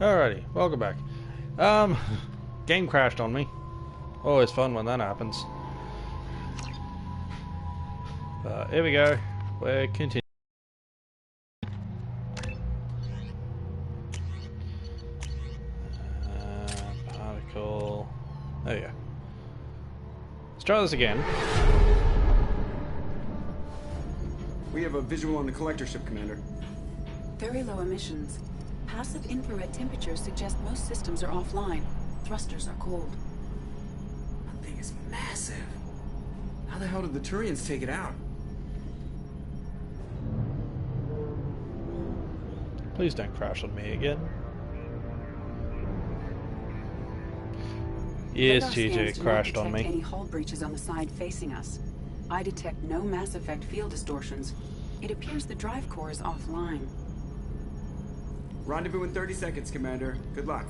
Alrighty, welcome back. Game crashed on me. Always fun when that happens. Here we go. We're continuing. Particle. There you go. Let's try this again. We have a visual on the collector ship, Commander. Very low emissions. Passive infrared temperatures suggest most systems are offline. Thrusters are cold. That thing is massive. How the hell did the Turians take it out? Please don't crash on me again. Yes, TJ crashed on me. Any hull breaches on the side facing us. I detect no Mass Effect field distortions. It appears the drive core is offline. Rendezvous in 30 seconds, Commander. Good luck.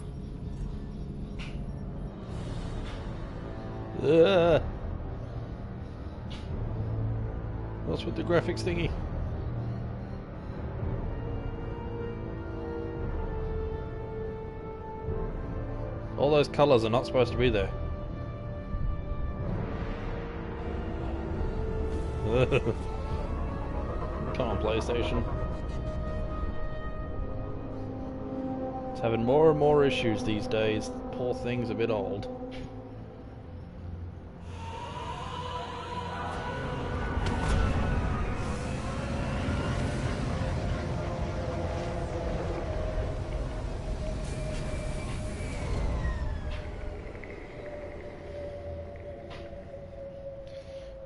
What's with the graphics thingy? All those colors are not supposed to be there. Come on, PlayStation. It's having more and more issues these days. Poor thing's a bit old.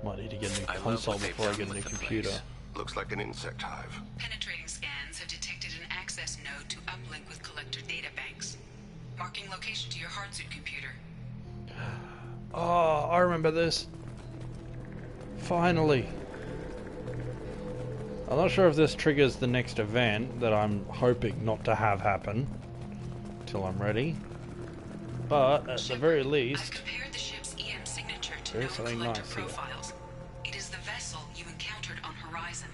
Might need to get a new console before I get a new computer. Looks like an insect hive. Penetrating scans have detected an access node to uplink with collector data banks. Marking location to your hardsuit computer. Oh, I remember this. Finally. I'm not sure if this triggers the next event that I'm hoping not to have happen till I'm ready. But at the very least, I've compared the ship's EM signature to there's known something collector nice here. profiles. It is the vessel you encountered on Horizon.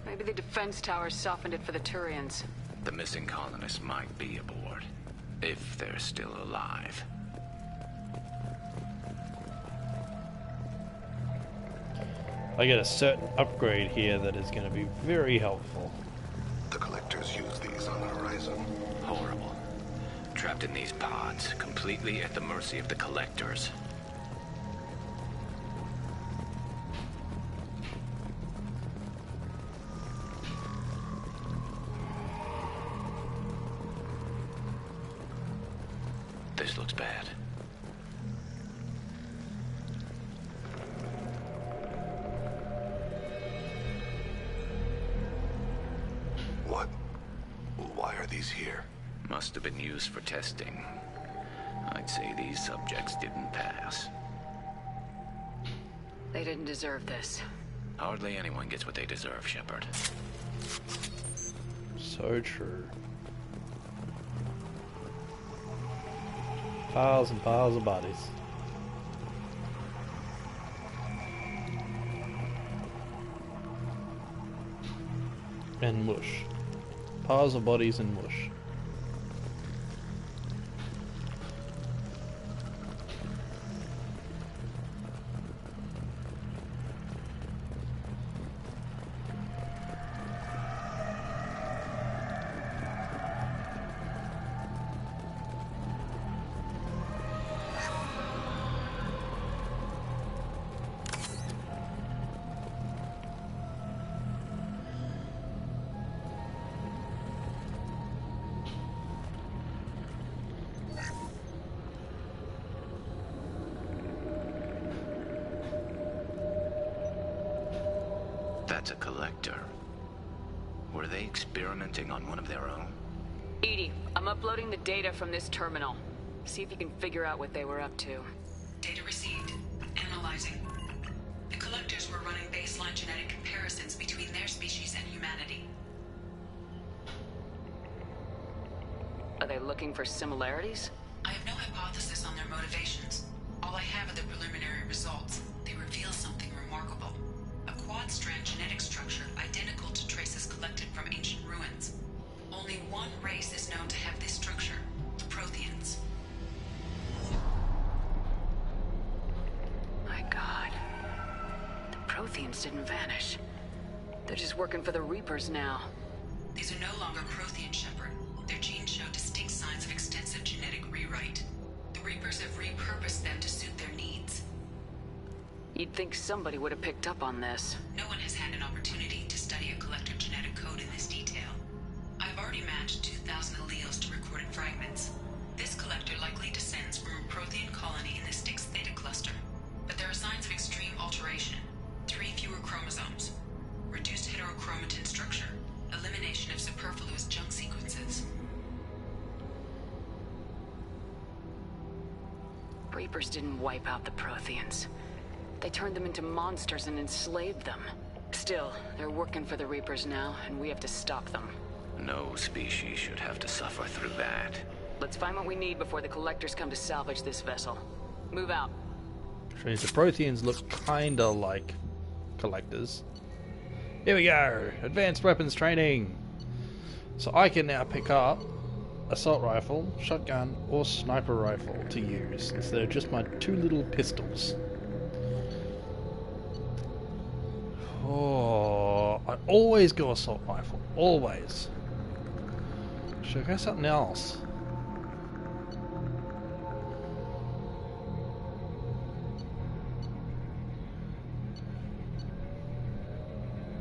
Maybe the defense towers softened it for the Turians. The missing colonists might be aboard, if they're still alive. I get a certain upgrade here that is going to be very helpful. The collectors use these on the horizon. Horrible. Trapped in these pods, completely at the mercy of the collectors. This looks bad. What? Why are these here? Must have been used for testing. I'd say these subjects didn't pass. They didn't deserve this. Hardly anyone gets what they deserve, Shepard. So true. Piles and piles of bodies. And mush. Piles of bodies and mush. That's a collector. Were they experimenting on one of their own? Edie, I'm uploading the data from this terminal. See if you can figure out what they were up to. Data received. Analyzing. The collectors were running baseline genetic comparisons between their species and humanity. Are they looking for similarities? I have no hypothesis on their motivations. All I have are the preliminary results. They reveal something remarkable. A quad-strand genetic structure identical to traces collected from ancient ruins. Only one race is known to have this structure Protheans didn't vanish. They're just working for the Reapers now. These are no longer Prothean, Shepard. Their genes show distinct signs of extensive genetic rewrite. The Reapers have repurposed them to suit their needs. You'd think somebody would have picked up on this. No one has had an opportunity to study a collector genetic code in this detail. I've already matched 2,000 alleles to recorded fragments. This collector likely descends from a Prothean colony in the Styx Theta cluster. But there are signs of extreme alteration. 3 fewer chromosomes. Reduced heterochromatin structure. Elimination of superfluous junk sequences. Reapers didn't wipe out the Protheans. They turned them into monsters and enslaved them. Still, they're working for the Reapers now, and we have to stop them. No species should have to suffer through that. Let's find what we need before the Collectors come to salvage this vessel. Move out. Which means the Protheans look kinda like collectors. Here we go! Advanced weapons training! So I can now pick up assault rifle, shotgun, or sniper rifle to use instead of just my 2 little pistols. Oh, I always go assault rifle. Always. Should I go something else?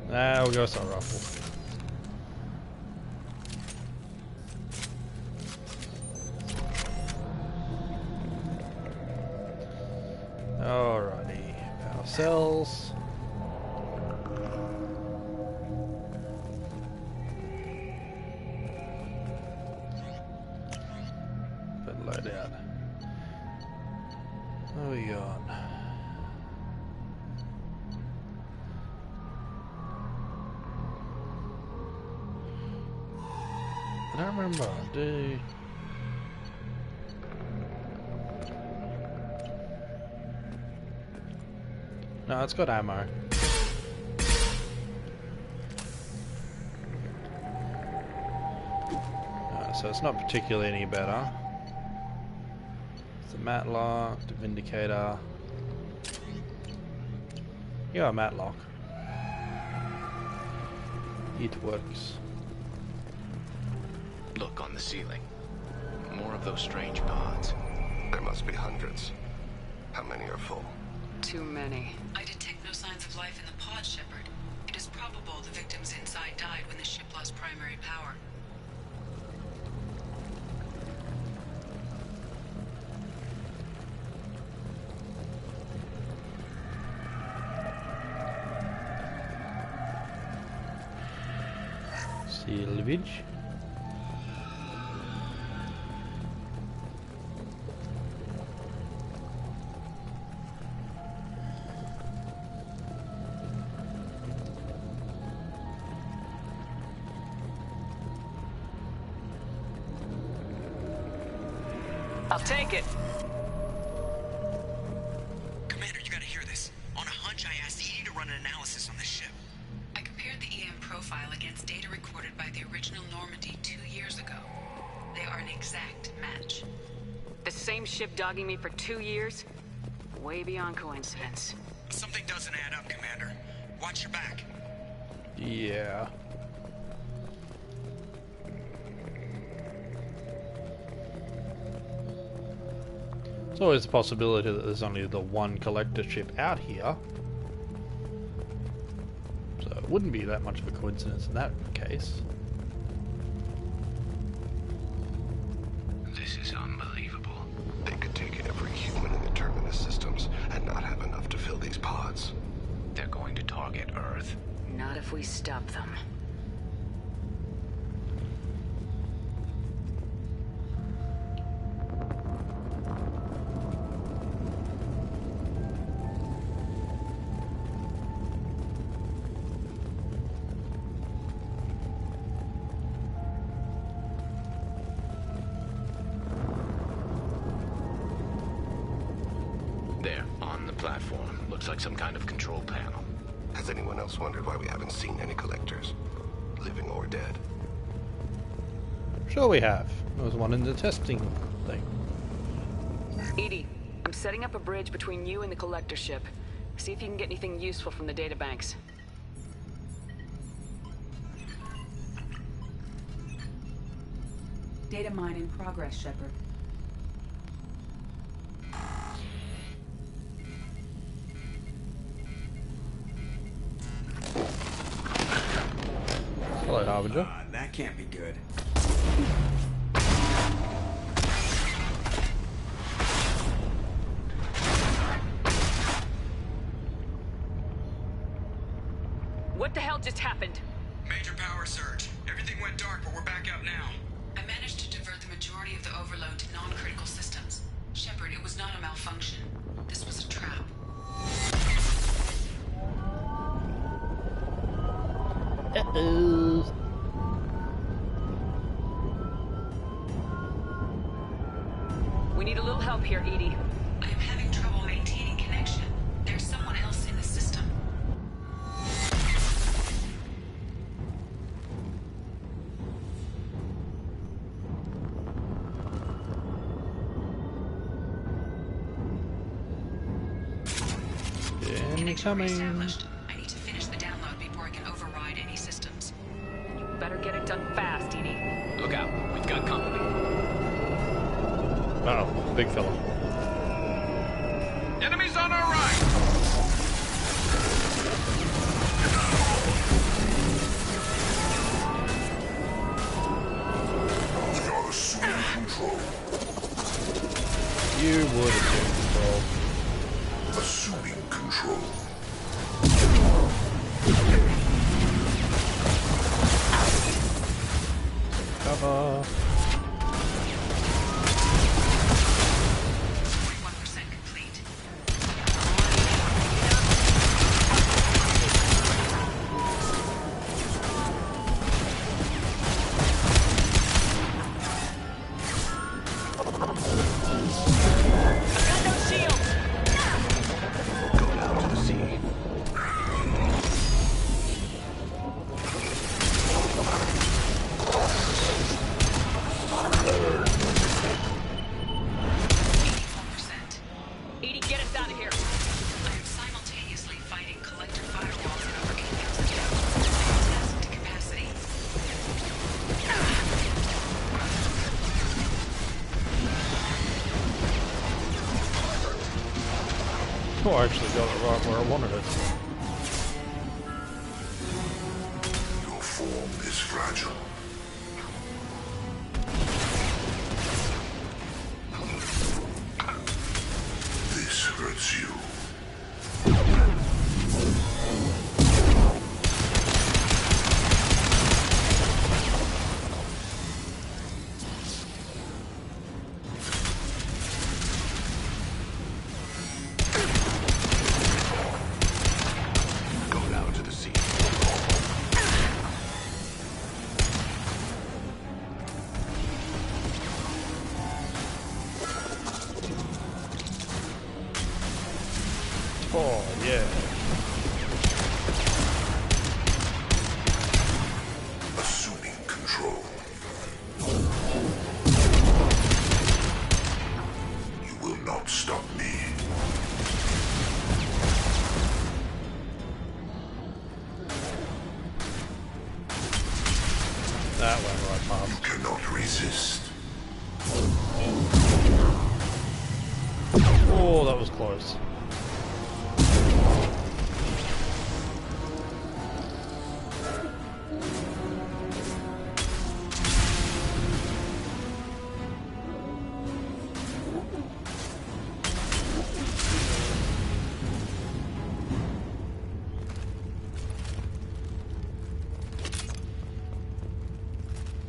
Nah, we'll go assault rifle. Alrighty. Power cells. Load out. What are we got? I don't remember. No, it's got ammo. So it's not particularly any better. Matlock, the Vindicator. Yeah, Matlock. It works. Look on the ceiling. More of those strange pods. There must be hundreds. How many are full? Too many. I detect no signs of life in the pod, Shepard. It is probable the victims inside died when the ship lost primary power. Salvage. I'll take it. Commander, you gotta hear this. On a hunch, I asked Edie to run an analysis on this ship. I compared the EM profile against data recorded by the original Normandy 2 years ago. They are an exact match. The same ship dogging me for 2 years? Way beyond coincidence. Something doesn't add up, Commander. Watch your back. Yeah. There's always the possibility that there's only the one collector ship out here. So it wouldn't be that much of a coincidence in that case. This is unbelievable. They could take every human in the Terminus systems and not have enough to fill these pods. They're going to target Earth. Not if we stop them. There, on the platform. Looks like some kind of control panel. Has anyone else wondered why we haven't seen any collectors? Living or dead? Sure we have. There was one in the testing thing. Edie, I'm setting up a bridge between you and the collector ship. See if you can get anything useful from the databanks. Data mine in progress, Shepard. Hello, Harbinger. That can't be good. What the hell just happened? Major power surge. Everything went dark, but we're back up now. I managed to divert the majority of the overload to non-critical systems. Shepard, it was not a malfunction. This was a trap. Uh-oh. We need a little help here, Edie. I am having trouble maintaining connection. There's someone else in the system. Incoming. Established. I need to finish the download before I can override any systems. You better get it done fast, Edie. Look out, we've got company. Uh-oh, big fella. Enemies on our right! We are assuming control. You would assume control. Assuming control. Cover. 41% complete. Got no shields! Go down to the sea. Edie, get us out of here. I am simultaneously fighting collector firewalls at over 8,000 depth. Test to capacity. Oh, I actually got it right where I wanted it. Your form is fragile. This hurts you. Go down to the sea. Oh, yeah. Assuming control. You will not stop me. That went right You past. cannot resist. Oh, that was close.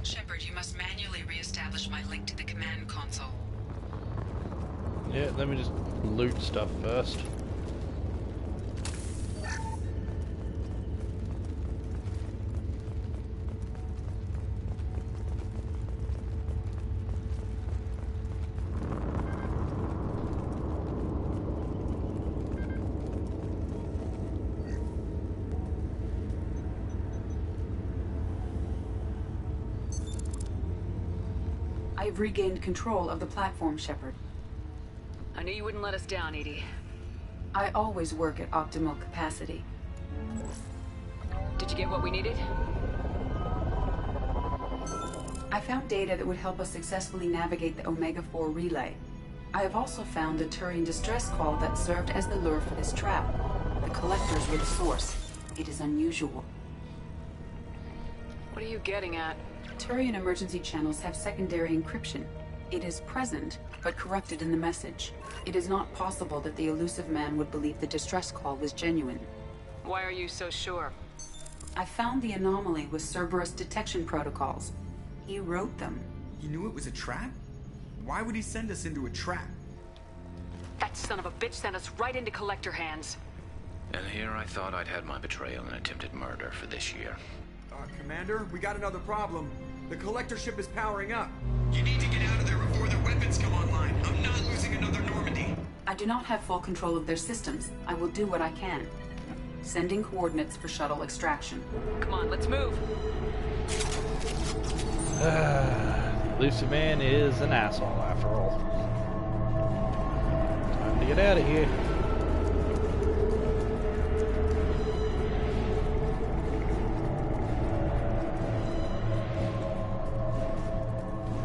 Shepard, you must manually re-establish my link to the command console. Yeah, let me just loot stuff first. I've regained control of the platform, Shepard. I knew you wouldn't let us down, Edie. I always work at optimal capacity. Did you get what we needed? I found data that would help us successfully navigate the Omega-4 relay. I have also found a Turian distress call that served as the lure for this trap. The collectors were the source. It is unusual. What are you getting at? Turian emergency channels have secondary encryption. It is present, but corrupted in the message. It is not possible that the elusive man would believe the distress call was genuine. Why are you so sure? I found the anomaly with Cerberus detection protocols. He wrote them. He knew it was a trap? Why would he send us into a trap? That son of a bitch sent us right into collector hands. And here I thought I'd had my betrayal and attempted murder for this year. Commander, we got another problem. The collector ship is powering up. You need to get out of there before their weapons come online. I'm not losing another Normandy. I do not have full control of their systems. I will do what I can. Sending coordinates for shuttle extraction. Come on, let's move. Elusive man is an asshole after all. Time to get out of here.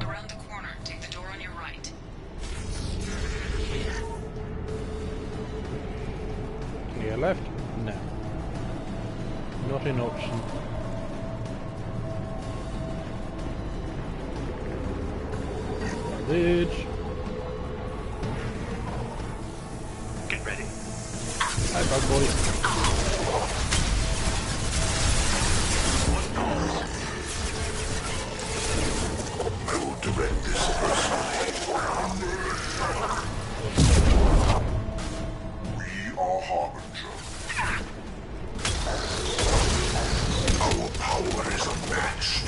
Around the corner, take the door on your right. Clear left? No. Not an option. Village. Get ready. Hi, bug boys. I will direct this personally. We are Harbinger. Our power is unmatched.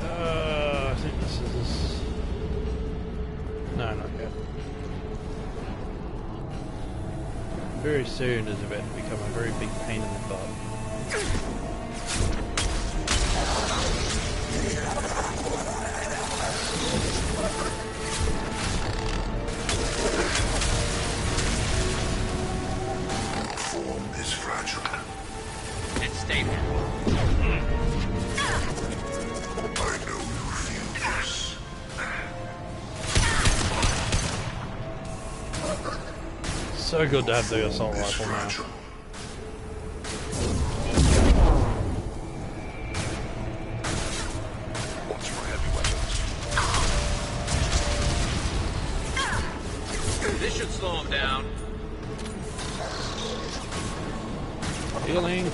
I think this is... No, not yet. Very soon is about to become a very big pain in the butt. Form is fragile. And stay there. I know you feel this. So good to have the assault Is rifle now. fragile. What's for heavy weapons? This should slow him down. Healing.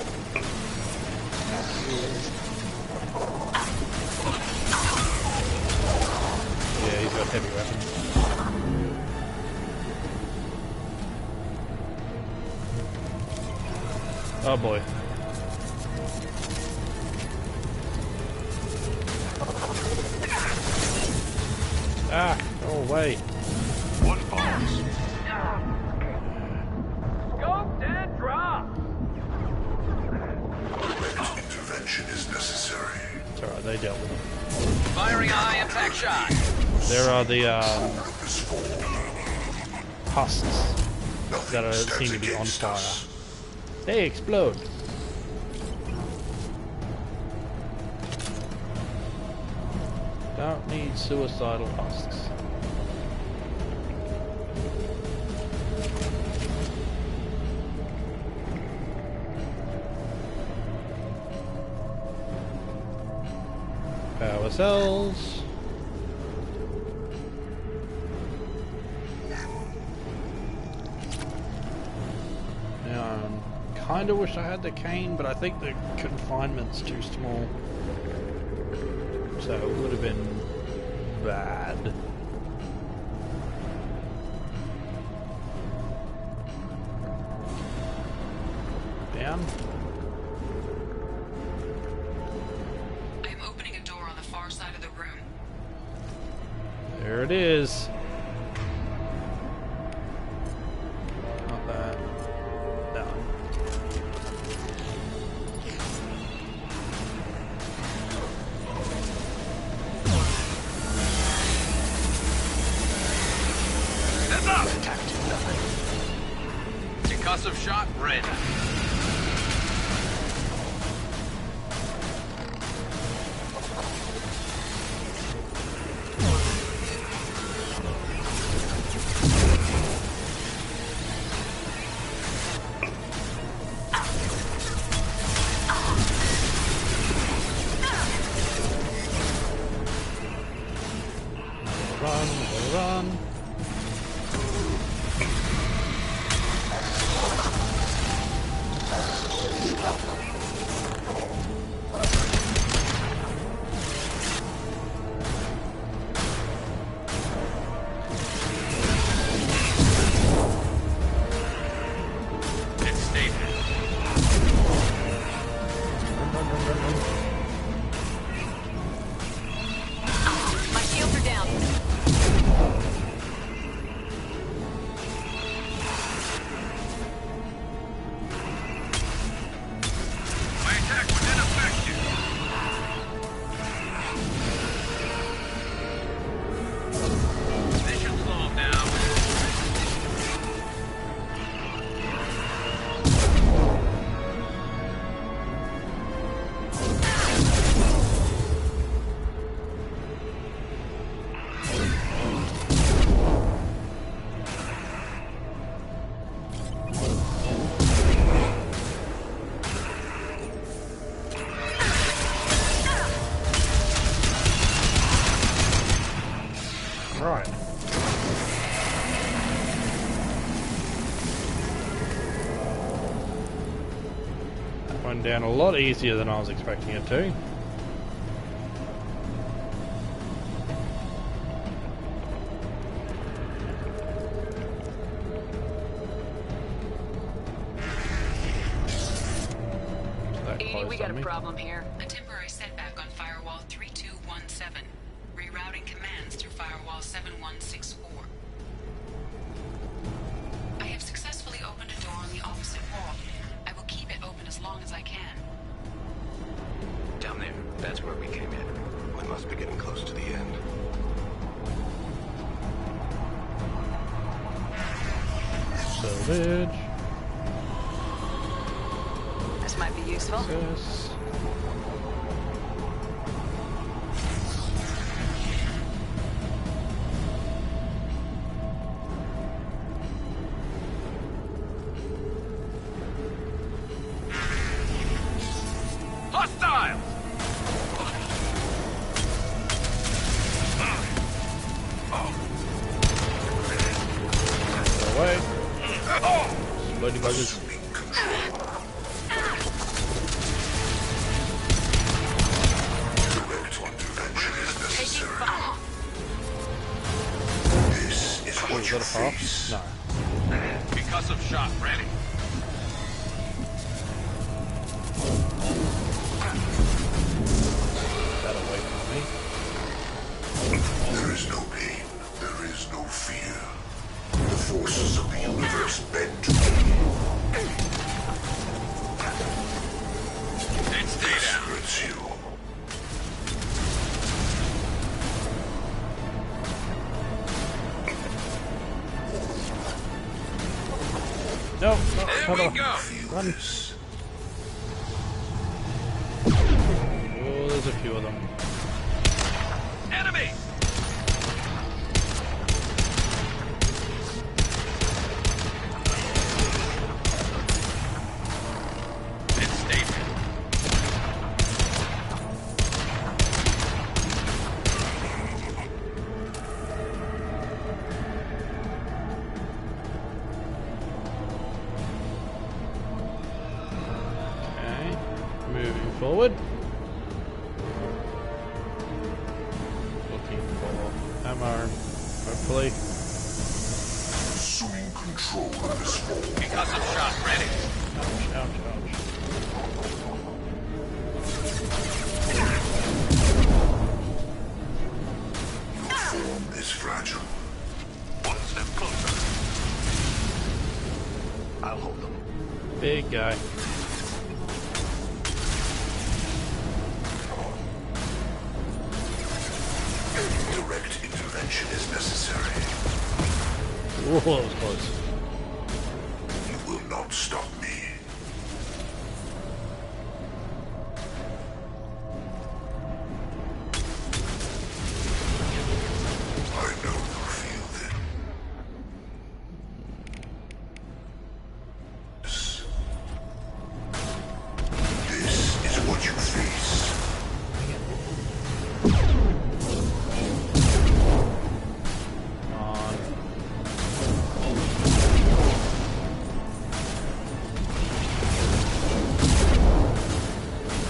Yeah, he's got heavy weapons. Oh boy. Ah, go away. What bombs? Scope and drop! Direct intervention is necessary. It's alright, they dealt with it. Firing high impact shot. There are the Purposeful planning. husks Nothing that stands seem to be on against fire. us. They explode. Don't need suicidal husks. Power cells. Now, I kind of wish I had the cane, but I think the confinement's too small. So it would have been bad. Down. I am opening a door on the far side of the room. There it is. Concussive shot ready. Run. Let's stay there. My shields are down. My attack was ineffective. This should slow him down. Right. That went down a lot easier than I was expecting it to. That 80, we closed got on a me. problem here. A temporary setback on Firewall 3217. Rerouting commands through Firewall 7164. I have successfully opened a door on the opposite wall. I will keep it open as long as I can. Down there. That's where we came in. We must be getting close to the end. Salvage. This might be useful. Yes. Hostile! Away. Bloody buggers. Direct intervention is necessary. This is Oh, what is you that a path? face. No. Concussive shot ready. That away from me. There is no pain. There is no fear. The forces of the universe bend to me. Then stay This down. hurts you. No, There hold we on. go. Feel Run. this. Oh, there's a few of them. Enemy! Then stay there. Okay, moving forward. Looking for ammo, hopefully. Assuming control of this fall. Concussive shot ready. Ouch, ouch, ouch. Form is fragile. One step closer. I'll hold them. Big guy. Direct intervention is necessary. Whoa, that was close. You will not cannot stop me. I know you feel them. This is what you face.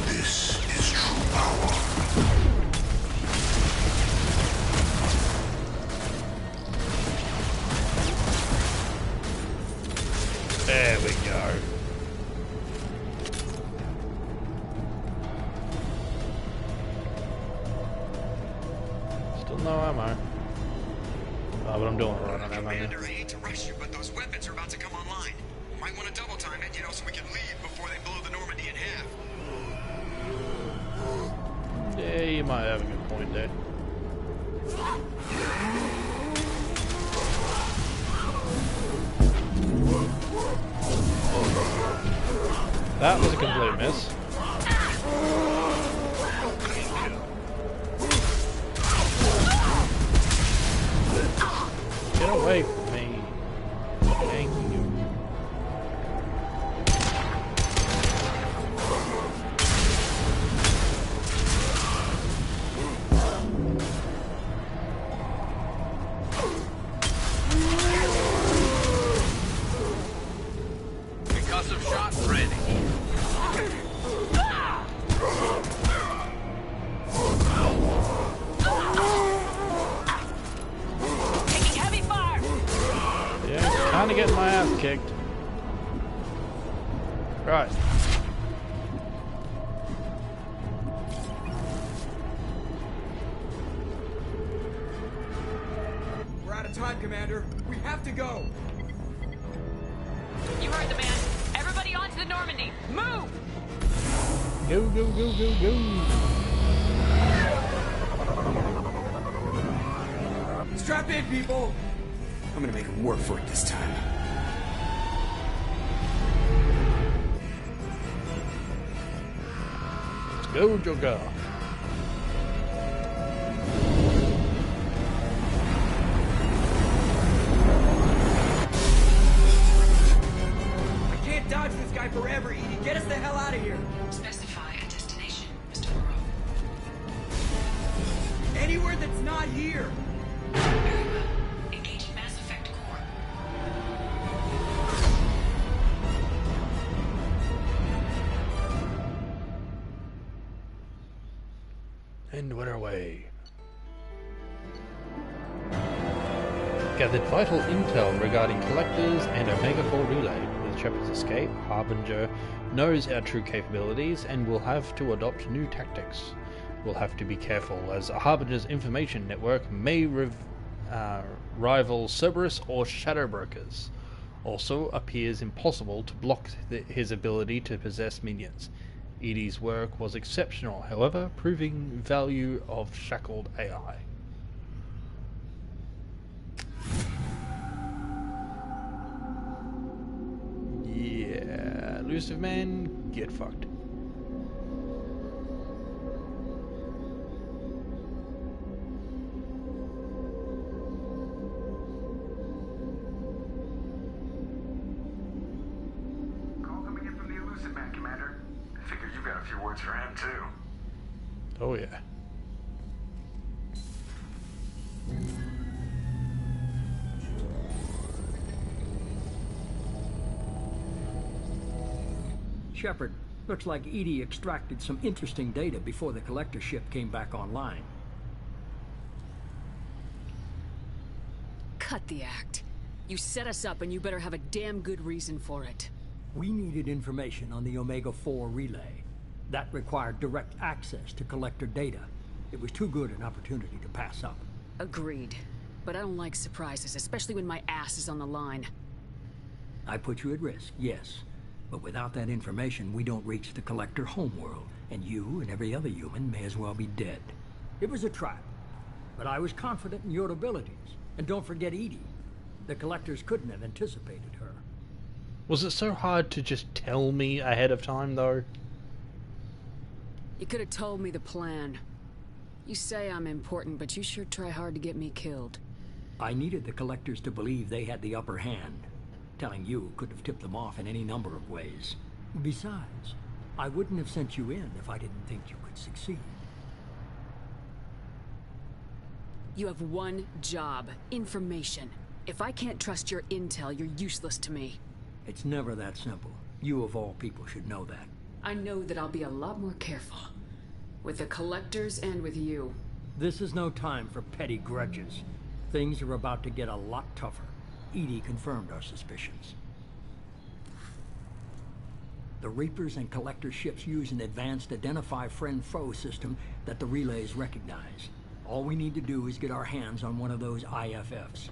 This is true power. There we go. Still no ammo. Oh, but I'm doing it right on ammo. Commander, I hate to rush you, but those weapons are about to come online. Might want to double time it, so we can leave before they blow the Normandy in half. Yeah, you might have a good point there. That was a complete miss. Get away from me. Thank you. Concussive shot ready. Taking heavy fire! Yeah, kind of getting my ass kicked. Right. We're out of time, Commander. We have to go. You heard the man. Everybody onto the Normandy. Move! Go, go, go, go, go. Strap in, people. I'm gonna make him work for it this time. Let's go, Joker. I can't dodge this guy forever, Edie. Get us the hell out of here. Specify a destination, Mr. Moreau. Anywhere that's not here. Very well. Engaging Mass Effect Core. And we're away. Gathered vital intel regarding collectors and Omega-4 relay. With Shepard's escape, Harbinger knows our true capabilities and will have to adopt new tactics. We'll have to be careful, as Harbinger's information network may rival Cerberus or Shadow Brokers. Also appears impossible to block his ability to possess minions. Edie's work was exceptional, however, proving value of shackled AI. Yeah, elusive man, get fucked. Call coming in from the elusive man, Commander. I figure you've got a few words for him, too. Oh yeah. Shepard, looks like Edie extracted some interesting data before the collector ship came back online. Cut the act. You set us up and you better have a damn good reason for it. We needed information on the Omega-4 relay. That required direct access to collector data. It was too good an opportunity to pass up. Agreed. But I don't like surprises, especially when my ass is on the line. I put you at risk, yes. But without that information, we don't reach the collector homeworld, and you and every other human may as well be dead. It was a trap, but I was confident in your abilities. And don't forget Edie. The collectors couldn't have anticipated her. Was it so hard to just tell me ahead of time, though? You could have told me the plan. You say I'm important, but you sure try hard to get me killed. I needed the collectors to believe they had the upper hand. Telling you could have tipped them off in any number of ways. Besides, I wouldn't have sent you in if I didn't think you could succeed. You have one job: information. If I can't trust your intel, you're useless to me. It's never that simple. You of all people should know that. I know that I'll be a lot more careful. With the collectors and with you. This is no time for petty grudges. Things are about to get a lot tougher. Edie confirmed our suspicions. The Reapers and Collector ships use an advanced Identify Friend-Foe system that the relays recognize. All we need to do is get our hands on one of those IFFs.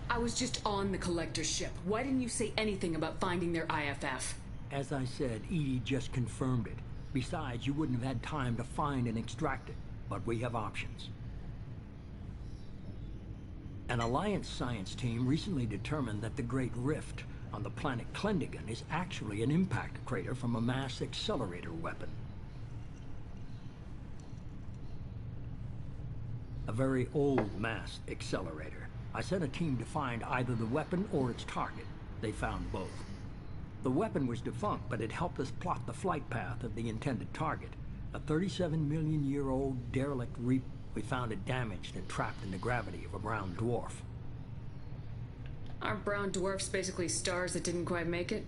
I was just on the Collector ship. Why didn't you say anything about finding their IFF? As I said, Edie just confirmed it. Besides, you wouldn't have had time to find and extract it. But we have options. An Alliance science team recently determined that the Great Rift on the planet Klendigan is actually an impact crater from a mass accelerator weapon. A very old mass accelerator. I sent a team to find either the weapon or its target. They found both. The weapon was defunct, but it helped us plot the flight path of the intended target. A 37-million-year-old derelict Reaper. We found it damaged and trapped in the gravity of a brown dwarf. Aren't brown dwarfs basically stars that didn't quite make it?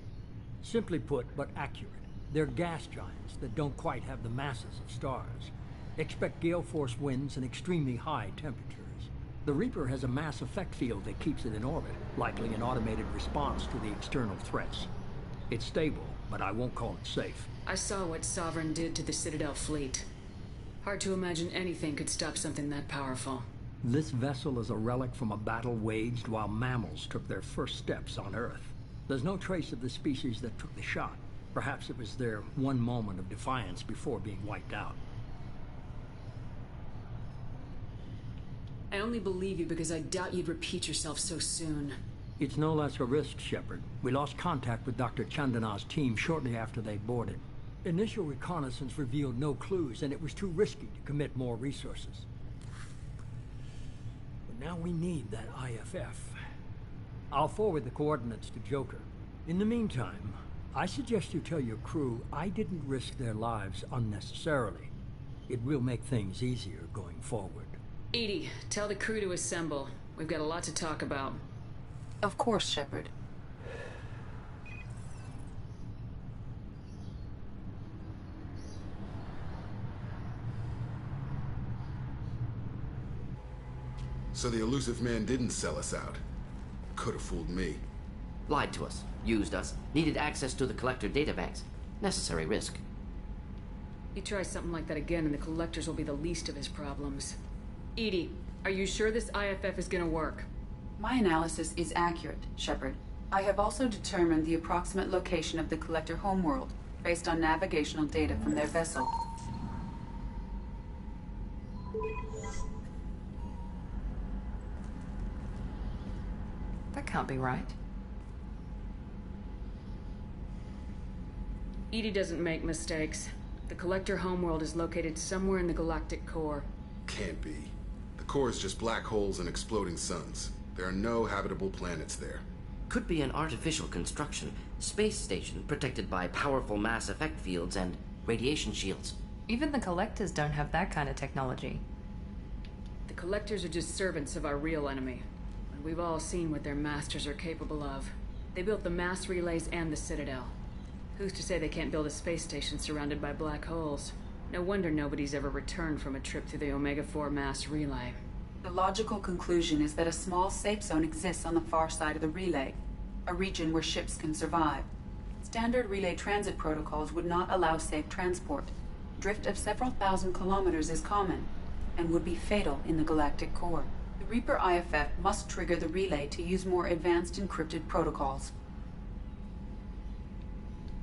Simply put, but accurate. They're gas giants that don't quite have the masses of stars. Expect gale force winds and extremely high temperatures. The Reaper has a mass effect field that keeps it in orbit, likely an automated response to the external threats. It's stable, but I won't call it safe. I saw what Sovereign did to the Citadel fleet. Hard to imagine anything could stop something that powerful. This vessel is a relic from a battle waged while mammals took their first steps on Earth. There's no trace of the species that took the shot. Perhaps it was their one moment of defiance before being wiped out. I only believe you because I doubt you'd repeat yourself so soon. It's no less a risk, Shepard. We lost contact with Dr. Chandana's team shortly after they boarded. Initial reconnaissance revealed no clues, and it was too risky to commit more resources. But now we need that IFF. I'll forward the coordinates to Joker. In the meantime, I suggest you tell your crew I didn't risk their lives unnecessarily. It will make things easier going forward. Edie, tell the crew to assemble. We've got a lot to talk about. Of course, Shepard. So the elusive man didn't sell us out. Could have fooled me. Lied to us, used us, needed access to the Collector databanks. Necessary risk. You try something like that again and the Collectors will be the least of his problems. Edie, are you sure this IFF is gonna work? My analysis is accurate, Shepard. I have also determined the approximate location of the Collector homeworld, based on navigational data from their vessel. That can't be right. Edie doesn't make mistakes. The Collector homeworld is located somewhere in the galactic core. Can't be. The core is just black holes and exploding suns. There are no habitable planets there. Could be an artificial construction, space station protected by powerful mass effect fields and radiation shields. Even the Collectors don't have that kind of technology. The Collectors are just servants of our real enemy. And we've all seen what their masters are capable of. They built the mass relays and the Citadel. Who's to say they can't build a space station surrounded by black holes? No wonder nobody's ever returned from a trip through the Omega-4 mass relay. The logical conclusion is that a small safe zone exists on the far side of the relay, a region where ships can survive. Standard relay transit protocols would not allow safe transport. Drift of several thousand kilometers is common, and would be fatal in the galactic core. The Reaper IFF must trigger the relay to use more advanced encrypted protocols.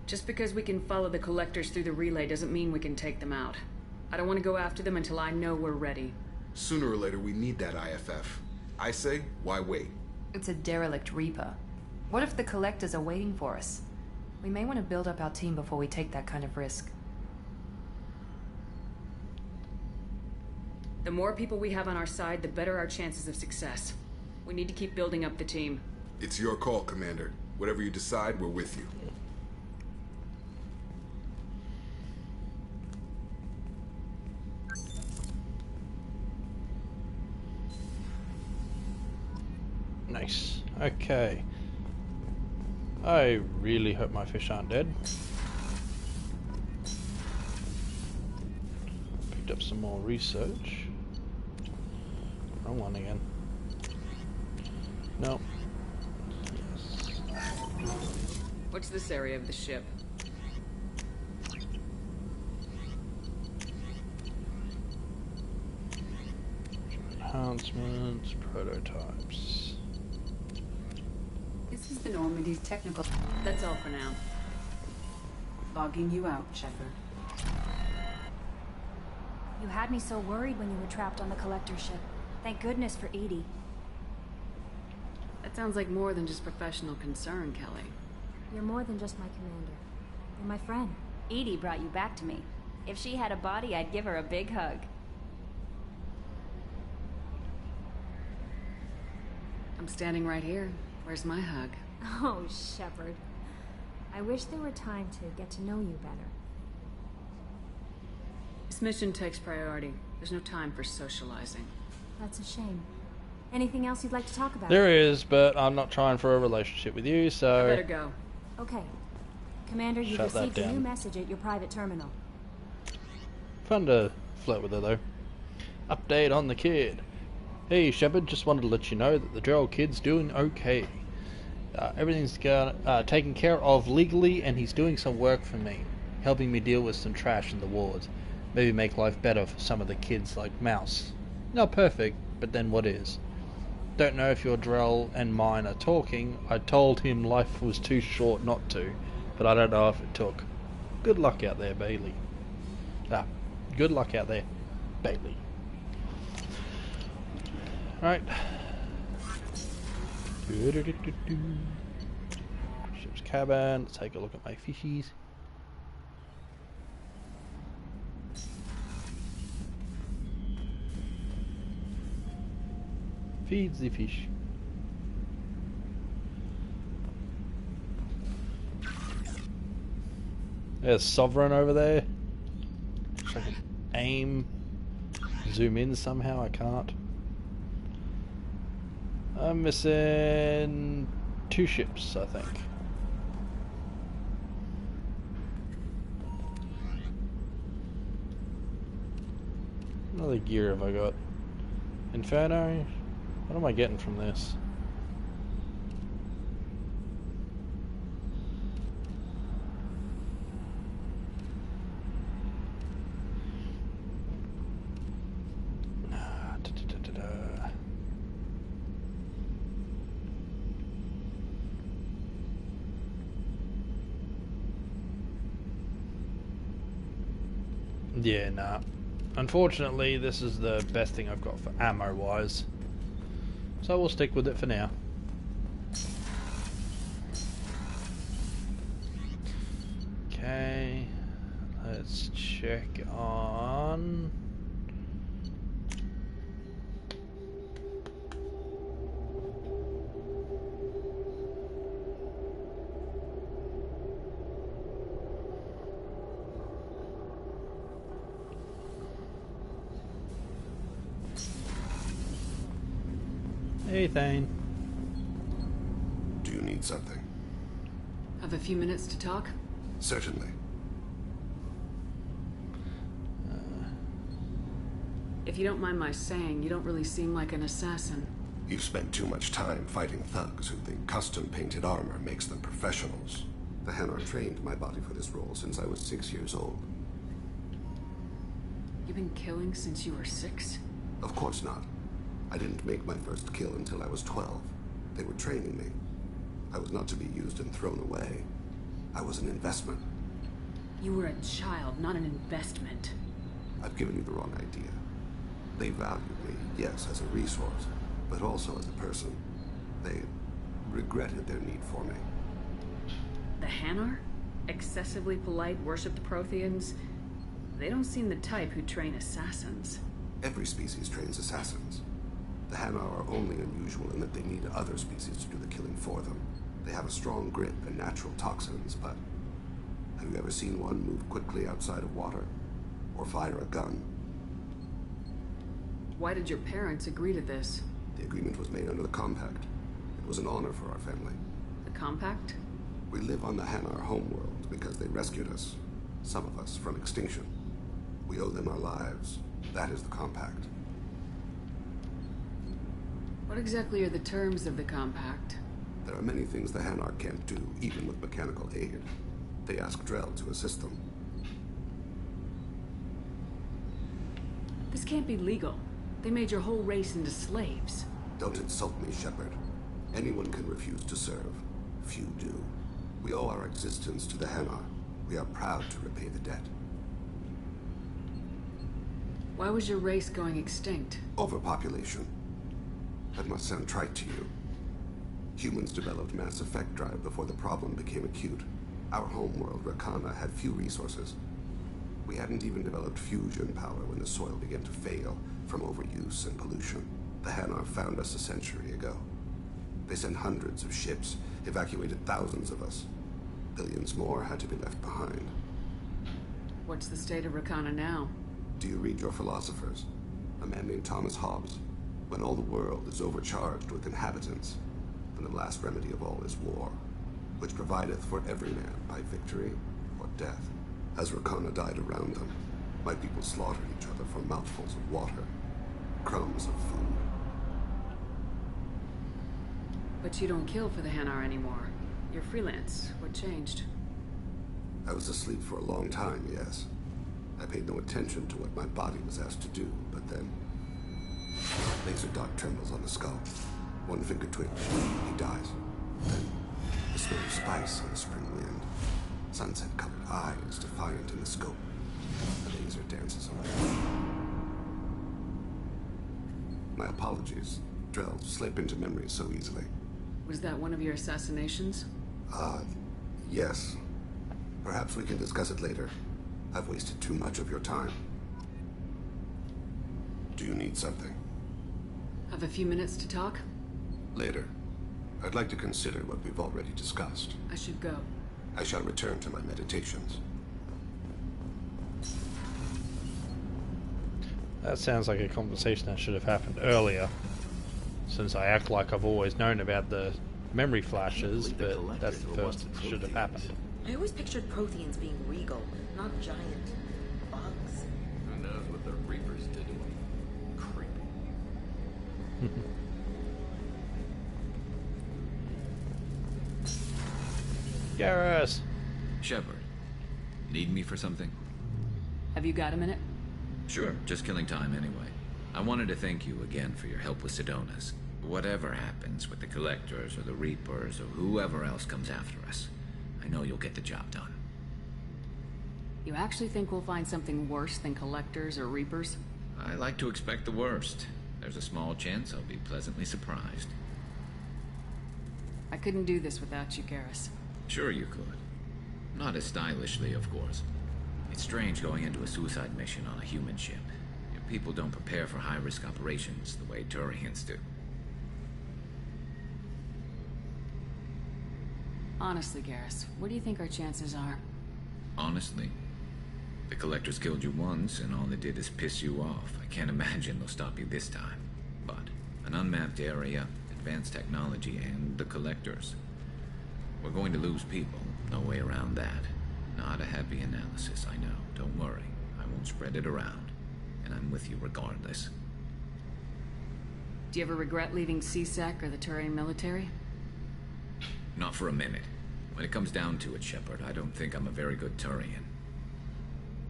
Just because we can follow the Collectors through the relay doesn't mean we can take them out. I don't want to go after them until I know we're ready. Sooner or later, we need that IFF. I say, why wait? It's a derelict Reaper. What if the collectors are waiting for us? We may want to build up our team before we take that kind of risk. The more people we have on our side, the better our chances of success. We need to keep building up the team. It's your call, Commander. Whatever you decide, we're with you. Nice. Okay. I really hope my fish aren't dead. Picked up some more research. Wrong one again. No. Yes. What's this area of the ship? Enhancements, prototypes. This is the Normandy's technical... That's all for now. Logging you out, Shepard. You had me so worried when you were trapped on the collector ship. Thank goodness for Edie. That sounds like more than just professional concern, Kelly. You're more than just my commander. You're my friend. Edie brought you back to me. If she had a body, I'd give her a big hug. I'm standing right here. Where's my hug? Oh, Shepard. I wish there were time to get to know you better. This mission takes priority. There's no time for socializing. That's a shame. Anything else you'd like to talk about? There is, but I'm not trying for a relationship with you, so... I better go. Okay. Commander, you've Shut that received a new down. message at your private terminal. Fun to flirt with her, though. Update on the kid. Hey, Shepard, just wanted to let you know that the Gerald kid's doing okay. Everything's taken care of legally, and he's doing some work for me, helping me deal with some trash in the wards. Maybe make life better for some of the kids like Mouse. Not perfect, but then what is? Don't know if your Drell and mine are talking. I told him life was too short not to, but I don't know if it took. Good luck out there, Bailey. Good luck out there, Bailey. Right. Ship's cabin. Let's take a look at my fishies. Feeds the fish. There's Sovereign over there. Wish I could aim, zoom in somehow. I can't. I'm missing 2 ships, I think. What other gear have I got? Inferno? What am I getting from this? Yeah, nah. Unfortunately, this is the best thing I've got for ammo-wise. So we'll stick with it for now. Okay. Let's check on... Hey, Thane. Do you need something? Have a few minutes to talk? Certainly. If you don't mind my saying, you don't really seem like an assassin. You've spent too much time fighting thugs who think custom-painted armor makes them professionals. The Hanar trained my body for this role since I was 6 years old. You've been killing since you were 6? Of course not. I didn't make my first kill until I was 12. They were training me. I was not to be used and thrown away. I was an investment. You were a child, not an investment. I've given you the wrong idea. They valued me, yes, as a resource, but also as a person. They regretted their need for me. The Hanar? Excessively polite, worship the Protheans? They don't seem the type who train assassins. Every species trains assassins. The Hanar are only unusual in that they need other species to do the killing for them. They have a strong grip and natural toxins, but have you ever seen one move quickly outside of water? Or fire a gun? Why did your parents agree to this? The agreement was made under the Compact. It was an honor for our family. The Compact? We live on the Hanar homeworld because they rescued us, some of us, from extinction. We owe them our lives. That is the Compact. What exactly are the terms of the Compact? There are many things the Hanar can't do, even with mechanical aid. They ask Drell to assist them. This can't be legal. They made your whole race into slaves. Don't insult me, Shepard. Anyone can refuse to serve. Few do. We owe our existence to the Hanar. We are proud to repay the debt. Why was your race going extinct? Overpopulation. That must sound trite to you. Humans developed mass effect drive before the problem became acute. Our homeworld, Rakana, had few resources. We hadn't even developed fusion power when the soil began to fail from overuse and pollution. The Hanar found us a century ago. They sent hundreds of ships, evacuated thousands of us. Billions more had to be left behind. What's the state of Rakana now? Do you read your philosophers? A man named Thomas Hobbes. When all the world is overcharged with inhabitants, then the last remedy of all is war, which provideth for every man by victory or death. As Rakana died around them, my people slaughtered each other for mouthfuls of water, crumbs of food. But you don't kill for the Hanar anymore. You're freelance. What changed? I was asleep for a long time, yes. I paid no attention to what my body was asked to do, but then... laser dot trembles on the skull. One finger twitch. He dies. Then the smell of spice on the spring wind. Sunset-colored eyes defiant in the scope. The laser dances away. My apologies. Drell slip into memory so easily. Was that one of your assassinations? Yes. Perhaps we can discuss it later. I've wasted too much of your time. Do you need something? Have a few minutes to talk? Later. I'd like to consider what we've already discussed. I should go. I shall return to my meditations. That sounds like a conversation that should have happened earlier, since I act like I've always known about the memory flashes, but that's the first that should have happened. I always pictured Protheans being regal, not giant bugs. Who knows what the Reapers did to them? Creepy. Garrus! Shepard, need me for something? Have you got a minute? Sure, just killing time anyway. I wanted to thank you again for your help with Sedona's. Whatever happens with the Collectors or the Reapers or whoever else comes after us, I know you'll get the job done. You actually think we'll find something worse than Collectors or Reapers? I like to expect the worst. There's a small chance I'll be pleasantly surprised. I couldn't do this without you, Garrus. Sure you could. Not as stylishly, of course. It's strange going into a suicide mission on a human ship. Your people don't prepare for high-risk operations the way Turians do. Honestly, Garrus, what do you think our chances are? Honestly? The Collectors killed you once, and all they did is piss you off. I can't imagine they'll stop you this time. But an unmapped area, advanced technology, and the Collectors. We're going to lose people. No way around that. Not a happy analysis, I know. Don't worry. I won't spread it around. And I'm with you regardless. Do you ever regret leaving CSEC or the Turian military? Not for a minute. When it comes down to it, Shepard, I don't think I'm a very good Turian.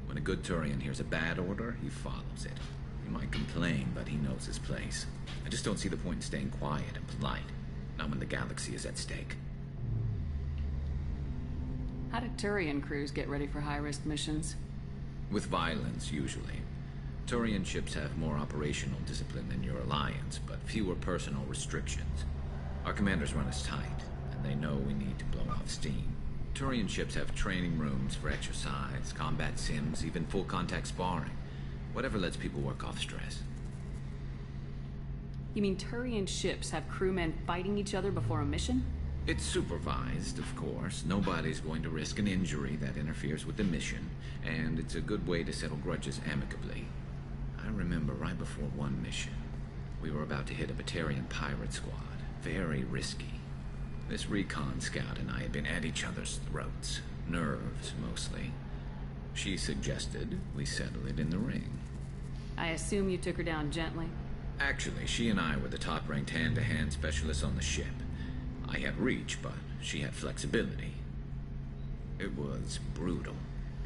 When a good Turian hears a bad order, he follows it. He might complain, but he knows his place. I just don't see the point in staying quiet and polite. Not when the galaxy is at stake. How do Turian crews get ready for high-risk missions? With violence, usually. Turian ships have more operational discipline than your alliance, but fewer personal restrictions. Our commanders run us tight, and they know we need to blow off steam. Turian ships have training rooms for exercise, combat sims, even full-contact sparring. Whatever lets people work off stress. You mean Turian ships have crewmen fighting each other before a mission? It's supervised, of course. Nobody's going to risk an injury that interferes with the mission, and it's a good way to settle grudges amicably. I remember right before one mission, we were about to hit a Batarian pirate squad. Very risky. This recon scout and I had been at each other's throats. Nerves, mostly. She suggested we settle it in the ring. I assume you took her down gently? Actually, she and I were the top-ranked hand-to-hand specialists on the ship. I had reach, but she had flexibility. It was brutal.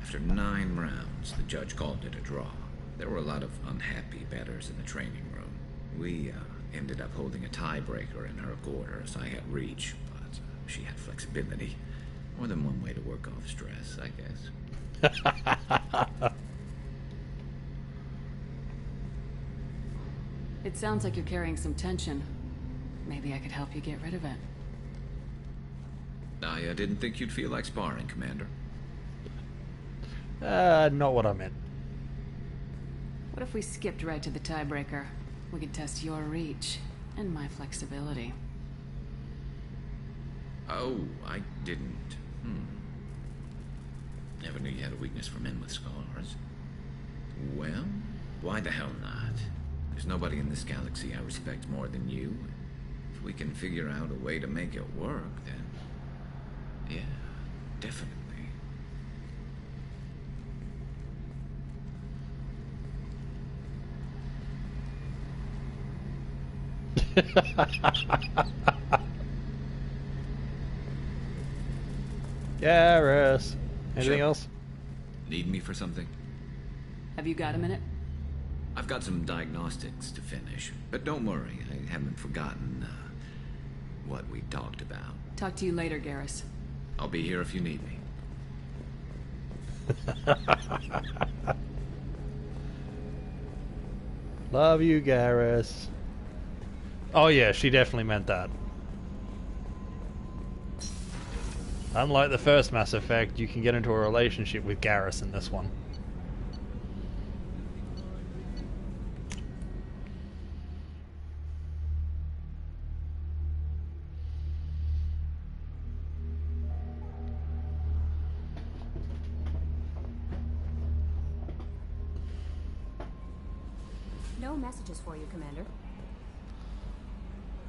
After 9 rounds, the judge called it a draw. There were a lot of unhappy bettors in the training room. We ended up holding a tiebreaker in her quarters. I had reach, but she had flexibility. More than one way to work off stress, I guess. It sounds like you're carrying some tension. Maybe I could help you get rid of it. I didn't think you'd feel like sparring, Commander. Not what I meant. What if we skipped right to the tiebreaker? We could test your reach and my flexibility. Oh, I didn't. Never knew you had a weakness for men with scars. Well, why the hell not? There's nobody in this galaxy I respect more than you. If we can figure out a way to make it work, then... yeah, definitely. Garrus. Anything Sure. else? Need me for something? Have you got a minute? I've got some diagnostics to finish, but don't worry, I haven't forgotten what we talked about. Talk to you later, Garrus. I'll be here if you need me. Love you, Garrus. Oh yeah, she definitely meant that. Unlike the first Mass Effect, you can get into a relationship with Garrus in this one. No messages for you, Commander.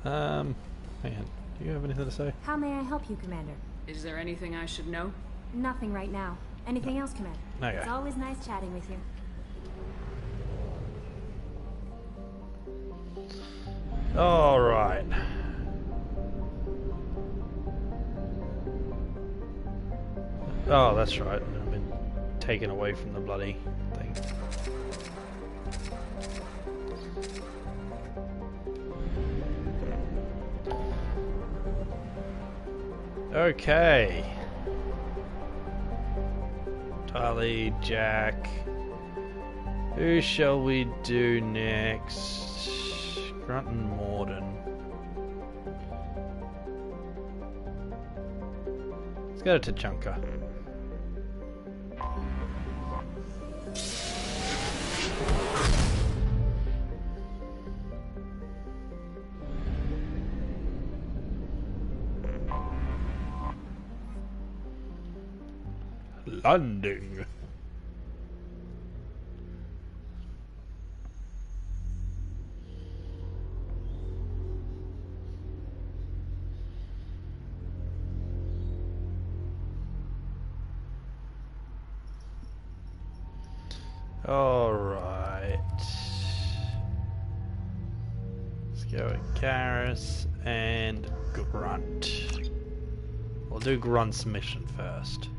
Hang on. Do you have anything to say? How may I help you, Commander? Is there anything I should know? Nothing right now. Anything else, Commander? Okay. It's always nice chatting with you. Alright. Oh, that's right. I've been taken away from the bloody thing. Okay. Tali, Jack. Who shall we do next? Grunt and Morden. Let's go to Tachanka. Landing. All right. Let's go with Garrus and Grunt. We'll do Grunt's mission first.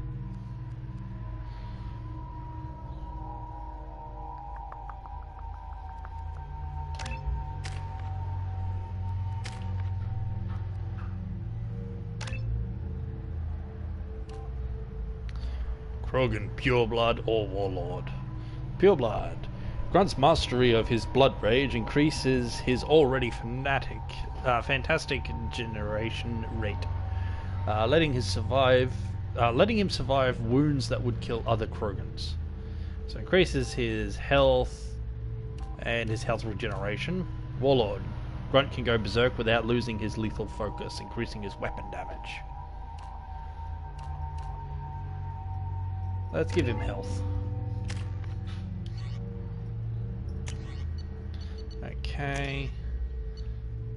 Krogan, Pureblood or Warlord. Pureblood. Grunt's mastery of his blood rage increases his already fanatic fantastic generation rate, letting him survive wounds that would kill other Krogans. So increases his health and his health regeneration. Warlord. Grunt can go berserk without losing his lethal focus, increasing his weapon damage. Let's give him health. Okay.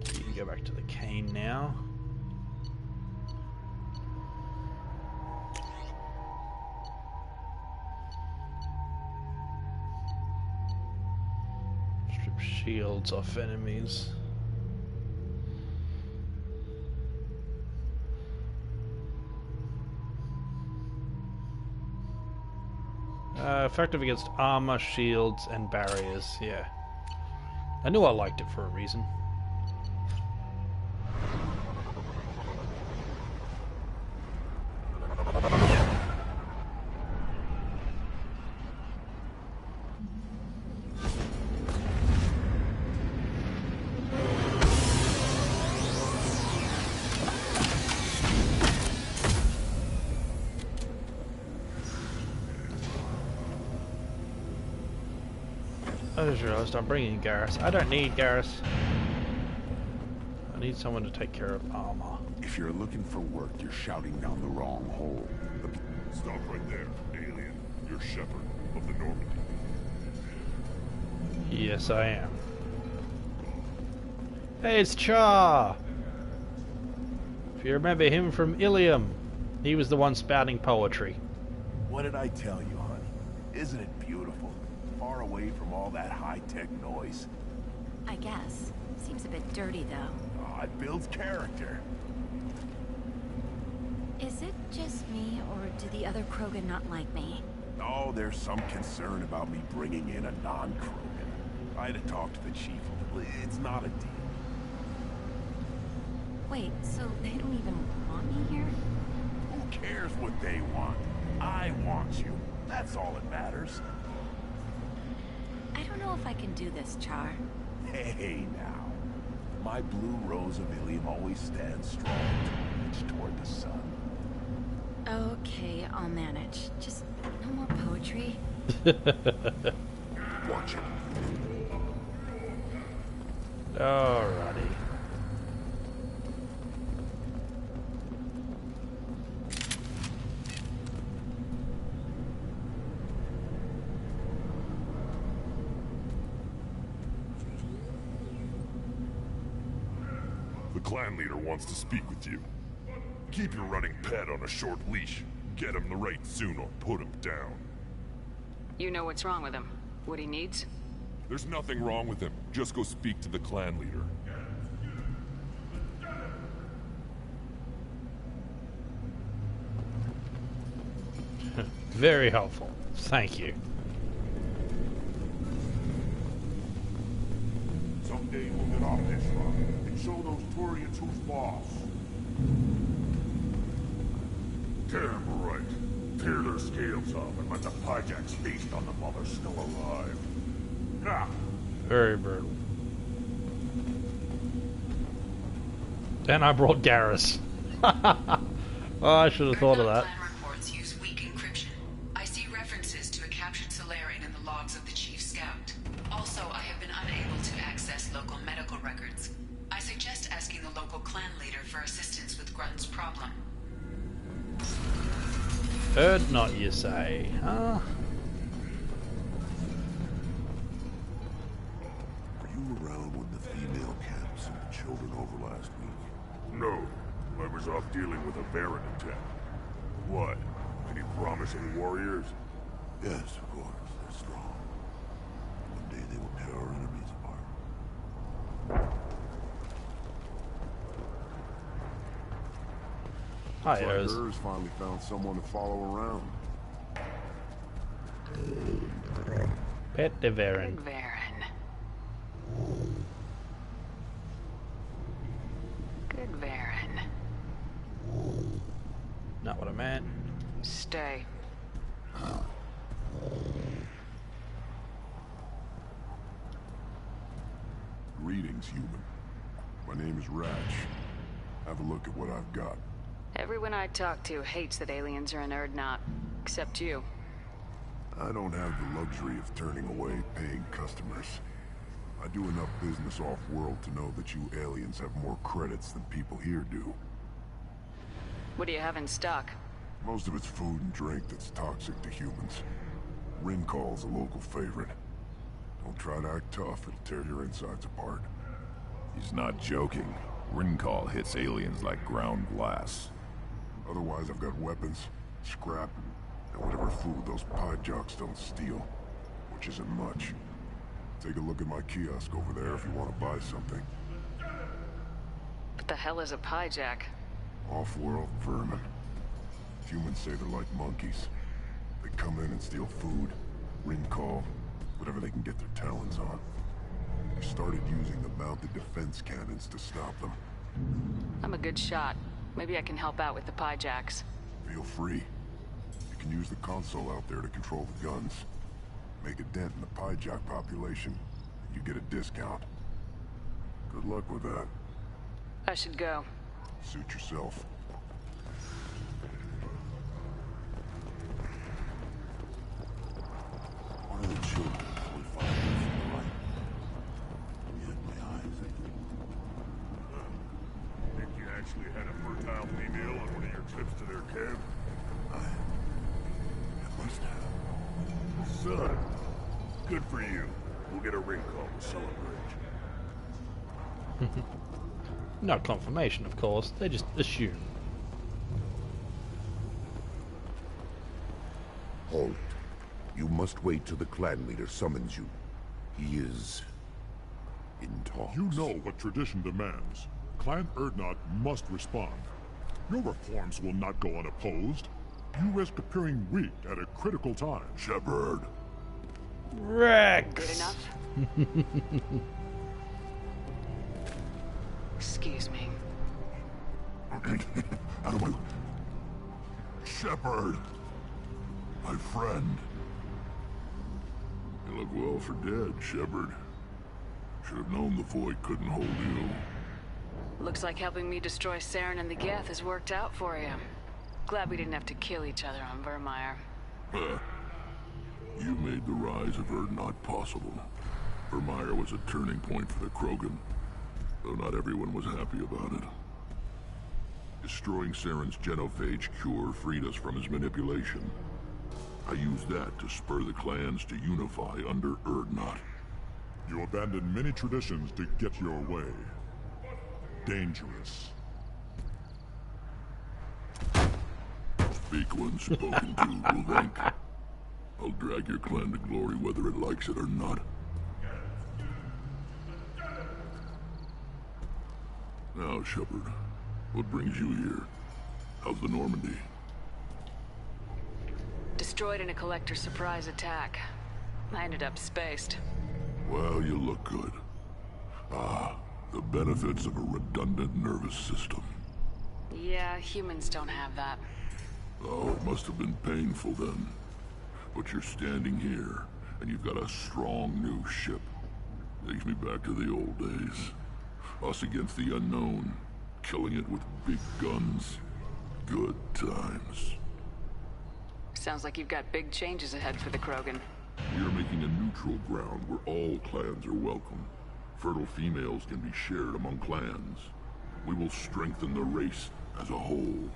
You can go back to the cane now. Strip shields off enemies. Effective against armor, shields, and barriers. Yeah. I knew I liked it for a reason. I just realized I'm bringing Garrus. I don't need Garrus. I need someone to take care of armor. If you're looking for work, you're shouting down the wrong hole. Stop right there, alien. You're Shepherd of the Normandy. Yes, I am. Hey, it's Char! If you remember him from Ilium, he was the one spouting poetry. What did I tell you, honey? Isn't it beautiful? Far away from all that high-tech noise. I guess. Seems a bit dirty, though. Oh, it builds character. Is it just me, or do the other Krogan not like me? Oh, there's some concern about me bringing in a non-Krogan. I had to talk to the chief. It's not a deal. Wait, so they don't even want me here? Who cares what they want? I want you. That's all that matters. I don't know if I can do this, Char. Hey, now. My blue rose of Ilium always stands strong to reach toward the sun. Okay, I'll manage. Just no more poetry. Watch it. Alrighty. The clan leader wants to speak with you. Keep your running pet on a short leash. Get him the right soon or put him down. You know what's wrong with him? What he needs? There's nothing wrong with him. Just go speak to the clan leader. Very helpful. Thank you. Someday we'll get off this rock and show those Turians who's boss. Damn right. Tear their scales off and let the Pyjaks feast on the mother still alive. Ah. Very brutal. And I brought Garrus. Oh, I should have thought of that. Clan reports use weak encryption. I see references to a captured Solarian in the logs of the Chief Scout. Also, I have been unable to access local medical records. I suggest asking the local clan leader for assistance with Grunt's problem. Heard not, you say, huh? Were you around when the female camp sent the children over last week? No. I was off dealing with a Baron attack. What? Any promising warriors? Yes, of course. They're strong. One day they will tear our enemies apart. Hi, Looks like Urs finally found someone to follow around. Pet de Varen. Good Varen. Not what I meant. Stay. Greetings, human. My My name is Ratch. Have a look at what I've got. Everyone I talk to hates that aliens are an Urdnot. Except you. I don't have the luxury of turning away paying customers. I do enough business off-world to know that you aliens have more credits than people here do. What do you have in stock? Most of it's food and drink that's toxic to humans. Rincall's a local favorite. Don't try to act tough, it'll tear your insides apart. He's not joking. Rincall hits aliens like ground glass. Otherwise, I've got weapons, scrap, and whatever food those pie jocks don't steal. Which isn't much. Take a look at my kiosk over there if you want to buy something. What the hell is a pie jack? Off-world vermin. Humans say they're like monkeys. They come in and steal food, Rincall, whatever they can get their talons on. We started using the mounted defense cannons to stop them. I'm a good shot. Maybe I can help out with the pie jacks. Feel free. You can use the console out there to control the guns. Make a dent in the pie jack population, and you get a discount. Good luck with that. I should go. Suit yourself. One of the children we find from the right. You hit my eyes. Think you actually had a fertile female on one of your trips to their camp? I must have. Son, good for you. We'll get a ring call to celebrate. No confirmation, of course. They just assume. Halt. You must wait till the clan leader summons you. He is in talks. You know what tradition demands. Clan Urdnot must respond. Your reforms will not go unopposed. You risk appearing weak at a critical time. Shepard. Rex. Good enough? Excuse me. Out of my... Shepard. My friend. You look well for dead, Shepard. Should have known the void couldn't hold you. Looks like helping me destroy Saren and the Geth has worked out for you. Glad we didn't have to kill each other on Vermeer. You made the rise of Urdnot possible. Vermeer was a turning point for the Krogan, though not everyone was happy about it. Destroying Saren's genophage cure freed us from his manipulation. I used that to spur the clans to unify under Urdnot. You abandoned many traditions to get your way. Dangerous. Speak when spoken to, Luvank. I'll drag your clan to glory whether it likes it or not. Now, Shepard, what brings you here? How's the Normandy? Destroyed in a collector surprise attack. I ended up spaced. Well, you look good. Ah, the benefits of a redundant nervous system. Yeah, humans don't have that. Oh, it must have been painful then. But you're standing here, and you've got a strong new ship. Takes me back to the old days. Us against the unknown, killing it with big guns. Good times. Sounds like you've got big changes ahead for the Krogan. We are making a neutral ground where all clans are welcome. Fertile females can be shared among clans. We will strengthen the race as a whole.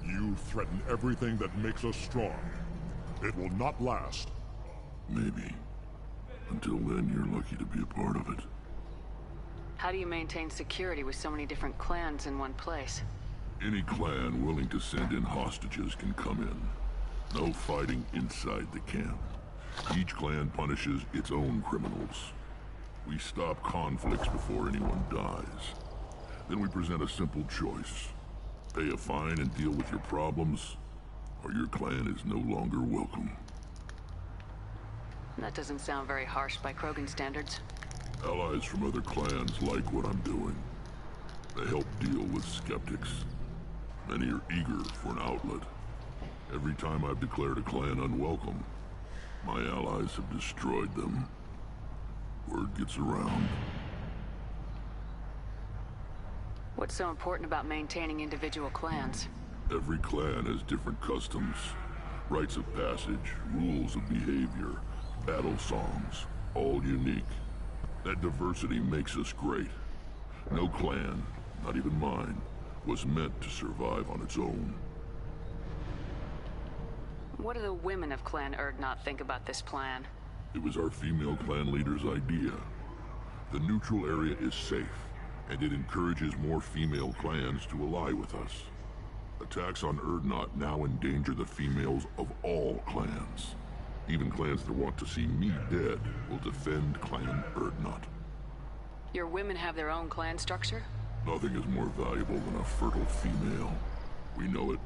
You threaten everything that makes us strong. It will not last. Maybe. Until then, you're lucky to be a part of it. How do you maintain security with so many different clans in one place? Any clan willing to send in hostages can come in. No fighting inside the camp. Each clan punishes its own criminals. We stop conflicts before anyone dies. Then we present a simple choice. Pay a fine and deal with your problems, or your clan is no longer welcome. That doesn't sound very harsh by Krogan standards. Allies from other clans like what I'm doing. They help deal with skeptics. Many are eager for an outlet. Every time I've declared a clan unwelcome, my allies have destroyed them. Word gets around. What's so important about maintaining individual clans? Every clan has different customs, rites of passage, rules of behavior, battle songs, all unique. That diversity makes us great. No clan, not even mine, was meant to survive on its own. What do the women of Clan Urdnot think about this plan? It was our female clan leader's idea. The neutral area is safe, and it encourages more female clans to ally with us. Attacks on Urdnot now endanger the females of all clans. Even clans that want to see me dead will defend Clan Urdnot. Your women have their own clan structure? Nothing is more valuable than a fertile female. We know it.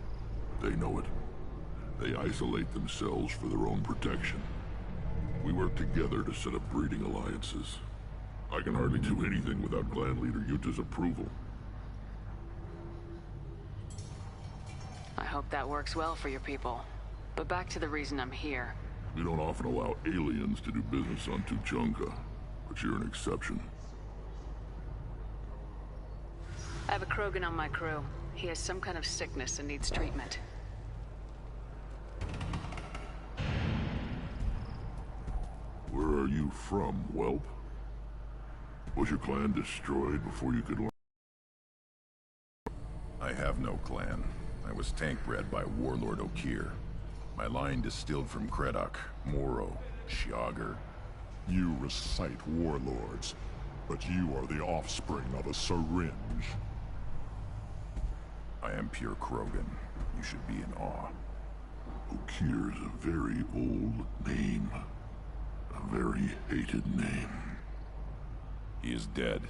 They know it. They isolate themselves for their own protection. We work together to set up breeding alliances. I can hardly do anything without clan leader Yuta's approval. I hope that works well for your people. But back to the reason I'm here. We don't often allow aliens to do business on Tuchanka, but you're an exception. I have a Krogan on my crew. He has some kind of sickness and needs treatment. Where are you from, whelp? Was your clan destroyed before you could learn? I have no clan. I was tank bred by Warlord Okir. My line distilled from Kredok, Moro, Shiagar. You recite warlords, but you are the offspring of a syringe. I am pure Krogan. You should be in awe. Okir's a very old name. A very hated name. He is dead.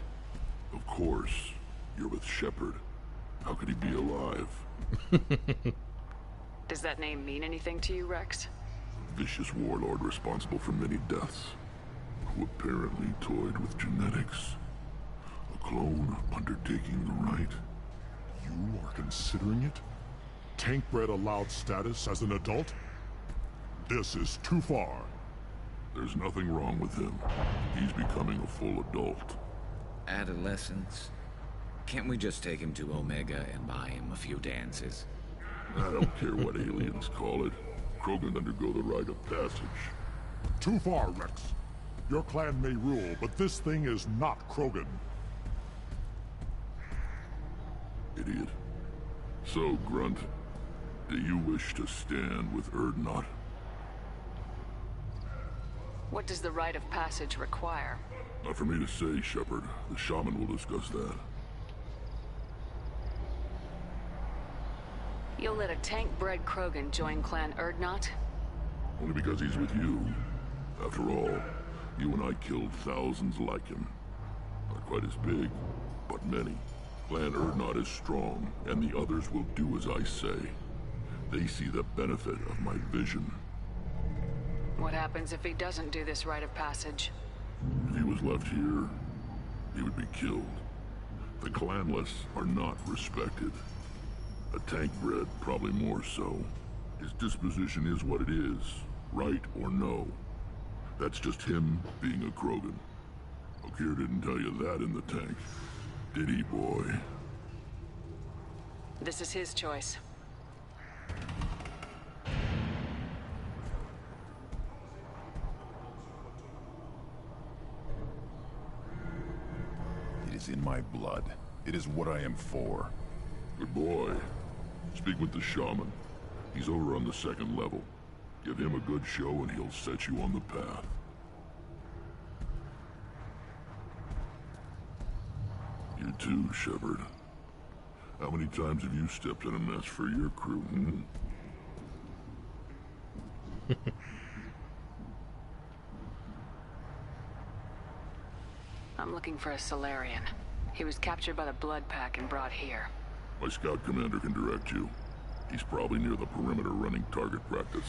Of course. You're with Shepard. How could he be alive? Does that name mean anything to you, Rex? Vicious warlord responsible for many deaths, who apparently toyed with genetics. A clone undertaking the right. You are considering it? Tank-bred allowed status as an adult? This is too far. There's nothing wrong with him. He's becoming a full adult. Adolescence? Can't we just take him to Omega and buy him a few dances? I don't care what aliens call it. Krogan undergo the rite of passage. Too far, Rex. Your clan may rule, but this thing is not Krogan. Idiot. So, Grunt, do you wish to stand with Urdnot? What does the rite of passage require? Not for me to say, Shepard. The shaman will discuss that. You'll let a tank-bred Krogan join Clan Urdnot? Only because he's with you. After all, you and I killed thousands like him. Not quite as big, but many. Clan Urdnot is strong, and the others will do as I say. They see the benefit of my vision. What happens if he doesn't do this rite of passage? If he was left here, he would be killed. The clanless are not respected. A tank-bred, probably more so. His disposition is what it is, right or no. That's just him being a Krogan. Okir didn't tell you that in the tank, did he, boy? This is his choice. It is in my blood. It is what I am for. Good boy. Speak with the shaman. He's over on the second level. Give him a good show and he'll set you on the path. You too, Shepard. How many times have you stepped in a mess for your crew, hmm? I'm looking for a Solarian. He was captured by the Blood Pack and brought here. My scout commander can direct you. He's probably near the perimeter running target practice.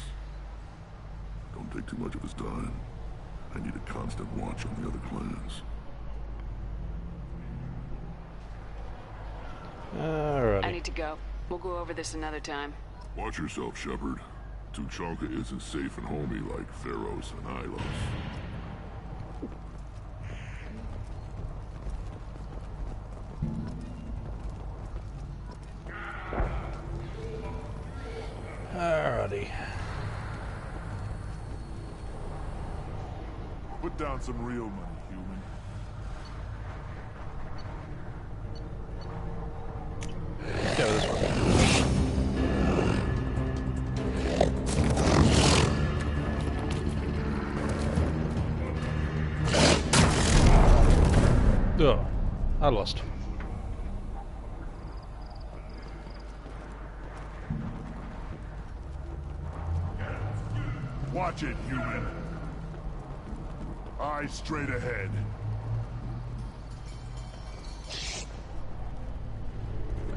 Don't take too much of his time. I need a constant watch on the other clans. Alrighty. I need to go. We'll go over this another time. Watch yourself, Shepard. Tuchanka isn't safe and homey like Pharaohs and Ilos. Alrighty. Put down some real money, human. Let's go this way. Oh, I lost. Watch it, human. Eyes straight ahead.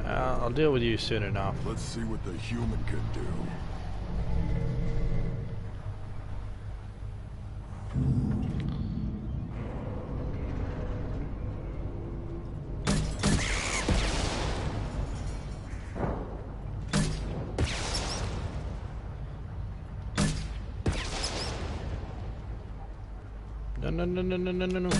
I'll deal with you soon enough. Let's see what the human can do. No.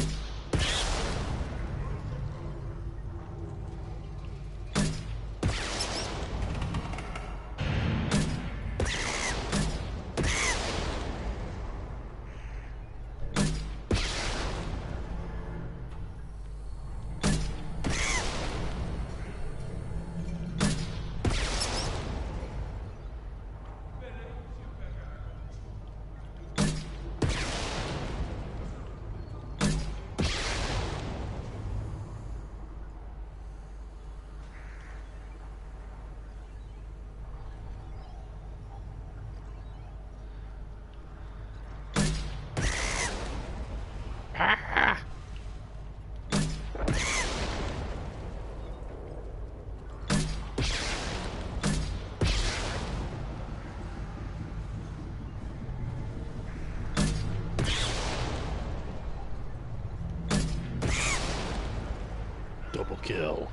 Double kill.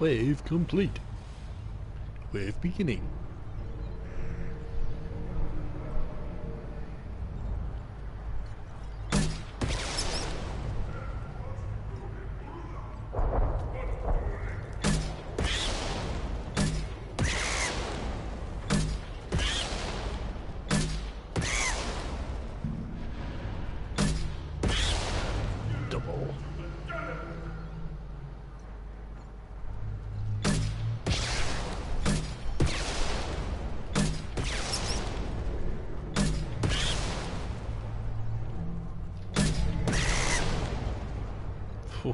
Wave complete. Wave beginning. Double.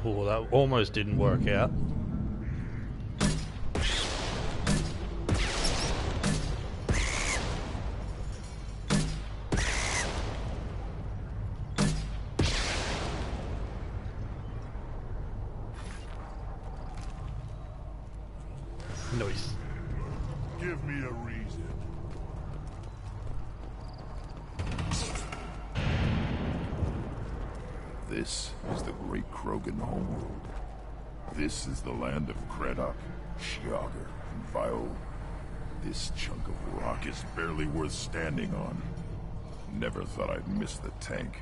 Oh, that almost didn't work out. Nice. Give me a reason. This is the great Krogan homeworld. This is the land of Kredok, Shiagar, and Vio. This chunk of rock is barely worth standing on. Never thought I'd miss the tank.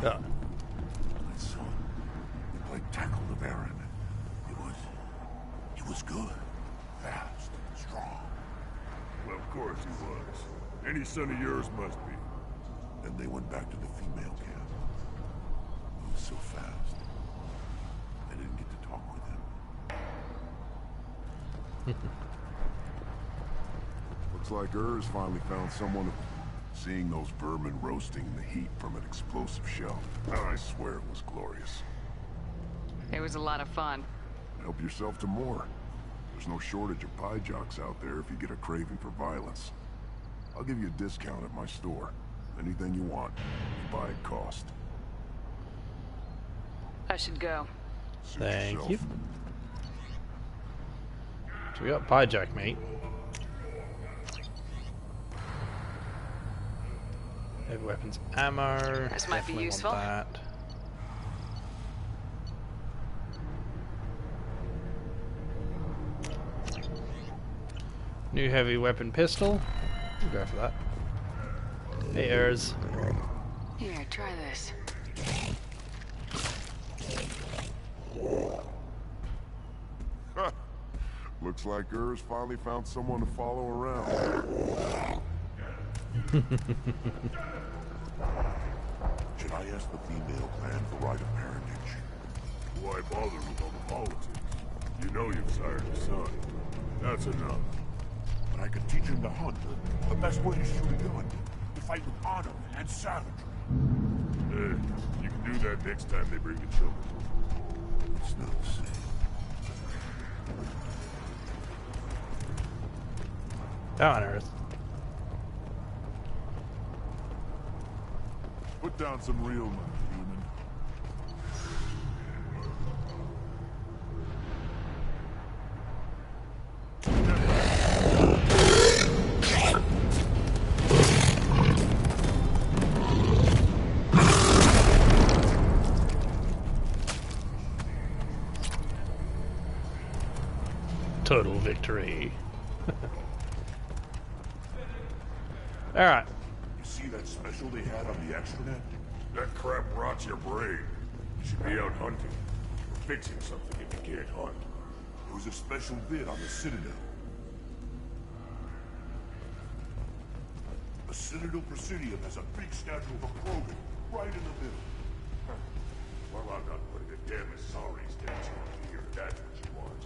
My son, he played tackle the Baron. He was good, fast, strong. Well, of course he was. Any son of yours must be. Then they went back to the female camp. He was so fast. I didn't get to talk with him. Looks like Urs finally found someone who... Seeing those vermin roasting in the heat from an explosive shell, I swear it was glorious. It was a lot of fun. Help yourself to more. There's no shortage of pie jocks out there if you get a craving for violence. I'll give you a discount at my store. Anything you want, you buy at cost. I should go. Thank you. So we got pie jack meat. Heavy weapons ammo. This might be Definitely useful. want that. New heavy weapon pistol. We'll go for that. Hey, Ers. Here, try this. Looks like Urs finally found someone to follow around. Should I ask the female clan for right of parentage? Why bother with all the politics? You know you've sired a son. That's enough. But I could teach him to hunt. The best way to shoot a gun. To fight with honor and savagery. You can do that next time they bring the children. It's not the same. On Earth. Put down some real money, human. Total victory. Alright. You see that special they had on the extranet? That crap rots your brain. You should be out hunting. Or fixing something if you can't hunt. There was a special bid on the Citadel. The Citadel Presidium has a big statue of a Krogan right in the middle. Well, I'm not putting a damn sorry statue up here if that's what you want.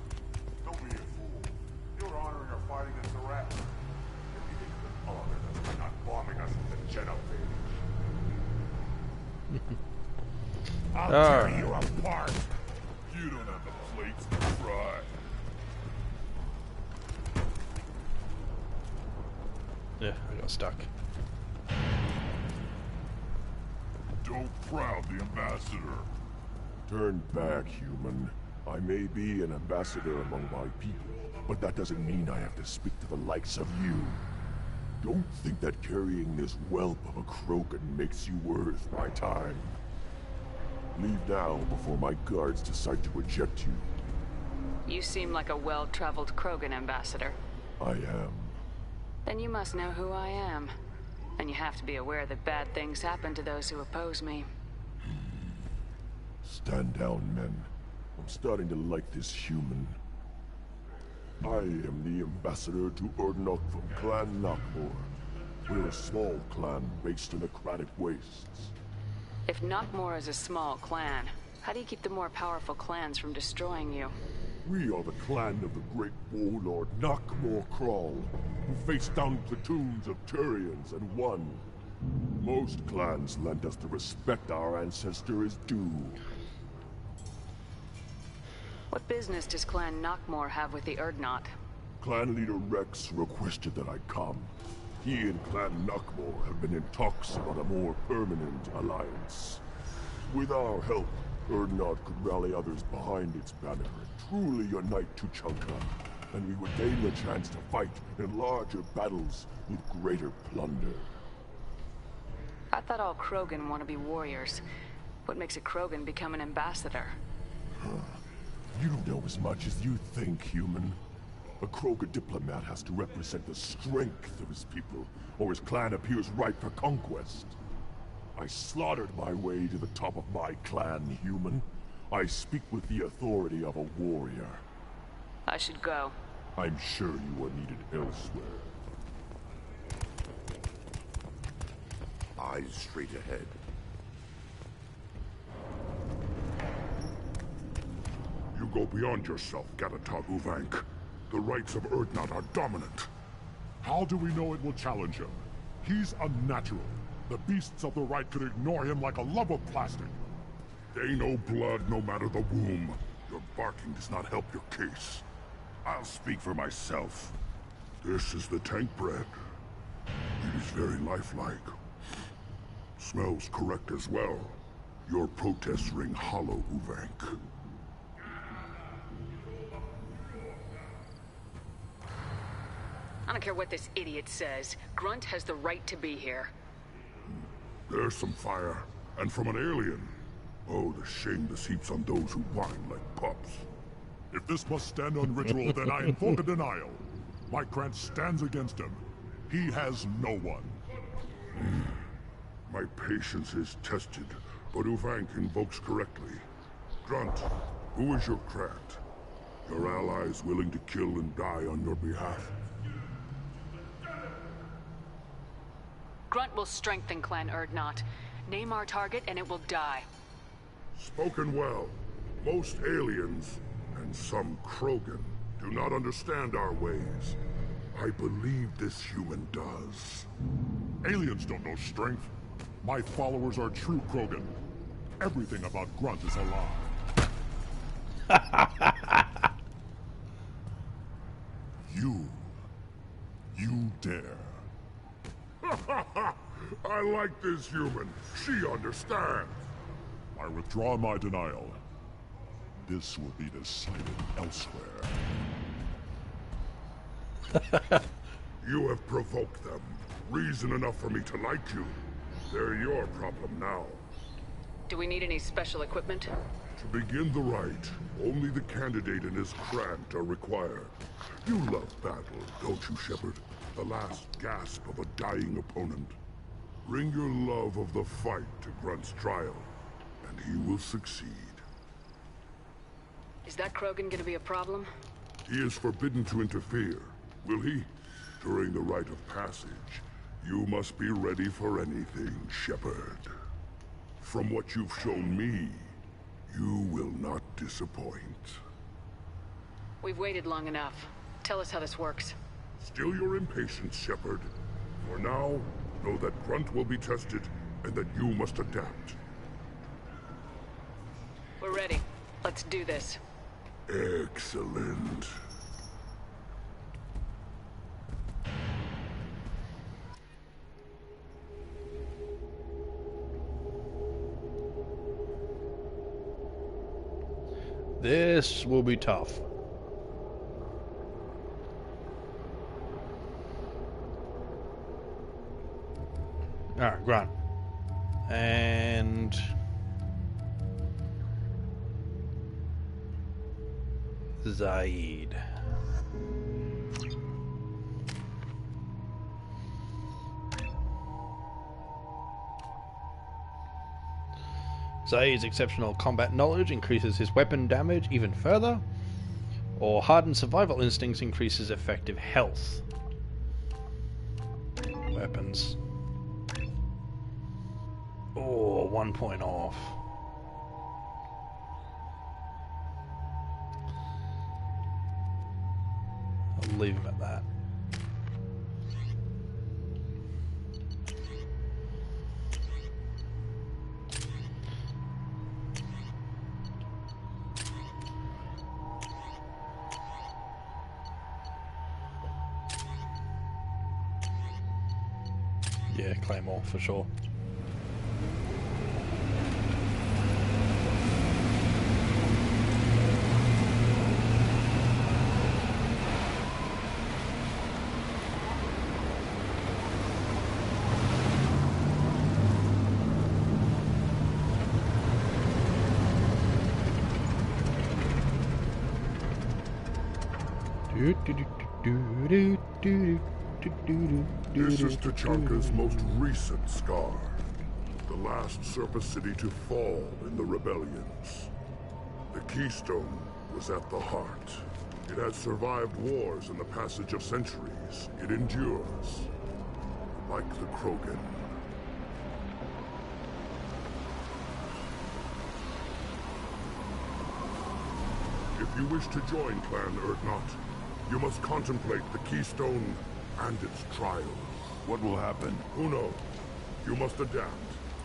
Don't be a fool. You're honoring our fight against the Rat. Honor them by not bombing us with the jet up there. I'll tear you apart. You don't have the plates to fry. Yeah, I got stuck. Don't proud the ambassador. Turn back, human. I may be an ambassador among my people, but that doesn't mean I have to speak to the likes of you. Don't think that carrying this whelp of a Krogan makes you worth my time. Leave now before my guards decide to eject you. You seem like a well-traveled Krogan ambassador. I am. Then you must know who I am. And you have to be aware that bad things happen to those who oppose me. Stand down, men. I'm starting to like this human. I am the ambassador to Urdnot from Clan Knockmore. We're a small clan based in the Kratic Wastes. If Knockmore is a small clan, how do you keep the more powerful clans from destroying you? We are the clan of the great warlord Knockmore Crawl, who faced down platoons of Turians and won. Most clans lent us the respect our ancestor is due. What business does Clan Knockmore have with the Urdnot? Clan leader Rex requested that I come. He and Clan Knockmore have been in talks about a more permanent alliance. With our help, Urdnot could rally others behind its banner and truly unite Tuchanka, and we would gain the chance to fight in larger battles with greater plunder. I thought all Krogan want to be warriors. What makes a Krogan become an ambassador? You don't know as much as you think, human. A Krogan diplomat has to represent the strength of his people, or his clan appears ripe for conquest. I slaughtered my way to the top of my clan, human. I speak with the authority of a warrior. I should go. I'm sure you are needed elsewhere. Eyes straight ahead. You go beyond yourself, Gatatog Uvank. The rights of Urdnot are dominant. How do we know it will challenge him? He's unnatural. The beasts of the right could ignore him like a lump of plastic. They know blood no matter the womb. Your barking does not help your case. I'll speak for myself. This is the tank bread. It is very lifelike. Smells correct as well. Your protests ring hollow, Uvank. I don't care what this idiot says. Grunt has the right to be here. There's some fire, and from an alien. Oh, the shame this heaps on those who whine like pups. If this must stand on ritual, then I invoke a denial. Mykrant stands against him. He has no one. My patience is tested, but Uvank invokes correctly. Grunt, who is your Krat? Your allies willing to kill and die on your behalf? Grunt will strengthen Clan Urdnot. Name our target and it will die. Spoken well. Most aliens, and some Krogan, do not understand our ways. I believe this human does. Aliens don't know strength. My followers are true Krogan. Everything about Grunt is a lie. You dare. I like this human. She understands. I withdraw my denial. This will be decided elsewhere. You have provoked them. Reason enough for me to like you. They're your problem now. Do we need any special equipment? To begin the rite, only the candidate and his Krant are required. You love battle, don't you, Shepard? The last gasp of a dying opponent. Bring your love of the fight to Grunt's trial, and he will succeed. Is that Krogan gonna be a problem? He is forbidden to interfere, will he? During the rite of passage, you must be ready for anything, Shepard. From what you've shown me, you will not disappoint. We've waited long enough. Tell us how this works. Still your impatience, Shepard. For now, know that Grunt will be tested, and that you must adapt. We're ready. Let's do this. Excellent. This will be tough. Alright, Grunt. And... Zaid. Zaid's exceptional combat knowledge increases his weapon damage even further, or hardened survival instincts increases effective health. Weapons. Oh, 1 point off. I'll leave him at that. Yeah, Claymore for sure. This is Tachanka's most recent scar. The last surface city to fall in the rebellions. The Keystone was at the heart. It has survived wars and the passage of centuries. It endures. Like the Krogan. If you wish to join Clan Urdnot, you must contemplate the Keystone and its trial. What will happen? Who knows? You must adapt.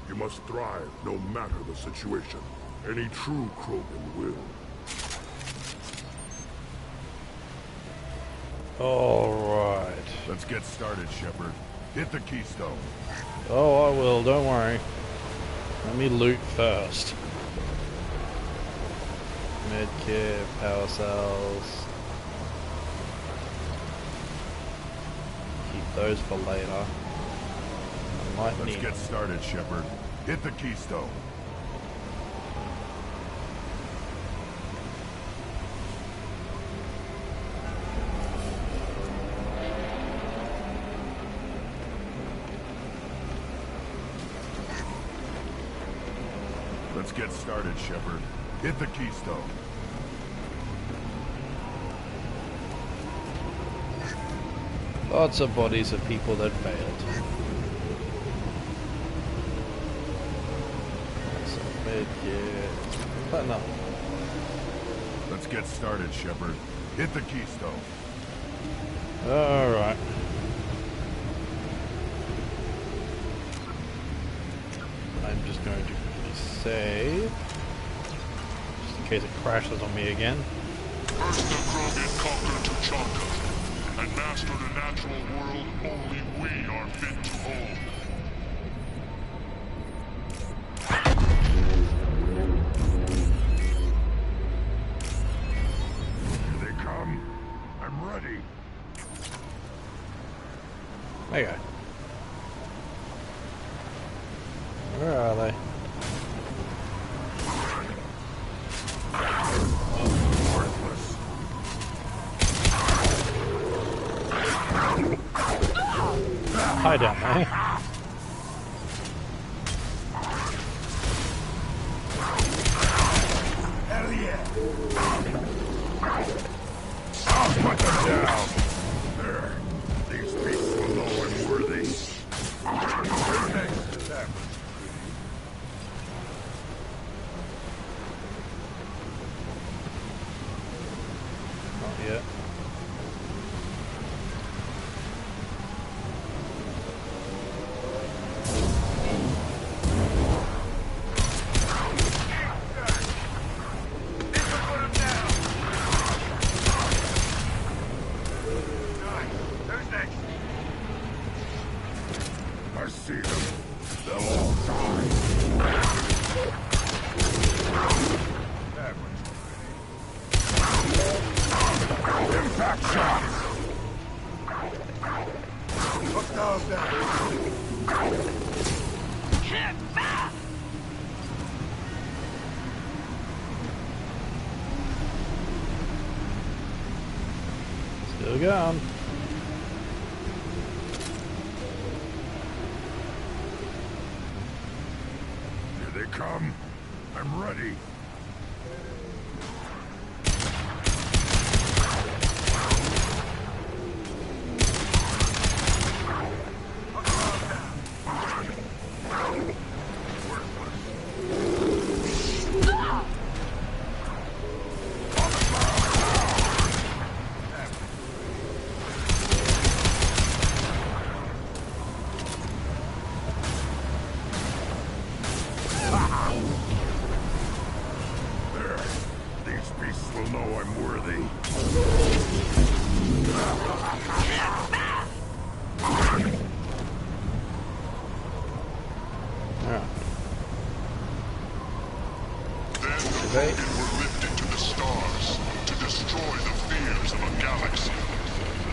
You must thrive, no matter the situation. Any true Krogan will. Alright. Let's get started, Shepard. Hit the Keystone. Oh, I will, don't worry. Let me loot first. Medkit, power cells. Keep those for later. might Let's need. get started, Shepard. Hit the keystone. Let's get started, Shepard. Hit the keystone. Lots of bodies of people that failed. That's a bit, yeah. But no. Let's get started, Shepard. Hit the keystone. Alright. I'm just going to quickly save. Just in case it crashes on me again. First the Krogan conquered Tuchanka, and mastered a natural world only we are fit to hold. Here they come. I'm ready. There you go. Where are they? Hi down there. Hell yeah! I'll put them down! There. These beasts will know I'm worthy. Who's next? That was Not yet. I see them. They'll all die. That one's ready. Impact shots! Hostiles down. Still going. Here they come. I'm ready. There. These beasts will know I'm worthy. Alright. Then the Krogan were lifted to the stars to destroy the fears of a galaxy.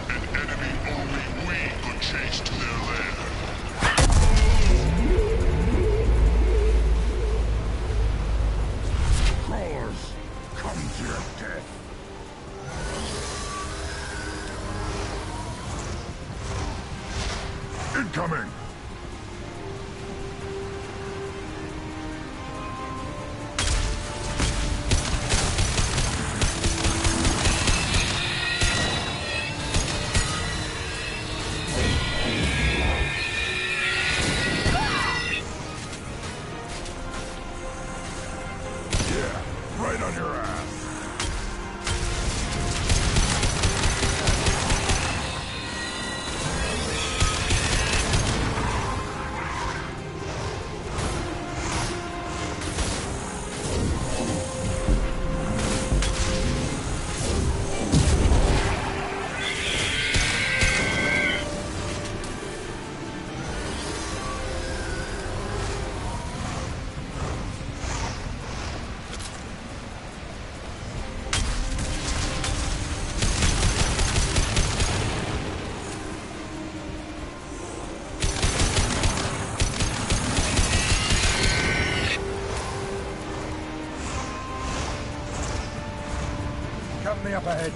An enemy only we could chase to their lair. Crawlers, come to your death. Incoming! enemy up ahead.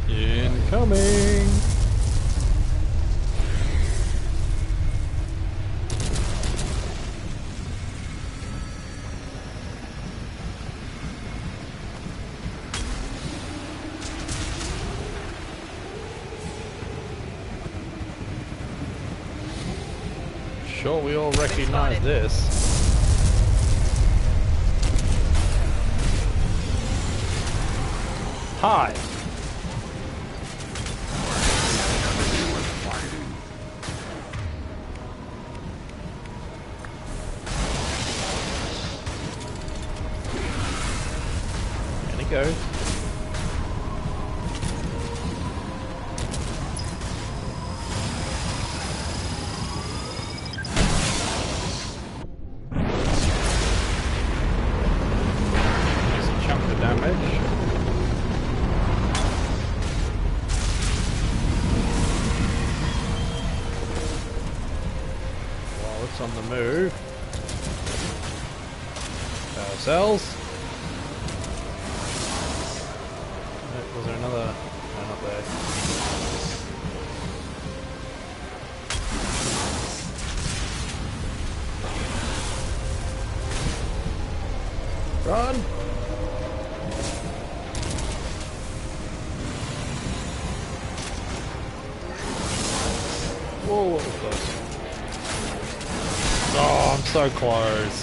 Incoming! Sure, we all recognize this. Hi! Go. There's a chunk of damage. While it's on the move. Power cells. Was there another? No, not there. Run! Whoa, what was close? Oh, I'm so close.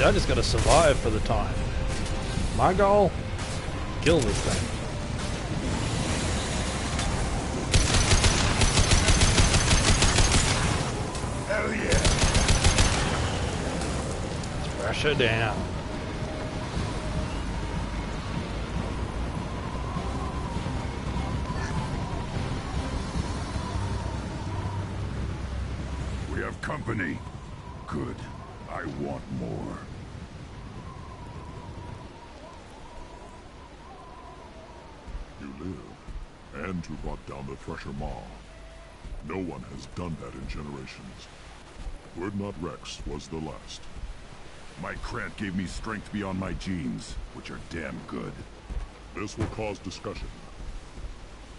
I just gotta survive for the time. My goal? Kill this thing. Hell yeah! Let's pressure down. We have company. Good. I want more. You live, and you brought down the Thresher Maw. No one has done that in generations. Word Not Rex was the last. My Krant gave me strength beyond my genes, which are damn good. This will cause discussion.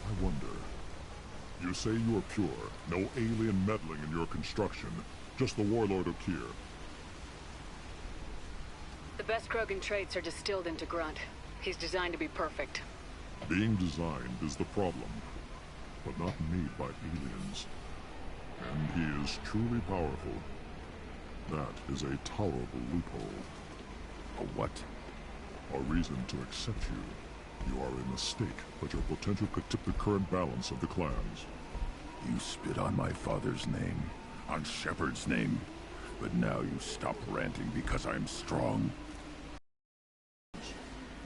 I wonder. You say you are pure, no alien meddling in your construction, just the warlord of Kier. The The best Krogan traits are distilled into Grunt. He's designed to be perfect. Being designed is the problem, but not made by aliens. And he is truly powerful. That is a tolerable loophole. A what? A reason to accept you. You are a mistake, but your potential could tip the current balance of the clans. You spit on my father's name, on Shepard's name, but now you stop ranting because I'm strong.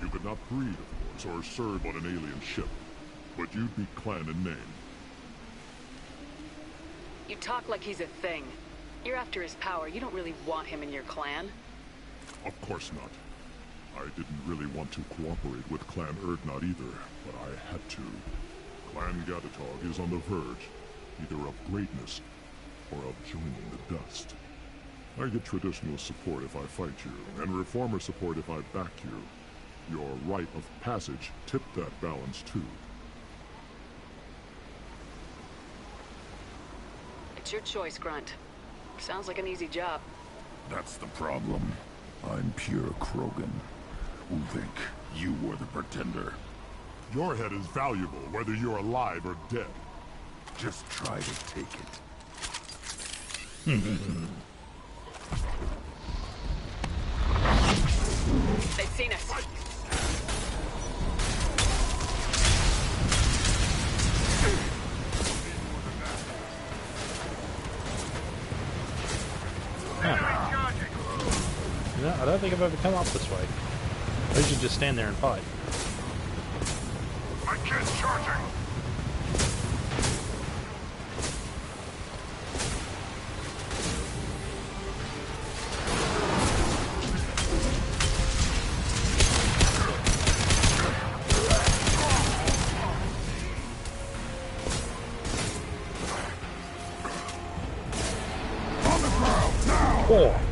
You could not breed, of course, or serve on an alien ship, but you'd be clan in name. You talk like he's a thing. You're after his power. You don't really want him in your clan. Of course not. I didn't really want to cooperate with Clan Urdnot either, but I had to. Clan Gatatog is on the verge, either of greatness or of joining the dust. I get traditional support if I fight you, and reformer support if I back you. Your rite of passage tipped that balance too. It's your choice, Grunt. Sounds like an easy job. That's the problem. I'm pure Krogan. Who think you were the pretender? Your head is valuable, whether you're alive or dead. Just try to take it. They've seen us. No, I don't think I've ever come up this way. I should just stand there and fight. My kid's charging! On the ground, now! Oh!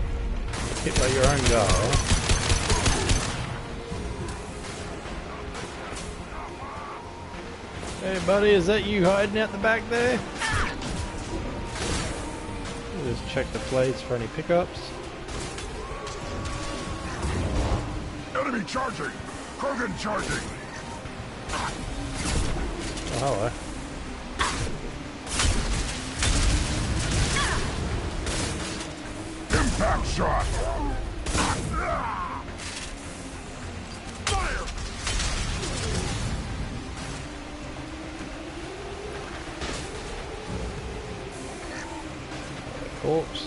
Hit by your own guy. Hey buddy, is that you hiding out the back there? Just check the plates for any pickups. Enemy charging! Krogan charging! Oh, hello. Impact shot! Corpse.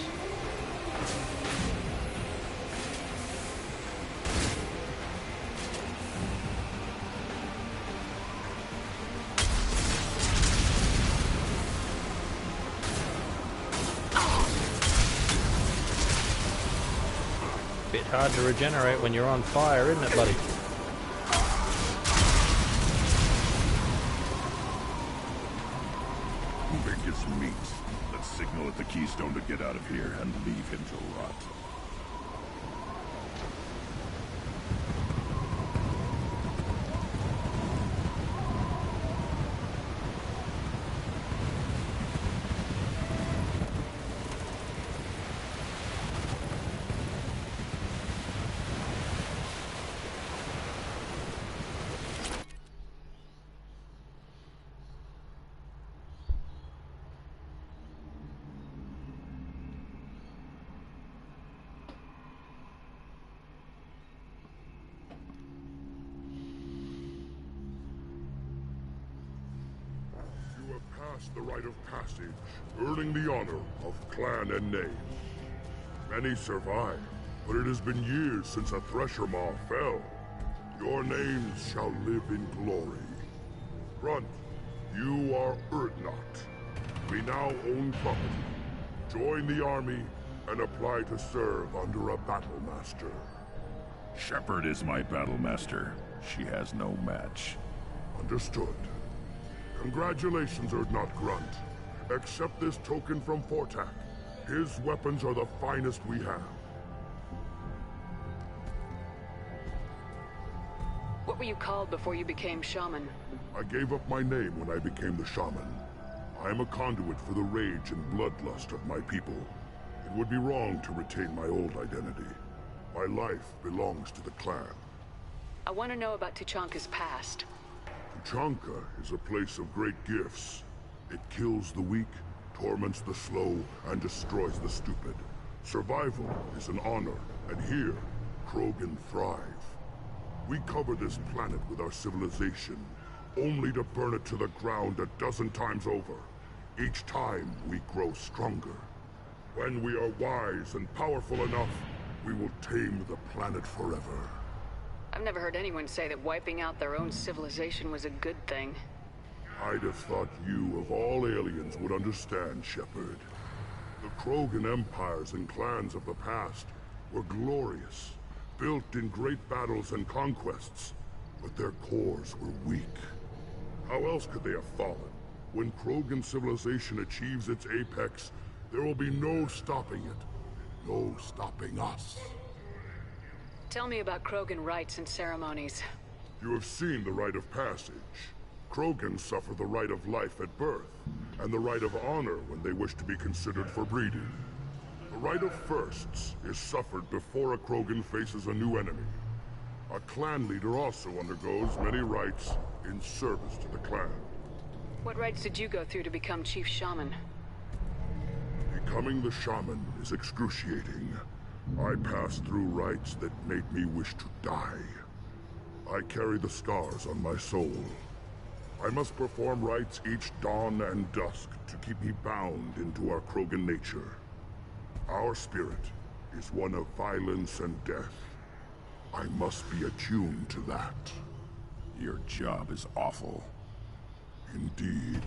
Bit hard to regenerate when you're on fire, isn't it, buddy? Who think it's meat? Let's signal at the Keystone to get out of here and leave him to rot. The rite of passage, earning the honor of clan and name. Many survive, but it has been years since a Thresher Maw fell. Your names shall live in glory. Grunt, you are Urdnot. We now own property. Join the army and apply to serve under a battle master. Shepard is my battle master. She has no match. Understood. Congratulations, Urdnot Grunt. Accept this token from Fortak. His weapons are the finest we have. What were you called before you became shaman? I gave up my name when I became the shaman. I am a conduit for the rage and bloodlust of my people. It would be wrong to retain my old identity. My life belongs to the clan. I want to know about Tuchanka's past. Tuchanka is a place of great gifts. It kills the weak, torments the slow, and destroys the stupid. Survival is an honor, and here, Krogan thrive. We cover this planet with our civilization, only to burn it to the ground a dozen times over. Each time, we grow stronger. When we are wise and powerful enough, we will tame the planet forever. I've never heard anyone say that wiping out their own civilization was a good thing. I'd have thought you, of all aliens, would understand, Shepard. The Krogan empires and clans of the past were glorious, built in great battles and conquests, but their cores were weak. How else could they have fallen? When Krogan civilization achieves its apex, there will be no stopping it. No stopping us. Tell me about Krogan rites and ceremonies. You have seen the rite of passage. Krogans suffer the rite of life at birth, and the rite of honor when they wish to be considered for breeding. The rite of firsts is suffered before a Krogan faces a new enemy. A clan leader also undergoes many rites in service to the clan. What rites did you go through to become Chief Shaman? Becoming the shaman is excruciating. I passed through rites that made me wish to die. I carry the scars on my soul. I must perform rites each dawn and dusk to keep me bound into our Krogan nature. Our spirit is one of violence and death. I must be attuned to that. Your job is awful. Indeed.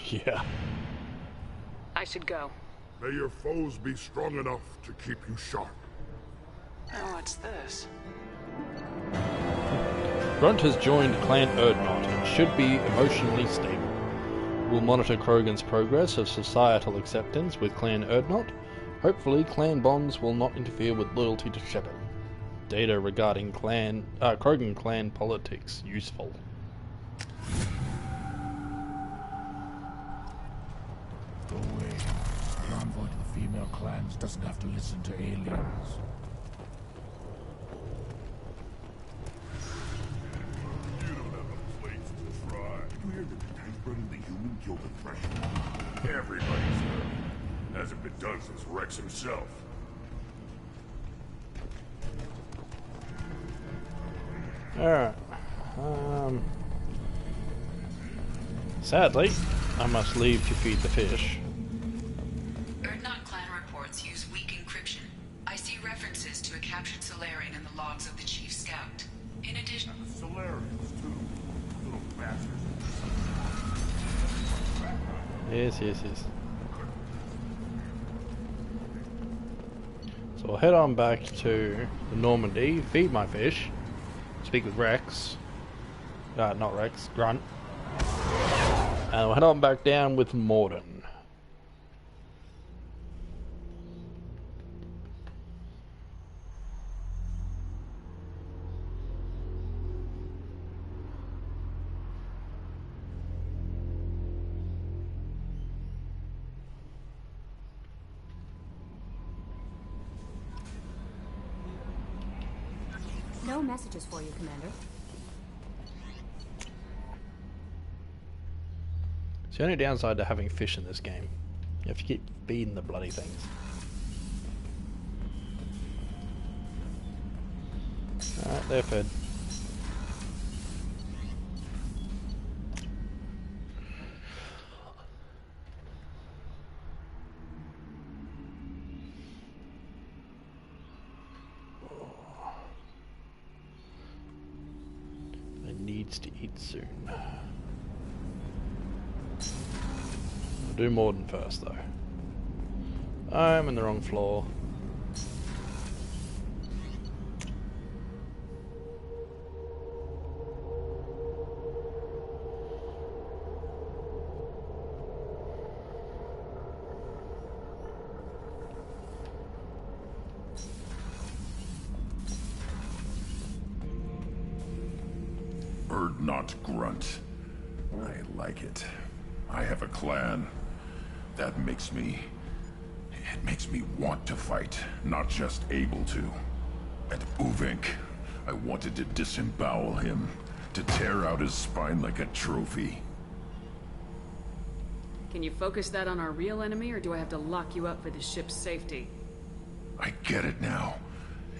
Yeah. I should go. May your foes be strong enough to keep you sharp. Oh, what's this? Grunt has joined Clan Erdnot and should be emotionally stable. We'll monitor Krogan's progress of societal acceptance with Clan Erdnot. Hopefully, clan bonds will not interfere with loyalty to Shepard. Data regarding Krogan clan politics useful. Go away. The envoy to the female clans doesn't have to listen to aliens. You don't have a place to try. You hear that the tank burning the human killed the Thresher? Everybody's heard. Hasn't been done since Rex himself. Alright. Sadly, I must leave to feed the fish. Erdnot clan reports use weak encryption. I see references to a captured Solarian in the logs of the Chief Scout. In addition... Solarians, too. Little bastards. Yes. So I'll head on back to Normandy, feed my fish, speak with Rex. Not Rex, Grunt. And we'll head on back down with Morden. No messages for you, Commander. It's the only downside to having fish in this game. You have to keep feeding the bloody things. Alright, they're fed. Needs to eat soon. I'll do Morden first though. I'm in the wrong floor. Not Grunt. I like it. I have a clan. That makes me... It makes me want to fight, not just able to. At Uvink, I wanted to disembowel him, to tear out his spine like a trophy. Can you focus that on our real enemy, or do I have to lock you up for the ship's safety? I get it now.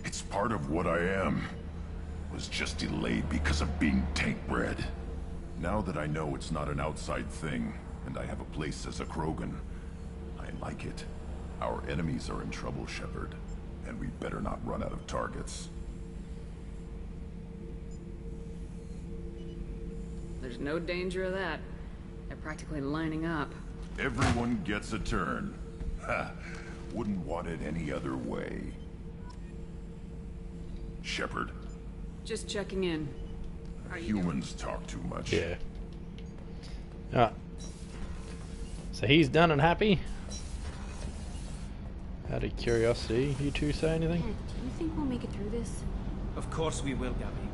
It's part of what I am. Was just delayed because of being tank-bred. Now that I know it's not an outside thing, and I have a place as a Krogan, I like it. Our enemies are in trouble, Shepard, and we better not run out of targets. There's no danger of that. They're practically lining up. Everyone gets a turn. Ha! Wouldn't want it any other way. Shepard. Just checking in. Humans talk too much. Yeah. Alright. So he's done and happy? Out of curiosity, you two say anything? Do you think we'll make it through this? Of course we will, Gabby.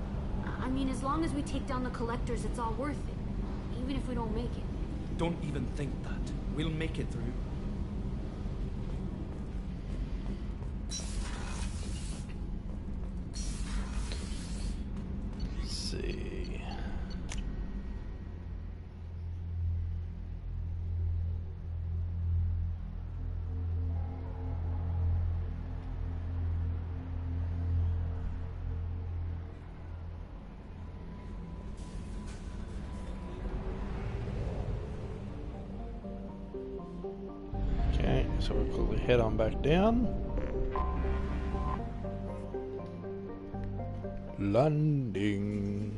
I mean, as long as we take down the collectors, it's all worth it. Even if we don't make it. Don't even think that. We'll make it through. Let's see. Okay, so we'll quickly head on back down. Landing.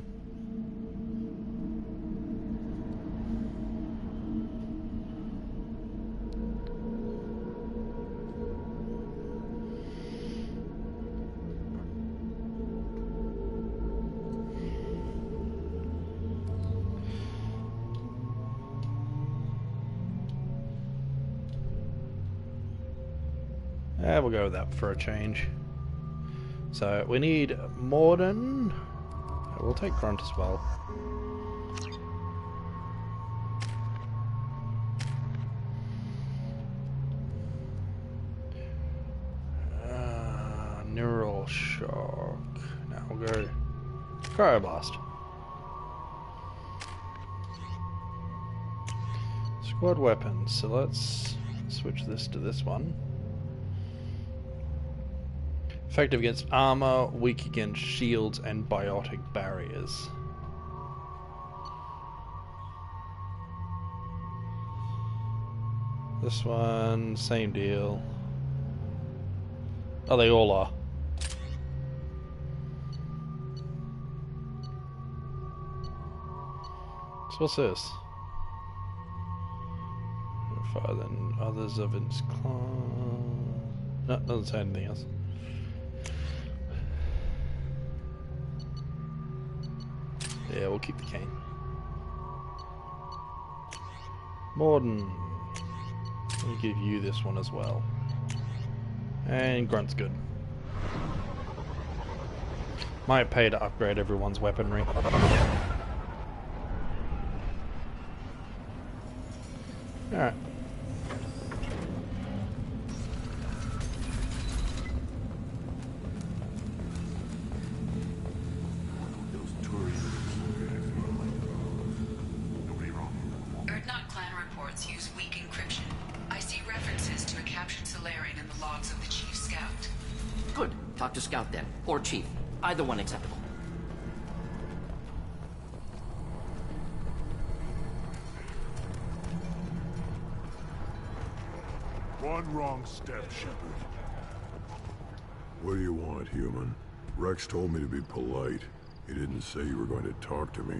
We'll go with that for a change. So we need Morden. We'll take Grunt as well. Neural shock. Now we'll go Cryoblast. Squad weapons. So let's switch this to this one. Effective against armor, weak against shields and biotic barriers. This one, same deal. Oh, they all are. So what's this? Fire than others of its class. No, doesn't say anything else. Yeah, we'll keep the cane. Morden. We'll give you this one as well. And Grunt's good. Might pay to upgrade everyone's weaponry. Alright. Talk to Scout then, or Chief. Either one acceptable. One wrong step, Shepard. What do you want, human? Rex told me to be polite. He didn't say you were going to talk to me.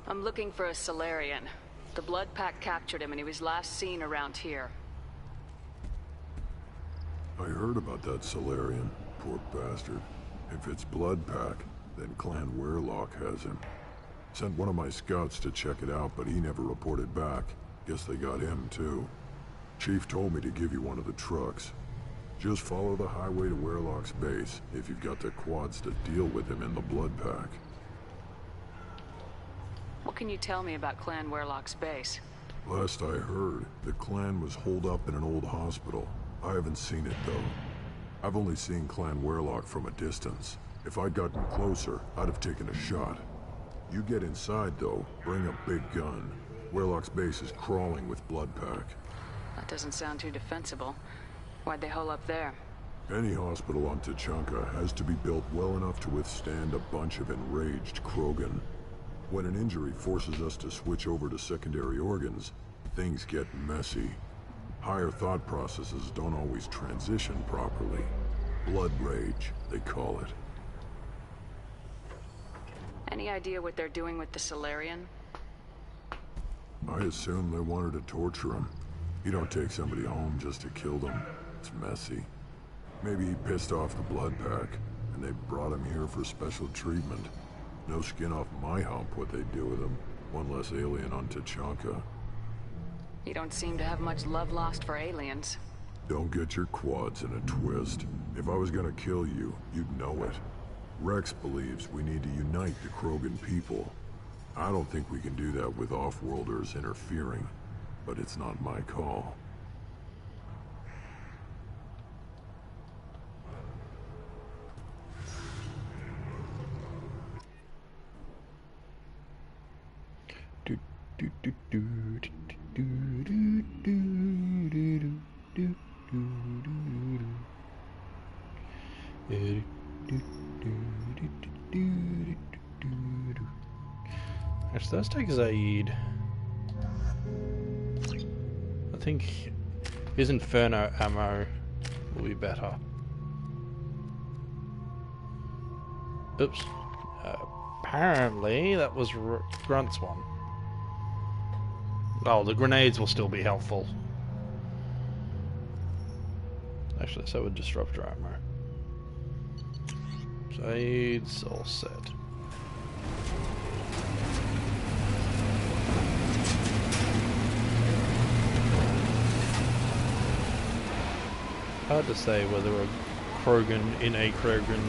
I'm looking for a Solarian. The Blood Pack captured him and he was last seen around here. I heard about that Solarian. Poor bastard. If it's Blood Pack, then Clan Weirlock has him. Sent one of my scouts to check it out, but he never reported back. Guess they got him, too. Chief told me to give you one of the trucks. Just follow the highway to Weirlock's base, if you've got the quads to deal with him in the Blood Pack. What can you tell me about Clan Weirlock's base? Last I heard, the clan was holed up in an old hospital. I haven't seen it, though. I've only seen Clan Werlock from a distance. If I'd gotten closer, I'd have taken a shot. You get inside, though, bring a big gun. Werlock's base is crawling with Bloodpack. That doesn't sound too defensible. Why'd they hole up there? Any hospital on Tachanka has to be built well enough to withstand a bunch of enraged Krogan. When an injury forces us to switch over to secondary organs, things get messy. Higher thought processes don't always transition properly. Blood rage, they call it. Any idea what they're doing with the Solarian? I assume they wanted to torture him. You don't take somebody home just to kill them. It's messy. Maybe he pissed off the Bloodpack, and they brought him here for special treatment. No skin off my hump what they do with him. One less alien on Tachanka. You don't seem to have much love lost for aliens. Don't get your quads in a twist. If I was gonna kill you, you'd know it. Rex believes we need to unite the Krogan people. I don't think we can do that with off-worlders interfering, but it's not my call. Actually, let's take Zaid. I think his Inferno ammo will be better. Oops. Apparently, that was Grunt's one. Oh, the grenades will still be helpful. Actually, so would disruptor armor. Zaid's all set. Hard to say whether a Krogan in a Krogan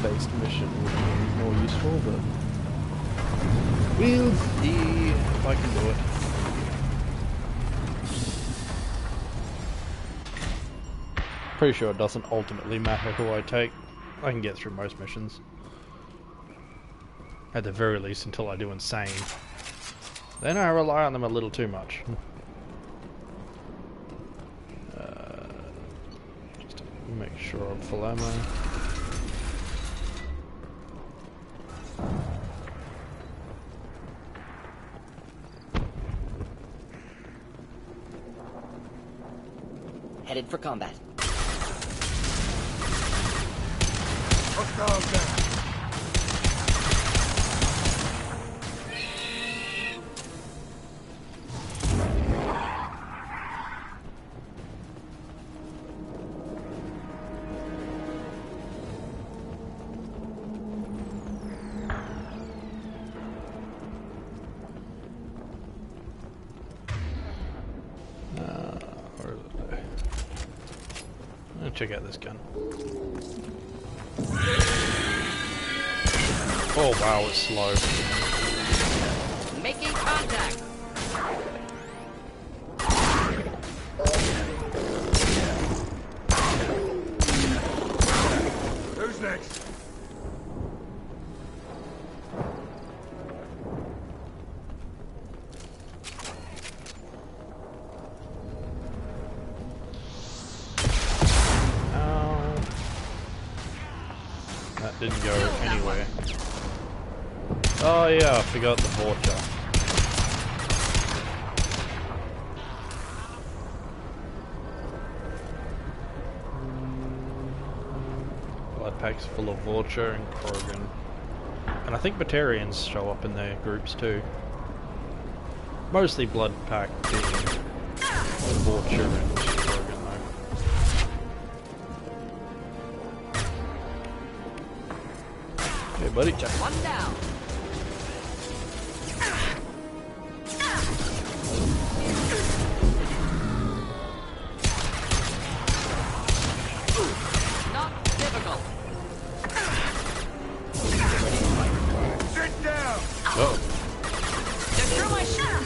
based mission would be more useful, but we'll see if I can do it. Pretty sure it doesn't ultimately matter who I take. I can get through most missions. At the very least until I do insane. Then I rely on them a little too much. Just to make sure I'm full ammo. Headed for combat. Hostile down. Where is it? Let's check out this gun. Oh wow, it's slow. Making contact. Who's next? That didn't go anywhere. Oh yeah, I forgot the Vorcha. Blood packs full of Vorcha and Krogan. And I think Batarians show up in their groups too. Mostly Blood pack being Vorcha and Krogan though. Hey buddy. Just one down. Not difficult. Sit down! Oh. Secure my shot.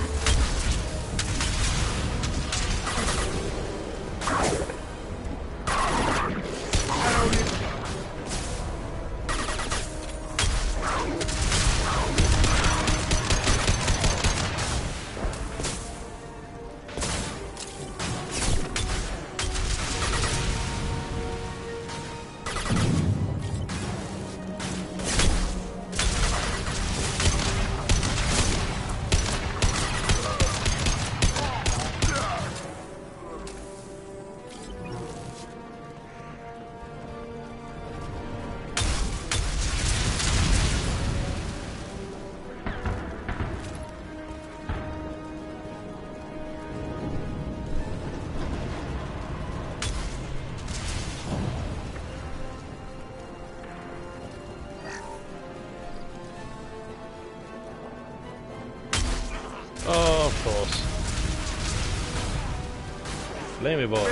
Flamey boy. I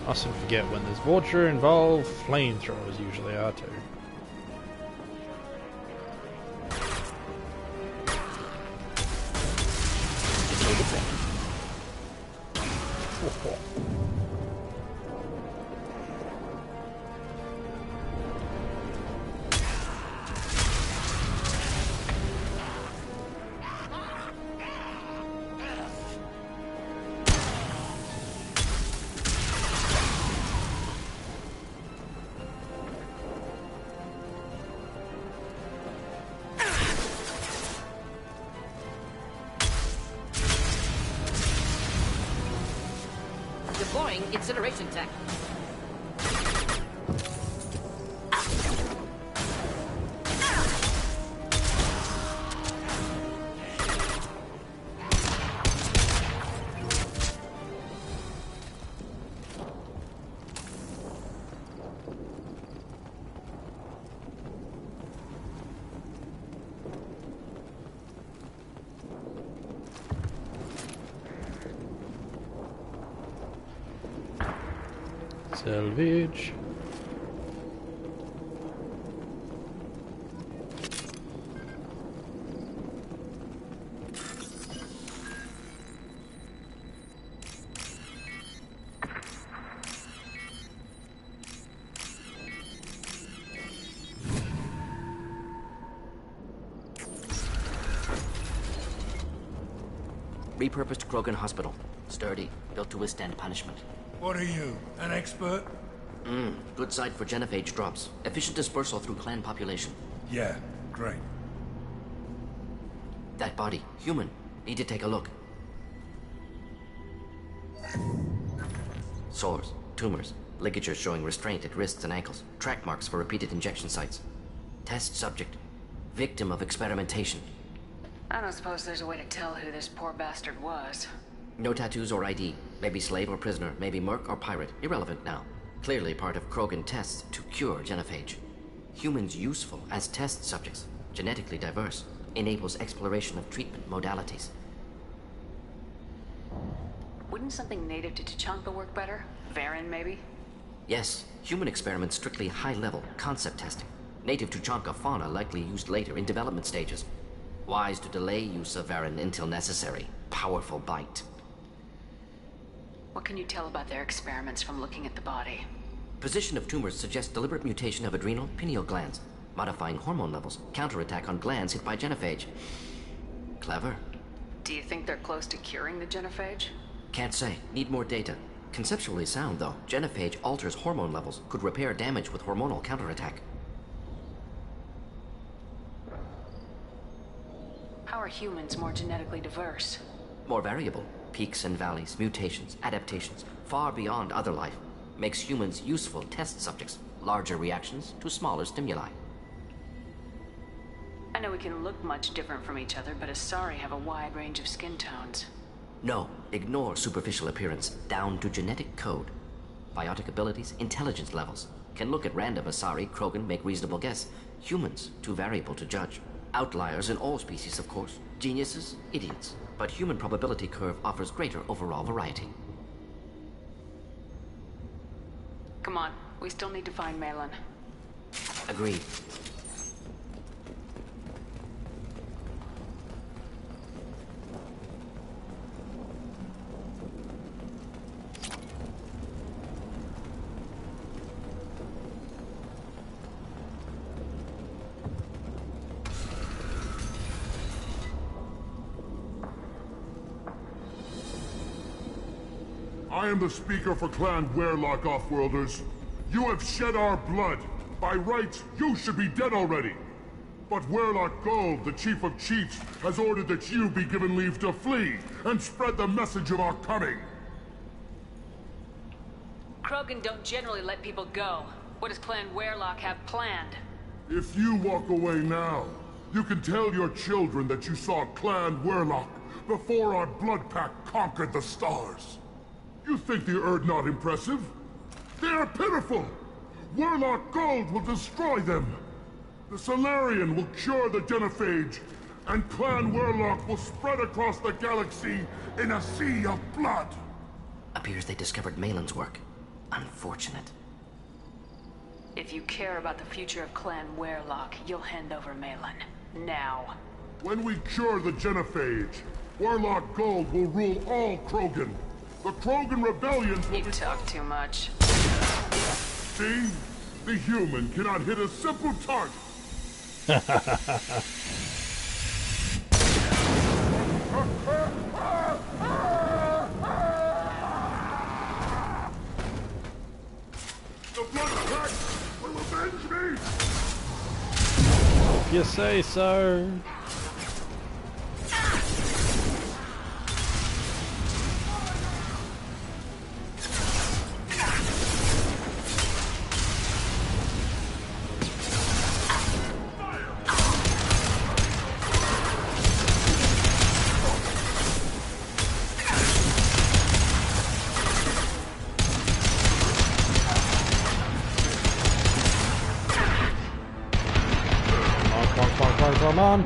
often forget when there's water involved, flamethrowers usually are too. Deploying incineration tech. Salvage. Repurposed Krogan Hospital. Sturdy, built to withstand punishment. What are you, an expert? Good site for genophage drops. Efficient dispersal through clan population. Yeah, great. That body, human. Need to take a look. Sores, tumors, ligatures showing restraint at wrists and ankles, track marks for repeated injection sites. Test subject. Victim of experimentation. I don't suppose there's a way to tell who this poor bastard was. No tattoos or ID. Maybe slave or prisoner, maybe merc or pirate. Irrelevant now. Clearly part of Krogan tests to cure genophage. Humans useful as test subjects. Genetically diverse. Enables exploration of treatment modalities. Wouldn't something native to Tuchanka work better? Varen, maybe? Yes, human experiments strictly high-level concept testing. Native Tuchanka fauna likely used later in development stages. Wise to delay use of Varen until necessary. Powerful bite. What can you tell about their experiments from looking at the body? Position of tumors suggests deliberate mutation of adrenal, pineal glands, modifying hormone levels, counterattack on glands hit by genophage. Clever. Do you think they're close to curing the genophage? Can't say. Need more data. Conceptually sound, though. Genophage alters hormone levels, could repair damage with hormonal counterattack. How are humans more genetically diverse? More variable. Peaks and valleys, mutations, adaptations, far beyond other life. Makes humans useful test subjects. Larger reactions to smaller stimuli. I know we can look much different from each other, but Asari have a wide range of skin tones. No, ignore superficial appearance, down to genetic code. Biotic abilities, intelligence levels. Can look at random Asari, Krogan, make reasonable guess. Humans, too variable to judge. Outliers in all species, of course. Geniuses, idiots. But human probability curve offers greater overall variety. Come on, we still need to find Malin. Agreed. I am the speaker for Clan Werlock, Offworlders. You have shed our blood. By rights, you should be dead already. But Werlock Gold, the Chief of Chiefs, has ordered that you be given leave to flee and spread the message of our coming. Krogan don't generally let people go. What does Clan Werlock have planned? If you walk away now, you can tell your children that you saw Clan Werlock before our blood pact conquered the stars. You think the Erd not impressive? They are pitiful! Warlock Gold will destroy them! The Solarian will cure the Genophage, and Clan Warlock will spread across the galaxy in a sea of blood! Appears they discovered Malin's work. Unfortunate. If you care about the future of Clan Warlock, you'll hand over Malin. Now. When we cure the Genophage, Warlock Gold will rule all Krogan. The Krogan rebellions will You talk too much. See? The human cannot hit a simple target. The blood pact will avenge me! If you say so. Come on.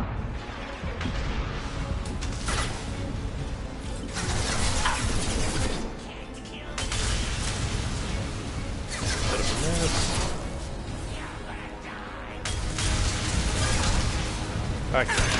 Okay.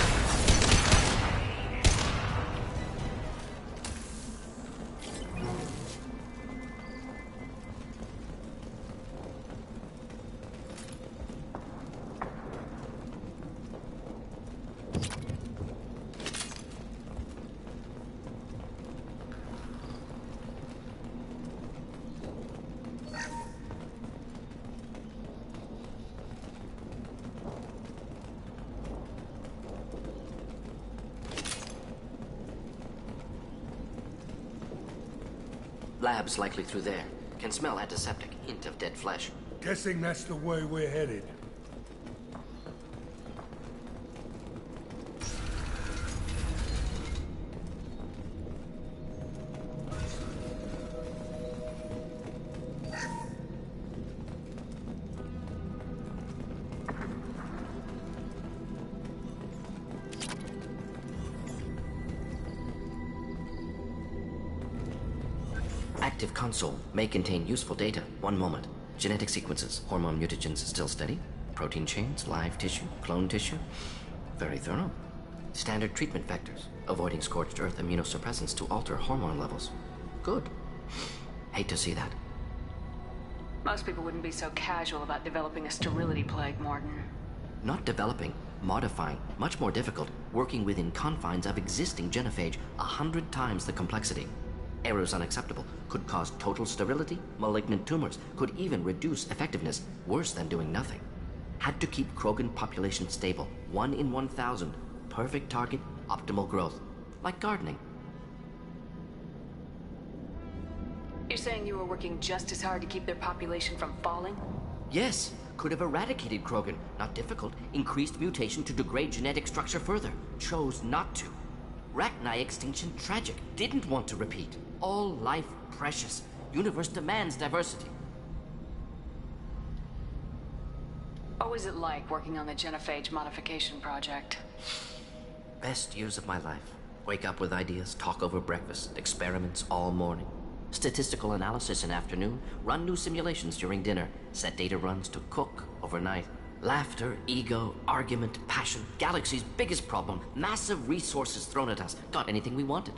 Labs likely through there. Can smell antiseptic. Hint of dead flesh. Guessing that's the way we're headed. Active console may contain useful data. One moment. Genetic sequences, hormone mutagens still steady. Protein chains, live tissue, clone tissue. Very thorough. Standard treatment vectors, avoiding scorched earth immunosuppressants to alter hormone levels. Good. Hate to see that. Most people wouldn't be so casual about developing a sterility plague, Morton. Not developing, modifying, much more difficult, working within confines of existing genophage, 100 times the complexity. Errors unacceptable, could cause total sterility, malignant tumors, could even reduce effectiveness, worse than doing nothing. Had to keep Krogan population stable, 1 in 1,000, perfect target, optimal growth, like gardening. You're saying you were working just as hard to keep their population from falling? Yes, could have eradicated Krogan, not difficult, increased mutation to degrade genetic structure further, chose not to. Rachni extinction tragic, didn't want to repeat. All life precious. Universe demands diversity. What was it like working on the genophage modification project? Best years of my life. Wake up with ideas, talk over breakfast, experiments all morning. Statistical analysis in afternoon, run new simulations during dinner, set data runs to cook overnight. Laughter, ego, argument, passion, galaxy's biggest problem, massive resources thrown at us. Got anything we wanted.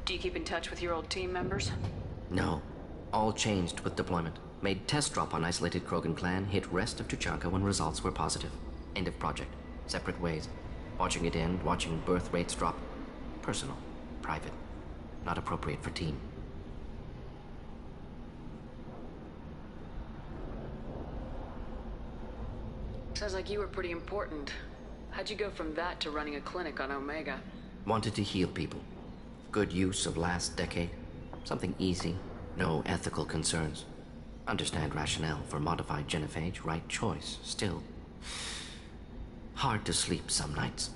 Do you keep in touch with your old team members? No. All changed with deployment. Made test drop on isolated Krogan clan, hit rest of Tuchanka when results were positive. End of project. Separate ways. Watching it end, watching birth rates drop. Personal. Private. Not appropriate for team. Sounds like you were pretty important. How'd you go from that to running a clinic on Omega? Wanted to heal people. Good use of last decade. Something easy. No ethical concerns. Understand rationale for modified genophage. Right choice. Still. Hard to sleep some nights.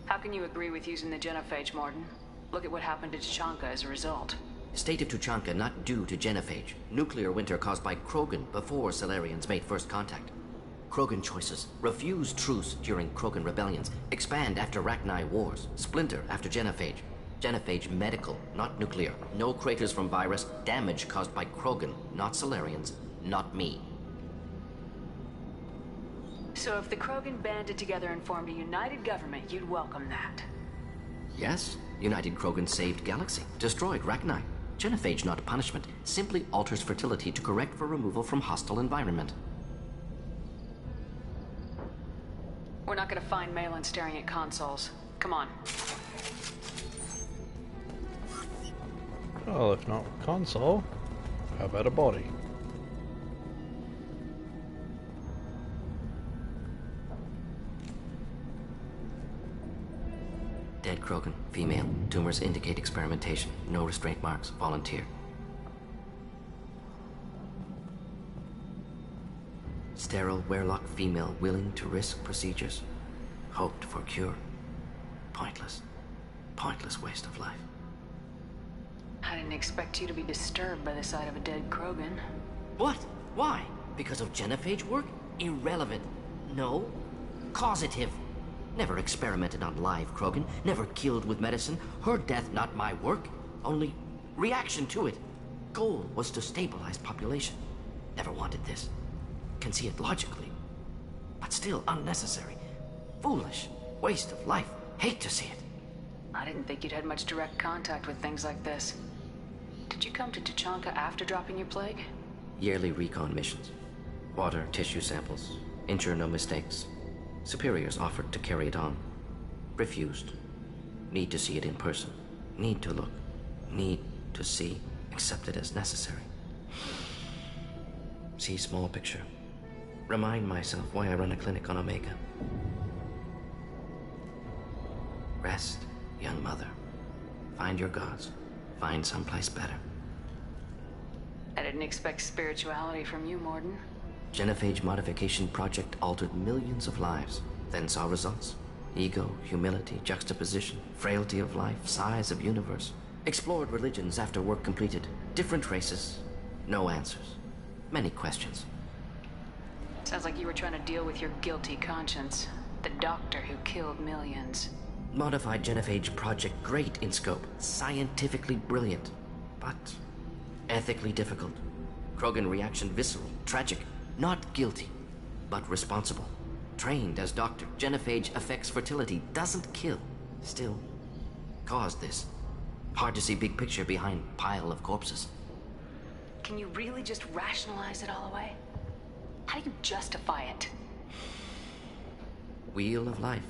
How can you agree with using the genophage, Morton? Look at what happened to Tuchanka as a result. State of Tuchanka not due to genophage. Nuclear winter caused by Krogan before Solarians made first contact. Krogan choices. Refuse truce during Krogan rebellions. Expand after Rachni wars. Splinter after genophage. Genophage medical, not nuclear. No craters from virus. Damage caused by Krogan, not Solarians, not me. So if the Krogan banded together and formed a united government, you'd welcome that? Yes, United Krogan saved Galaxy, destroyed Rachni. Genophage, not punishment, simply alters fertility to correct for removal from hostile environment. We're not gonna find Malin staring at consoles. Come on. Well, if not a console, how about a body? Dead Krogan, female. Tumors indicate experimentation. No restraint marks. Volunteer. Sterile, werelock female willing to risk procedures. Hoped for cure. Pointless. Pointless waste of life. I didn't expect you to be disturbed by the sight of a dead Krogan. What? Why? Because of genophage work? Irrelevant. No. Causative. Never experimented on live Krogan. Never killed with medicine. Her death not my work. Only reaction to it. Goal was to stabilize population. Never wanted this. Can see it logically. But still unnecessary. Foolish. Waste of life. Hate to see it. I didn't think you'd had much direct contact with things like this. Did you come to Tuchanka after dropping your plague? Yearly recon missions. Water, tissue samples. Ensure no mistakes. Superiors offered to carry it on. Refused. Need to see it in person. Need to look. Need to see. Accept it as necessary. See small picture. Remind myself why I run a clinic on Omega. Rest, young mother. Find your gods. Find someplace better. I didn't expect spirituality from you, Morton. Genophage modification project altered millions of lives, then saw results. Ego, humility, juxtaposition, frailty of life, size of universe. Explored religions after work completed. Different races. No answers. Many questions. Sounds like you were trying to deal with your guilty conscience. The doctor who killed millions. Modified genophage project great in scope. Scientifically brilliant. But ethically difficult. Krogan reaction visceral, tragic. Not guilty, but responsible. Trained as doctor, genophage affects fertility, doesn't kill. Still, caused this. Hard to see big picture behind pile of corpses. Can you really just rationalize it all away? How do you justify it? Wheel of life.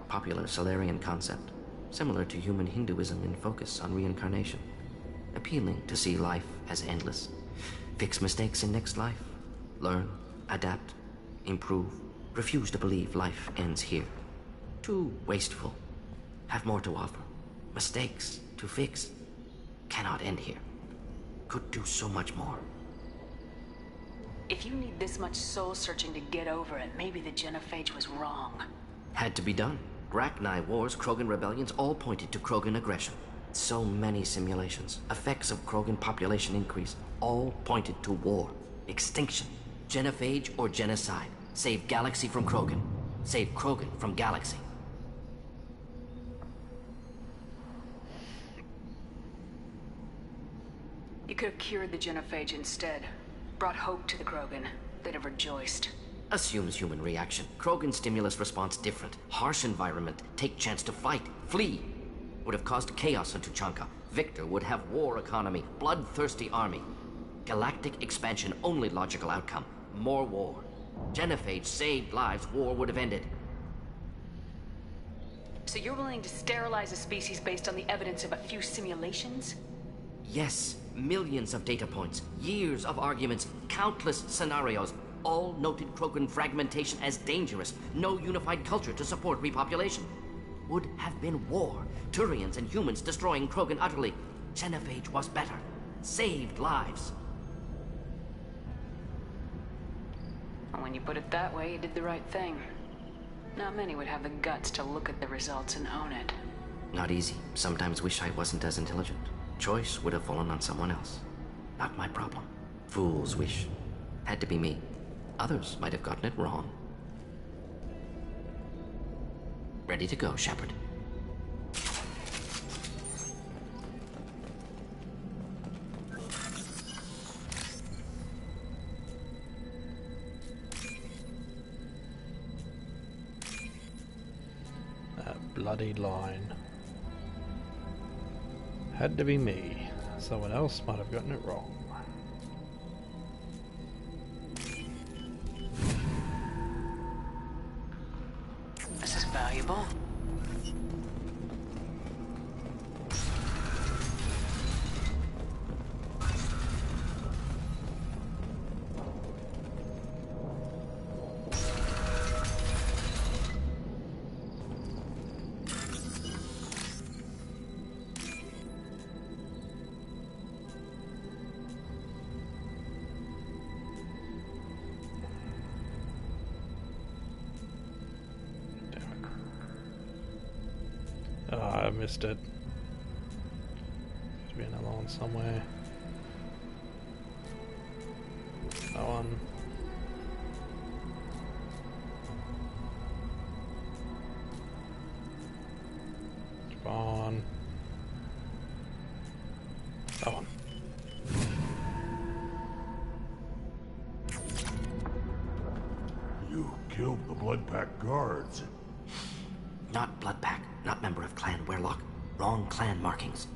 Popular Solarian concept. Similar to human Hinduism in focus on reincarnation. Appealing to see life as endless. Fix mistakes in next life. Learn, adapt, improve. Refuse to believe life ends here. Too wasteful. Have more to offer. Mistakes to fix. Cannot end here. Could do so much more. If you need this much soul searching to get over it, maybe the genophage was wrong. Had to be done. Rachni wars, Krogan rebellions, all pointed to Krogan aggression. So many simulations. Effects of Krogan population increase. All pointed to war. Extinction. Genophage or genocide. Save Galaxy from Krogan. Save Krogan from Galaxy. You could have cured the genophage instead. Brought hope to the Krogan. They'd have rejoiced. Assumes human reaction. Krogan stimulus response different. Harsh environment. Take chance to fight. Flee. Would have caused chaos on Tuchanka. Victor would have war economy. Bloodthirsty army. Galactic expansion only logical outcome. More war. Genophage saved lives. War would have ended. So you're willing to sterilize a species based on the evidence of a few simulations? Yes. Millions of data points. Years of arguments. Countless scenarios. All noted Krogan fragmentation as dangerous. No unified culture to support repopulation. Would have been war. Turians and humans destroying Krogan utterly. Genophage was better. Saved lives. When you put it that way, you did the right thing. Not many would have the guts to look at the results and own it. Not easy. Sometimes wish I wasn't as intelligent. Choice would have fallen on someone else. Not my problem. Fool's wish. Had to be me. Others might have gotten it wrong. Ready to go, Shepard. That bloody line. Had to be me. Someone else might have gotten it wrong. This is valuable. Oh, I missed it. Should be another one somewhere. That one. Come on. That one. You killed the Blood Pack guards. Not Bloodpack, not member of Clan Werlock. Wrong clan markings.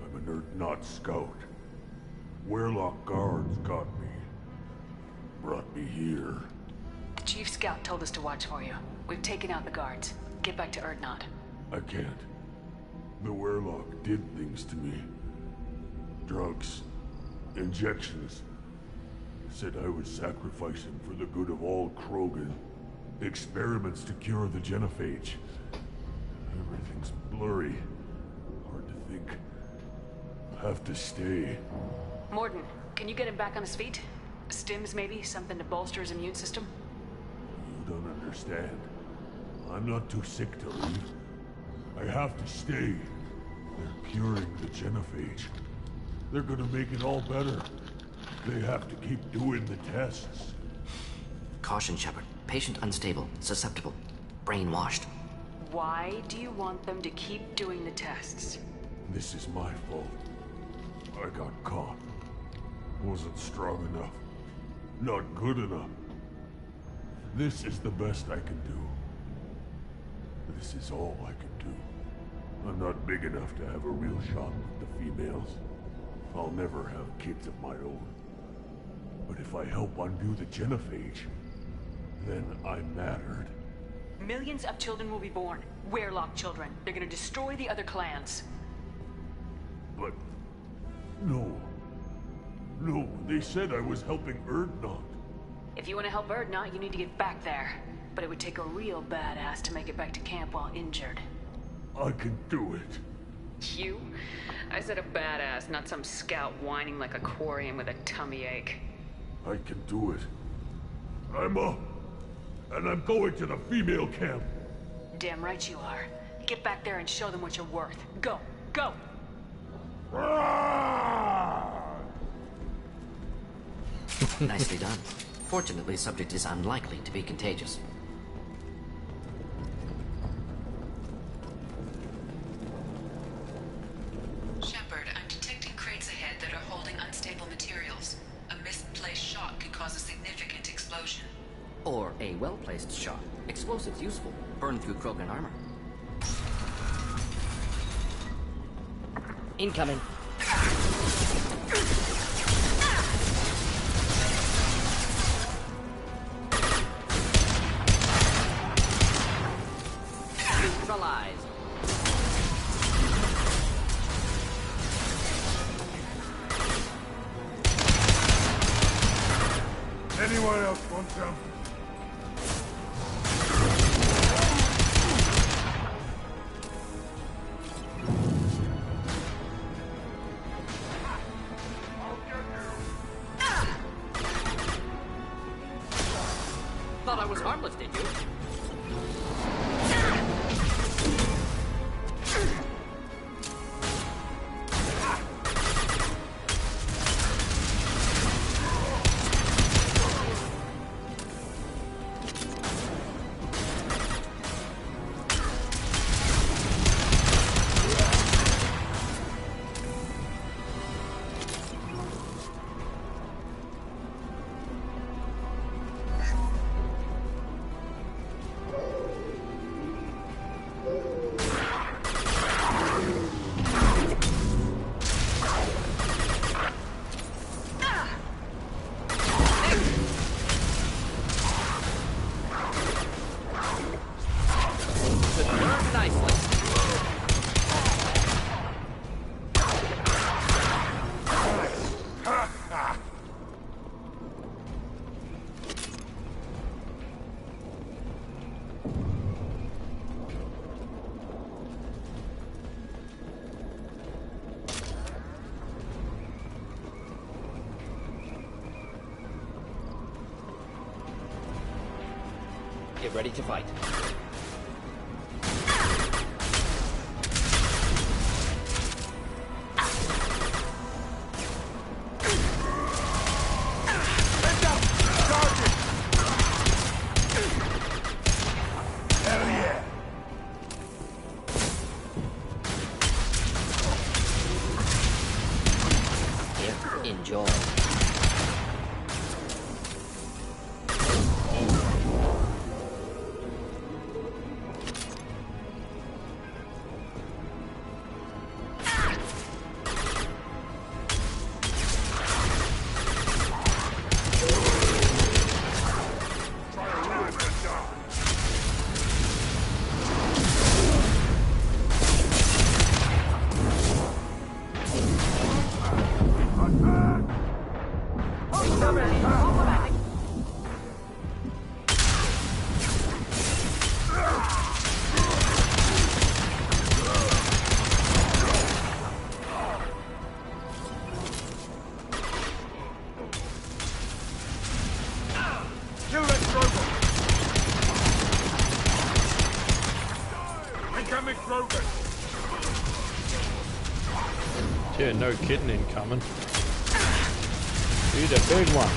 I'm an Urdnot scout. Werlock guards got me. Brought me here. The Chief Scout told us to watch for you. We've taken out the guards. Get back to Urdnot. I can't. The Werlock did things to me. Drugs. Injections. Said I was sacrificing for the good of all Krogan. Experiments to cure the genophage. Everything's blurry. Hard to think. Have to stay. Morden, can you get him back on his feet? Stims, maybe? Something to bolster his immune system? You don't understand. I'm not too sick to leave. I have to stay. They're curing the genophage. They're gonna make it all better. They have to keep doing the tests. Caution, Shepard. Patient unstable, susceptible, brainwashed. Why do you want them to keep doing the tests? This is my fault. I got caught. Wasn't strong enough. Not good enough. This is the best I can do. This is all I can do. I'm not big enough to have a real shot with the females. I'll never have kids of my own. But if I help undo the genophage, then I'm mattered. Millions of children will be born. Werlock children. They're gonna destroy the other clans. But... no. No, they said I was helping Urdnot. If you want to help Urdnot, you need to get back there. But it would take a real badass to make it back to camp while injured. I can do it. You? I said a badass, not some scout whining like a quarian with a tummy ache. I can do it. I'm up. And I'm going to the female camp. Damn right you are. Get back there and show them what you're worth. Go! Go! Nicely done. Fortunately, subject is unlikely to be contagious. Shepard, I'm detecting crates ahead that are holding unstable materials. A misplaced shot could cause a significant explosion. Or a well-placed shot. Explosives useful. Burn through Krogan armor. Incoming. Neutralized. Anyone else want some? Thought I was harmless, did you? Get ready to fight. Enjoy. Yeah, no kidding incoming. You're the big one.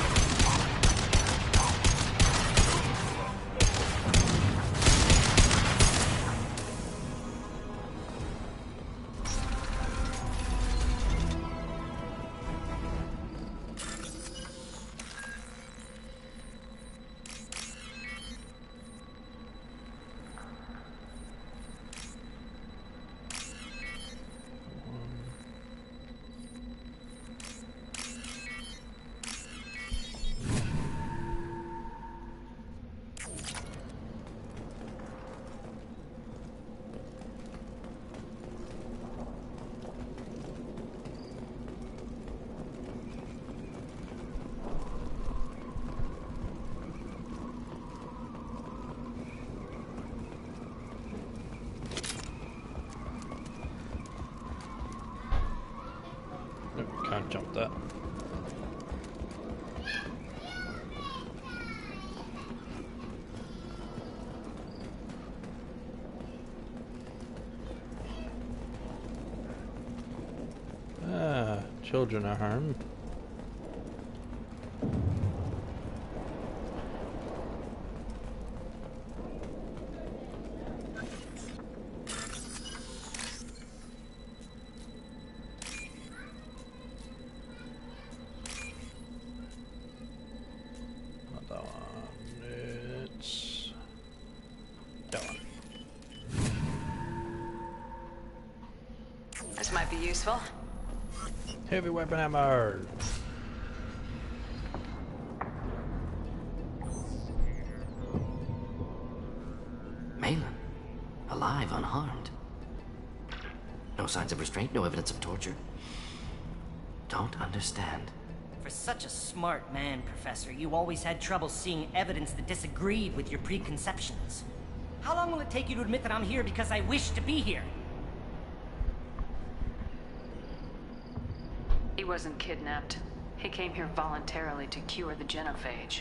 Can't jump that. Children are home. Not that one. It's that one. This might be useful. Heavy weapon ammo. Malin, alive, unharmed. No signs of restraint, no evidence of torture. Don't understand. For such a smart man, Professor, you always had trouble seeing evidence that disagreed with your preconceptions. How long will it take you to admit that I'm here because I wish to be here? He wasn't kidnapped. He came here voluntarily to cure the genophage.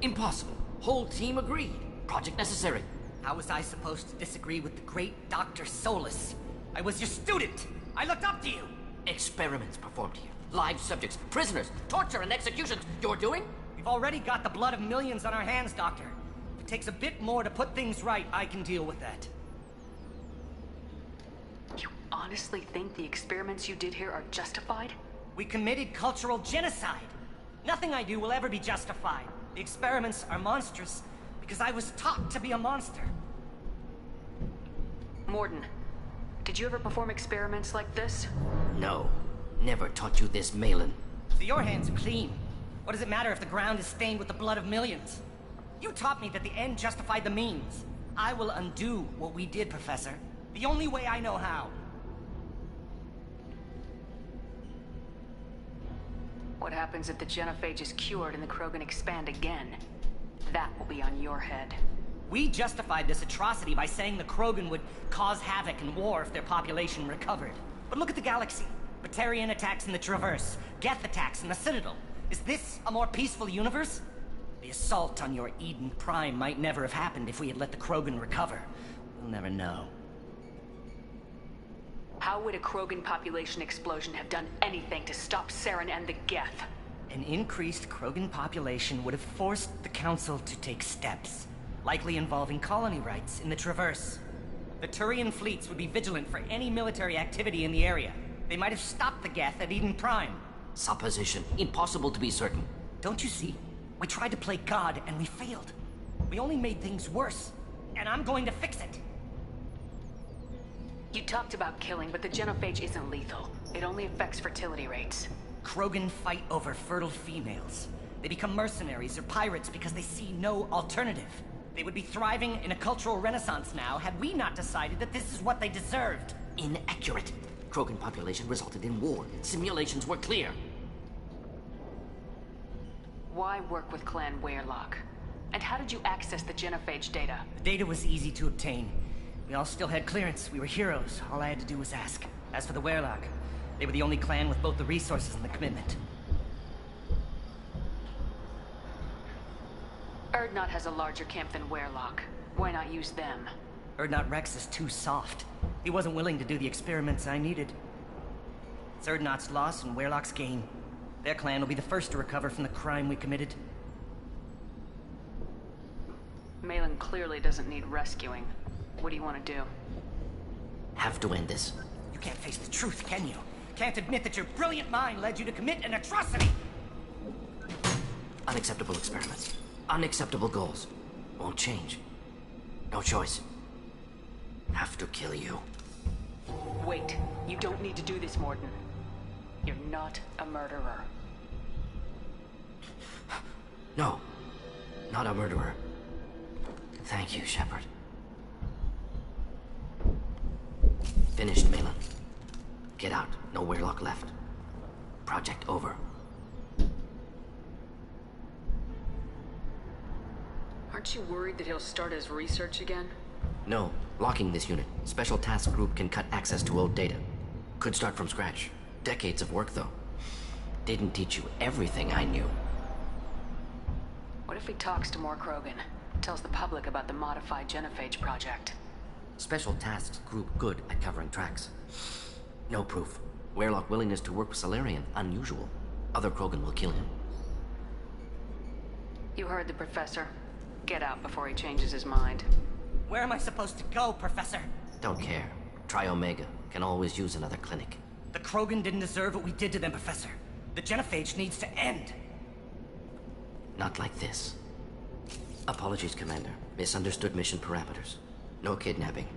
Impossible. Whole team agreed. Project necessary. How was I supposed to disagree with the great Dr. Solus? I was your student. I looked up to you. Experiments performed here. Live subjects, prisoners, torture and executions. You're doing? We've already got the blood of millions on our hands, Doctor. If it takes a bit more to put things right, I can deal with that. You honestly think the experiments you did here are justified? We committed cultural genocide. Nothing I do will ever be justified. The experiments are monstrous because I was taught to be a monster. Morden, did you ever perform experiments like this? No. Never taught you this, Malin. So your hands are clean. What does it matter if the ground is stained with the blood of millions? You taught me that the end justified the means. I will undo what we did, Professor. The only way I know how. What happens if the genophage is cured and the Krogan expand again? That will be on your head. We justified this atrocity by saying the Krogan would cause havoc and war if their population recovered. But look at the galaxy. Batarian attacks in the Traverse, Geth attacks in the Citadel. Is this a more peaceful universe? The assault on your Eden Prime might never have happened if we had let the Krogan recover. We'll never know. How would a Krogan population explosion have done anything to stop Saren and the Geth? An increased Krogan population would have forced the Council to take steps, likely involving colony rights in the Traverse. The Turian fleets would be vigilant for any military activity in the area. They might have stopped the Geth at Eden Prime. Supposition. Impossible to be certain. Don't you see? We tried to play God and we failed. We only made things worse. And I'm going to fix it. You talked about killing, but the genophage isn't lethal. It only affects fertility rates. Krogan fight over fertile females. They become mercenaries or pirates because they see no alternative. They would be thriving in a cultural renaissance now had we not decided that this is what they deserved. Inaccurate. Krogan population resulted in war. Simulations were clear. Why work with Clan Weyrloc? And how did you access the genophage data? The data was easy to obtain. We all still had clearance. We were heroes. All I had to do was ask. As for the Weyrloc, they were the only clan with both the resources and the commitment. Urdnot has a larger camp than Weyrloc. Why not use them? Urdnot Rex is too soft. He wasn't willing to do the experiments I needed. It's Urdnot's loss and Weyrloc's gain. Their clan will be the first to recover from the crime we committed. Malin clearly doesn't need rescuing. What do you want to do? Have to end this. You can't face the truth, can you? Can't admit that your brilliant mind led you to commit an atrocity! Unacceptable experiments. Unacceptable goals. Won't change. No choice. Have to kill you. Wait. You don't need to do this, Mordin. You're not a murderer. No. Not a murderer. Thank you, Shepard. Finished, Malin. Get out. No Weyrloc left. Project over. Aren't you worried that he'll start his research again? No. Locking this unit. Special Task Group can cut access to old data. Could start from scratch. Decades of work, though. Didn't teach you everything I knew. What if he talks to more Krogan? Tells the public about the modified genophage project? Special Tasks Group good at covering tracks. No proof. Weyrloc willingness to work with Salarian, unusual. Other Krogan will kill him. You heard the Professor. Get out before he changes his mind. Where am I supposed to go, Professor? Don't care. Try Omega. Can always use another clinic. The Krogan didn't deserve what we did to them, Professor. The genophage needs to end. Not like this. Apologies, Commander. Misunderstood mission parameters. No kidnapping.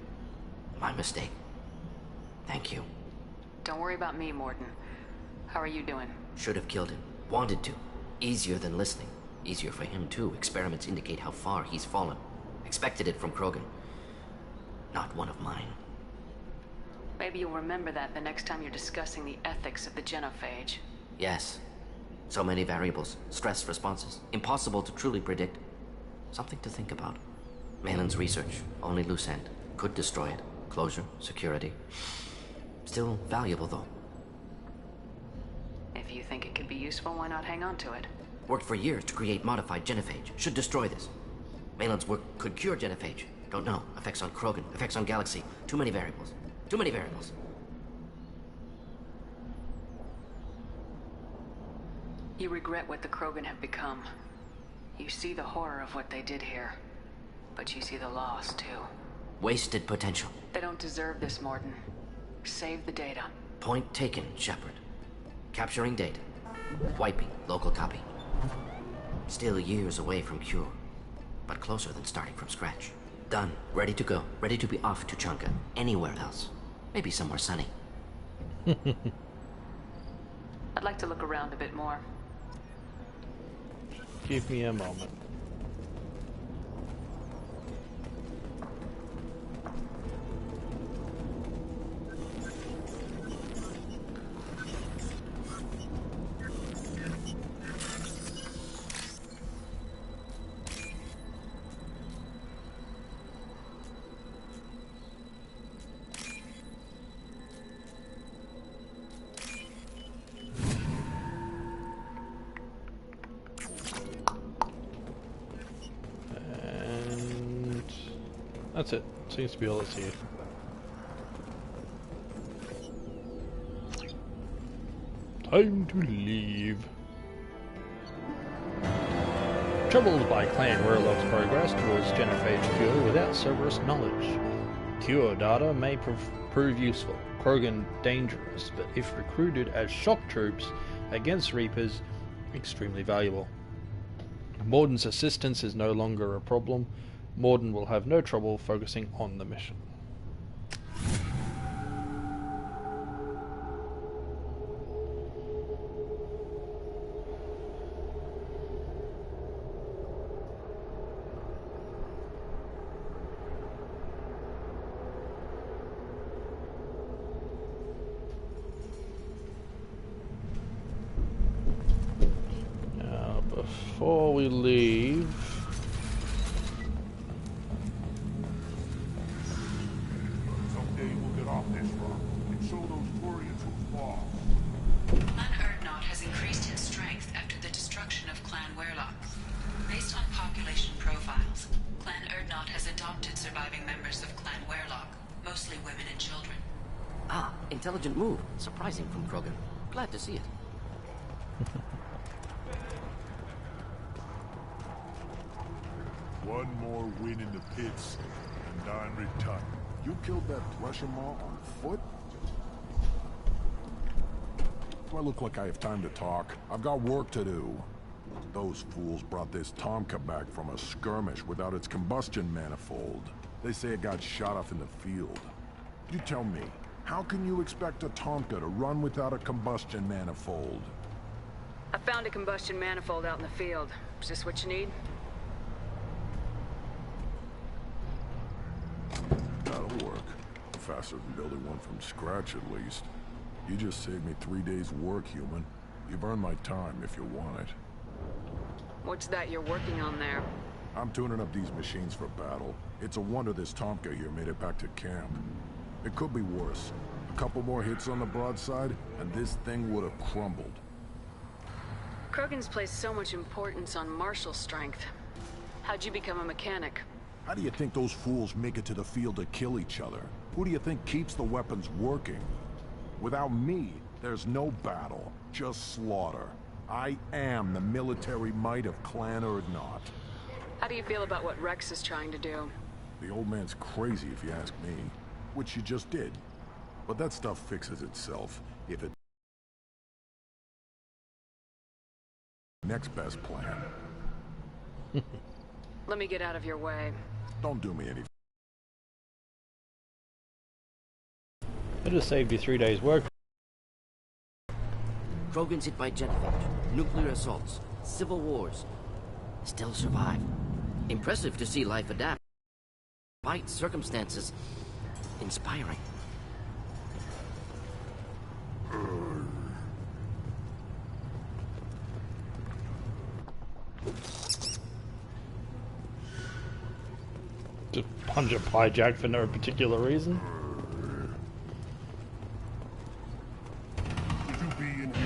My mistake. Thank you. Don't worry about me, Mordin. How are you doing? Should have killed him. Wanted to. Easier than listening. Easier for him, too. Experiments indicate how far he's fallen. Expected it from Krogan. Not one of mine. Maybe you'll remember that the next time you're discussing the ethics of the genophage. Yes. So many variables. Stress responses. Impossible to truly predict. Something to think about. Malin's research. Only loose end. Could destroy it. Closure. Security. Still valuable, though. If you think it could be useful, why not hang on to it? Worked for years to create modified genophage. Should destroy this. Malin's work could cure genophage. Don't know. Effects on Krogan. Effects on Galaxy. Too many variables. Too many variables. You regret what the Krogan have become. You see the horror of what they did here. But you see the loss, too. Wasted potential. They don't deserve this, Mordin. Save the data. Point taken, Shepard. Capturing data. Wiping local copy. Still years away from cure. But closer than starting from scratch. Done. Ready to go. Ready to be off to Chunka. Anywhere else. Maybe somewhere sunny. I'd like to look around a bit more. Give me a moment. That's it. Seems to be all that's here. Time to leave. Troubled by Clan Warlock's progress towards genophage cure without Cerberus knowledge. Cure data may prove useful, Krogan dangerous, but if recruited as shock troops against Reapers, extremely valuable. Morden's assistance is no longer a problem. Morden will have no trouble focusing on the mission. Before we leave, someday we'll get off this rock and show those Turians who's boss. Clan Erdnot has increased in strength after the destruction of Clan Warlock. Based on population profiles, Clan Erdnot has adopted surviving members of Clan Warlock, mostly women and children. Ah, intelligent move. Surprising from Krogan. Glad to see it. One more win in the pits, and I'm retired. You killed that Russian-Maw on foot? Do I look like I have time to talk? I've got work to do. Those fools brought this Tomka back from a skirmish without its combustion manifold. They say it got shot off in the field. You tell me, how can you expect a Tomka to run without a combustion manifold? I found a combustion manifold out in the field. Is this what you need? That'll work. Faster than building one from scratch, at least. You just saved me 3 days' work, human. You've earned my time if you want it. What's that you're working on there? I'm tuning up these machines for battle. It's a wonder this Tomka here made it back to camp. It could be worse. A couple more hits on the broadside, and this thing would have crumbled. Krogan's placed so much importance on martial strength. How'd you become a mechanic? How do you think those fools make it to the field to kill each other? Who do you think keeps the weapons working? Without me, there's no battle, just slaughter. I am the military might of Clan Erdnot. How do you feel about what Rex is trying to do? The old man's crazy if you ask me, which you just did. But that stuff fixes itself if it... Next best plan. Let me get out of your way. Don't do me any... I just saved you 3 days' work. Krogans hit by genophage, nuclear assaults, civil wars. Still survive. Impressive to see life adapt. Despite circumstances, inspiring. Just punch a hijack for no particular reason. Should you be in here?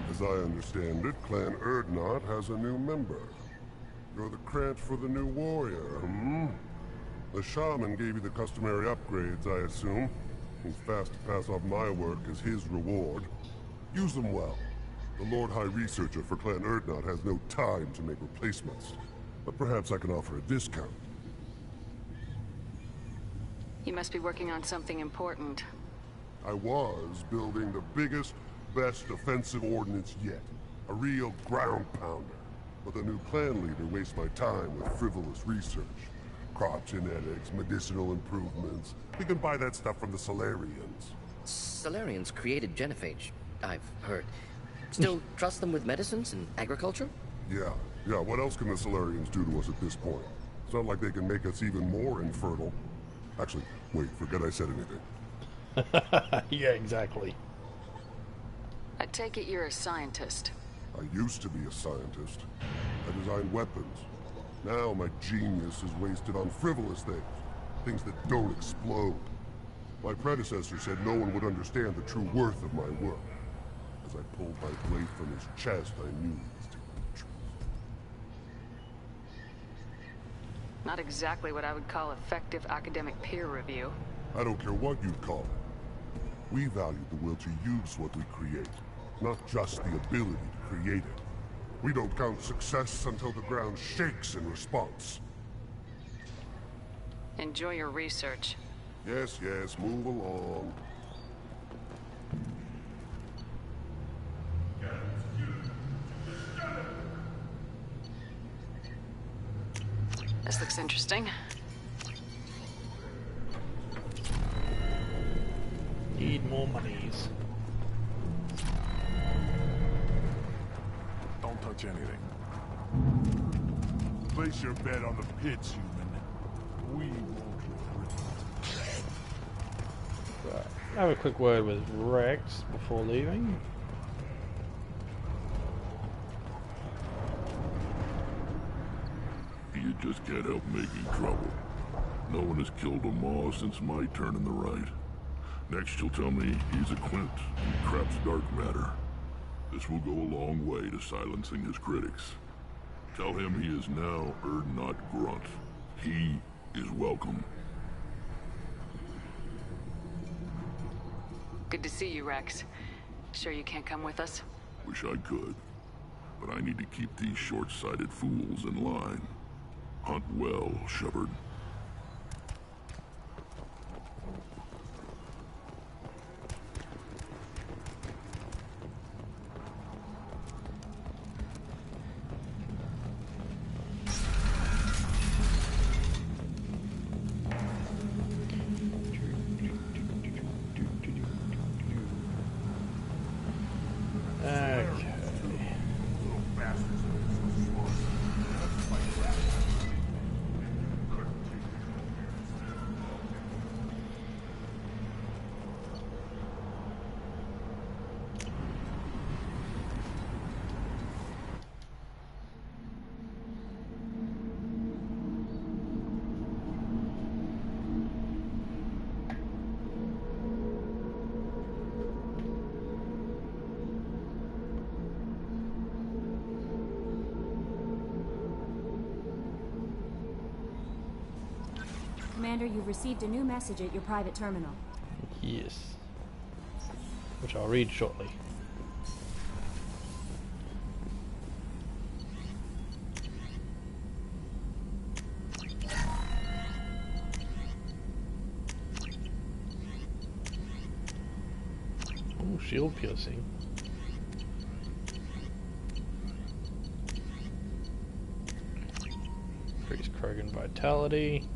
As I understand it, Clan Erdnot has a new member. You're the Krant for the new warrior, hmm? The shaman gave you the customary upgrades, I assume. He's fast to pass off my work as his reward. Use them well. The Lord High Researcher for Clan Erdnot has no time to make replacements. But perhaps I can offer a discount. You must be working on something important. I was building the biggest, best offensive ordnance yet. A real ground pounder. But the new clan leader wastes my time with frivolous research. Crop genetics, medicinal improvements. We can buy that stuff from the Solarians. Solarians created genophage, I've heard. Still trust them with medicines and agriculture? Yeah. What else can the Solarians do to us at this point? It's not like they can make us even more infertile. Actually, wait, forget I said anything. Yeah, exactly. I take it you're a scientist. I used to be a scientist. I designed weapons. Now my genius is wasted on frivolous things. Things that don't explode. My predecessor said no one would understand the true worth of my work. As I pulled my blade from his chest, I knew he was telling the truth. Not exactly what I would call effective academic peer review. I don't care what you call it. We value the will to use what we create, not just the ability to create it. We don't count success until the ground shakes in response. Enjoy your research. Yes, yes, move along. This looks interesting. Need more monies. Don't touch anything. Place your bet on the pits, human. We won't regret it. Right. Have a quick word with Rex before leaving. You just can't help making trouble. No one has killed a Maw since my turn in the right. Next you'll tell me he's a Quint and traps dark matter. This will go a long way to silencing his critics. Tell him he is now Urdnot Grunt. He is welcome. Good to see you, Rex. Sure you can't come with us? Wish I could. But I need to keep these short-sighted fools in line. Hunt well, Shepard. Commander, you've received a new message at your private terminal. Yes. Which I'll read shortly. Oh, shield piercing. Increase Krogan vitality.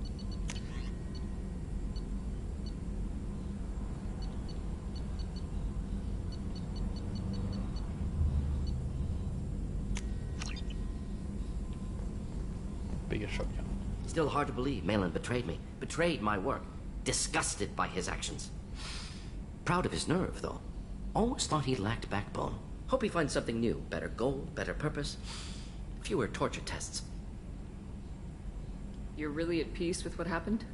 Bigger shotgun. Still hard to believe Malin betrayed me. Betrayed my work. Disgusted by his actions. Proud of his nerve, though. Almost thought he lacked backbone. Hope he finds something new. Better goal, better purpose. Fewer torture tests. You're really at peace with what happened?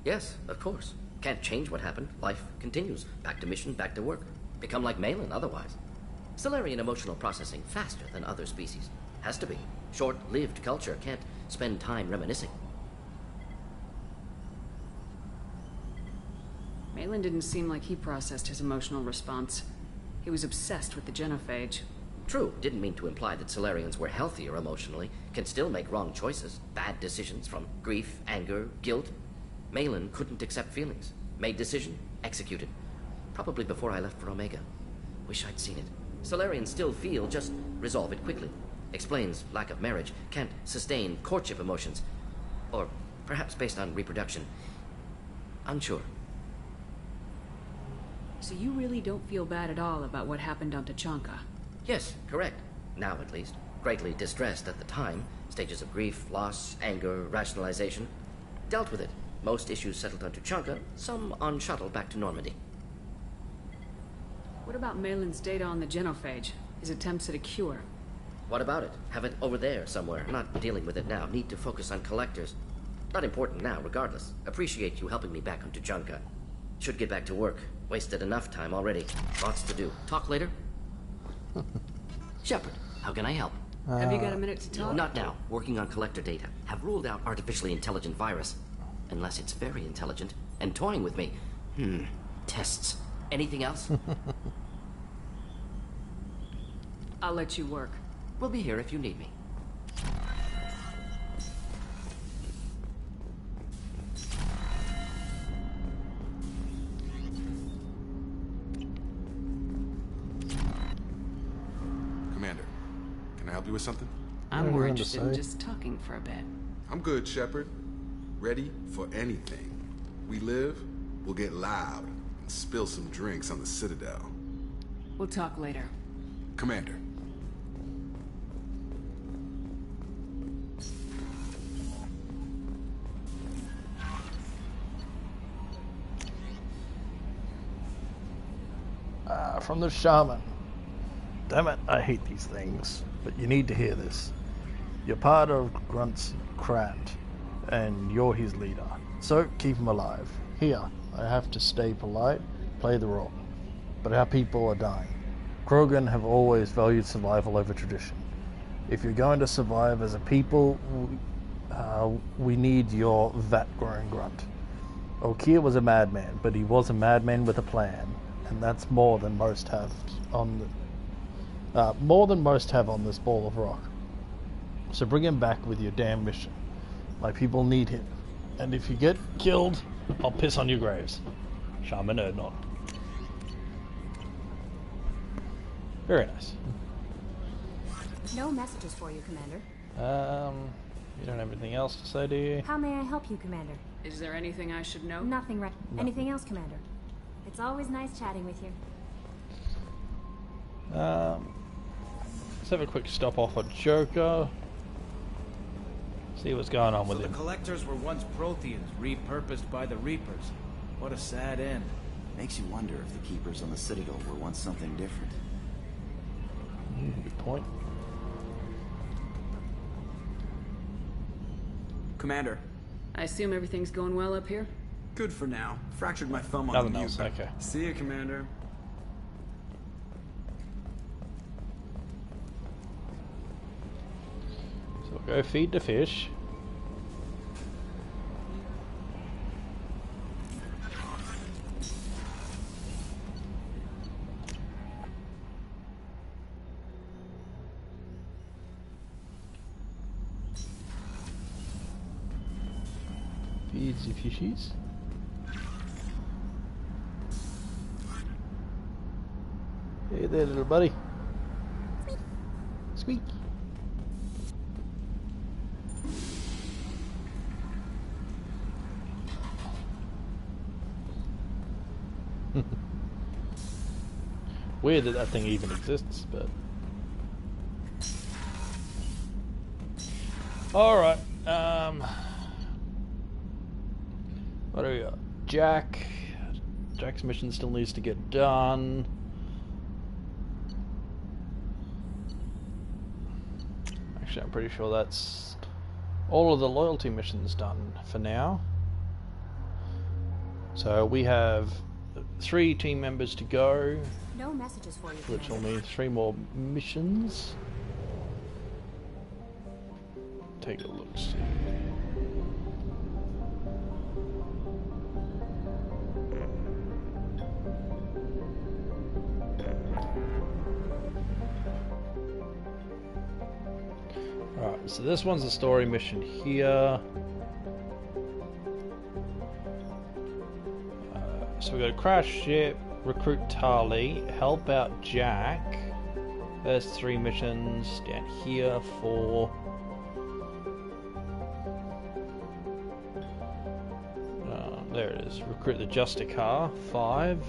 Yes, of course. Can't change what happened. Life continues. Back to mission, back to work. Become like Malin otherwise. Solarian emotional processing faster than other species. Has to be. Short-lived culture can't spend time reminiscing. Malin didn't seem like he processed his emotional response. He was obsessed with the genophage. True, didn't mean to imply that Solarians were healthier emotionally, can still make wrong choices, bad decisions from grief, anger, guilt. Malin couldn't accept feelings. Made decision, executed. Probably before I left for Omega. Wish I'd seen it. Solarians still feel, just resolve it quickly. Explains lack of marriage, can't sustain courtship emotions. Or perhaps based on reproduction. Unsure. So you really don't feel bad at all about what happened on Tachanka? Yes, correct. Now at least. Greatly distressed at the time. Stages of grief, loss, anger, rationalization. Dealt with it. Most issues settled on Tachanka, some on shuttle back to Normandy. What about Malin's data on the genophage? His attempts at a cure? What about it? Have it over there somewhere. Not dealing with it now. Need to focus on collectors. Not important now, regardless. Appreciate you helping me back on Tachanka. Should get back to work. Wasted enough time already. Lots to do. Talk later? Shepard, how can I help? Have you got a minute to talk? Not now. Working on collector data. Have ruled out artificially intelligent virus. Unless it's very intelligent. And toying with me. Tests. Anything else? I'll let you work. We'll be here if you need me. Commander, can I help you with something? I'm more interested in just talking for a bit. I'm good, Shepard. Ready for anything. We live, we'll get loud, and spill some drinks on the Citadel. We'll talk later. Commander. From the shaman. Damn it, I hate these things. But you need to hear this. You're part of Grunt's Krant, and you're his leader. So keep him alive. Here, I have to stay polite, play the role. But our people are dying. Krogan have always valued survival over tradition. If you're going to survive as a people, we need your vat-grown grunt. Okier was a madman, but he was a madman with a plan, and that's more than most have on this ball of rock. So bring him back with your damn mission. My people need him, and if you get killed, I'll piss on your graves. Shaman Erdnot. Very nice. No messages for you, Commander. You don't have anything else to say, do you? How may I help you, Commander? Is there anything I should know? Nothing, right? No. Anything else, Commander? It's always nice chatting with you. Let's have a quick stop off at Joker. See what's going on with So him. the collectors were once Protheans, repurposed by the Reapers. What a sad end. Makes you wonder if the Keepers on the Citadel were once something different. Good point. Commander. I assume everything's going well up here? Good for now. Fractured my thumb on Nothing the else, mute. okay. See you, Commander. So we'll go feed the fish. Feed the fishies. Hey there, little buddy. Squeak. Weird that that thing even exists, but... Alright, what do we got? Jack's mission still needs to get done. Actually, I'm pretty sure that's all of the loyalty missions done for now. So we have 3 team members to go, No messages for you, which will Commander. mean 3 more missions. Take a look. See. Alright, so this one's a story mission here. So we got to crash ship, recruit Tali, help out Jack. There's 3 missions down here for... there it is. Recruit the Justicar, 5.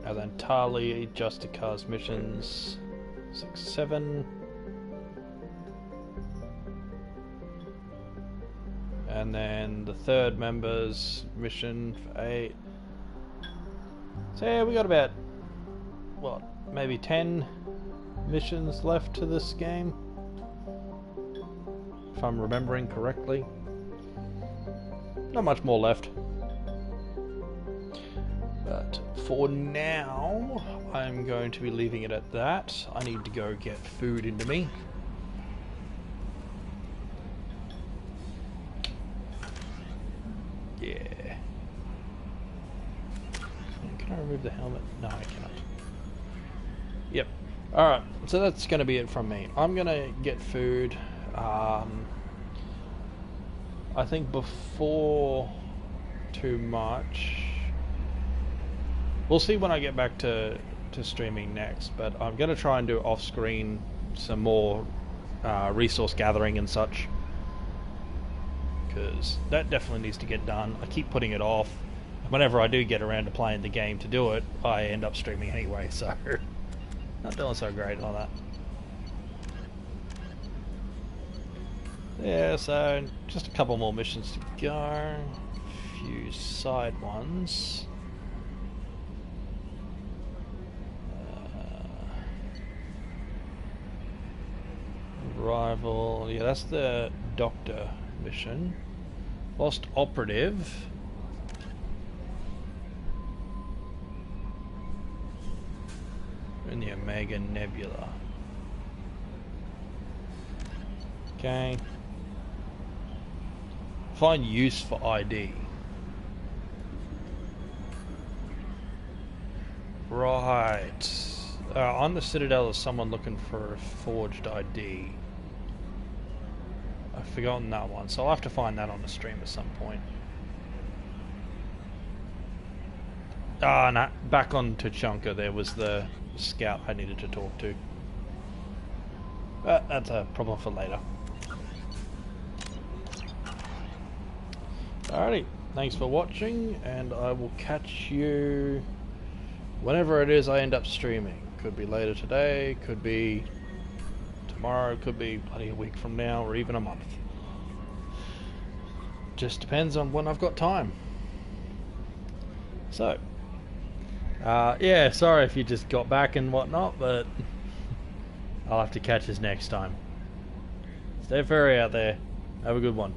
And then Tali, Justicar's missions, 6, 7. And then the 3rd member's mission for 8. So yeah, we got about, what, maybe 10 missions left to this game, if I'm remembering correctly. Not much more left. But for now, I'm going to be leaving it at that. I need to go get food into me. Yeah. Can I remove the helmet? No, I cannot. Yep. Alright, so that's going to be it from me. I'm going to get food. I think before too much. We'll see when I get back to streaming next, but I'm going to try and do off-screen some more resource gathering and such. Because that definitely needs to get done. I keep putting it off. Whenever I do get around to playing the game to do it, I end up streaming anyway, so not doing so great on that. Yeah, so just a couple more missions to go. A few side ones. Rival, yeah, that's the doctor mission. Lost operative. In the Omega Nebula. Okay. Find use for ID. Right. On the Citadel is someone looking for a forged ID. I've forgotten that one, so I'll have to find that on the stream at some point. Ah, no, back on Tuchanka there was the scout I needed to talk to. That's a problem for later. Alrighty, thanks for watching, and I will catch you whenever it is I end up streaming. Could be later today, could be tomorrow, could be bloody a week from now, or even a month. Just depends on when I've got time. So, yeah, sorry if you just got back and whatnot, but I'll have to catch us next time. Stay furry out there. Have a good one.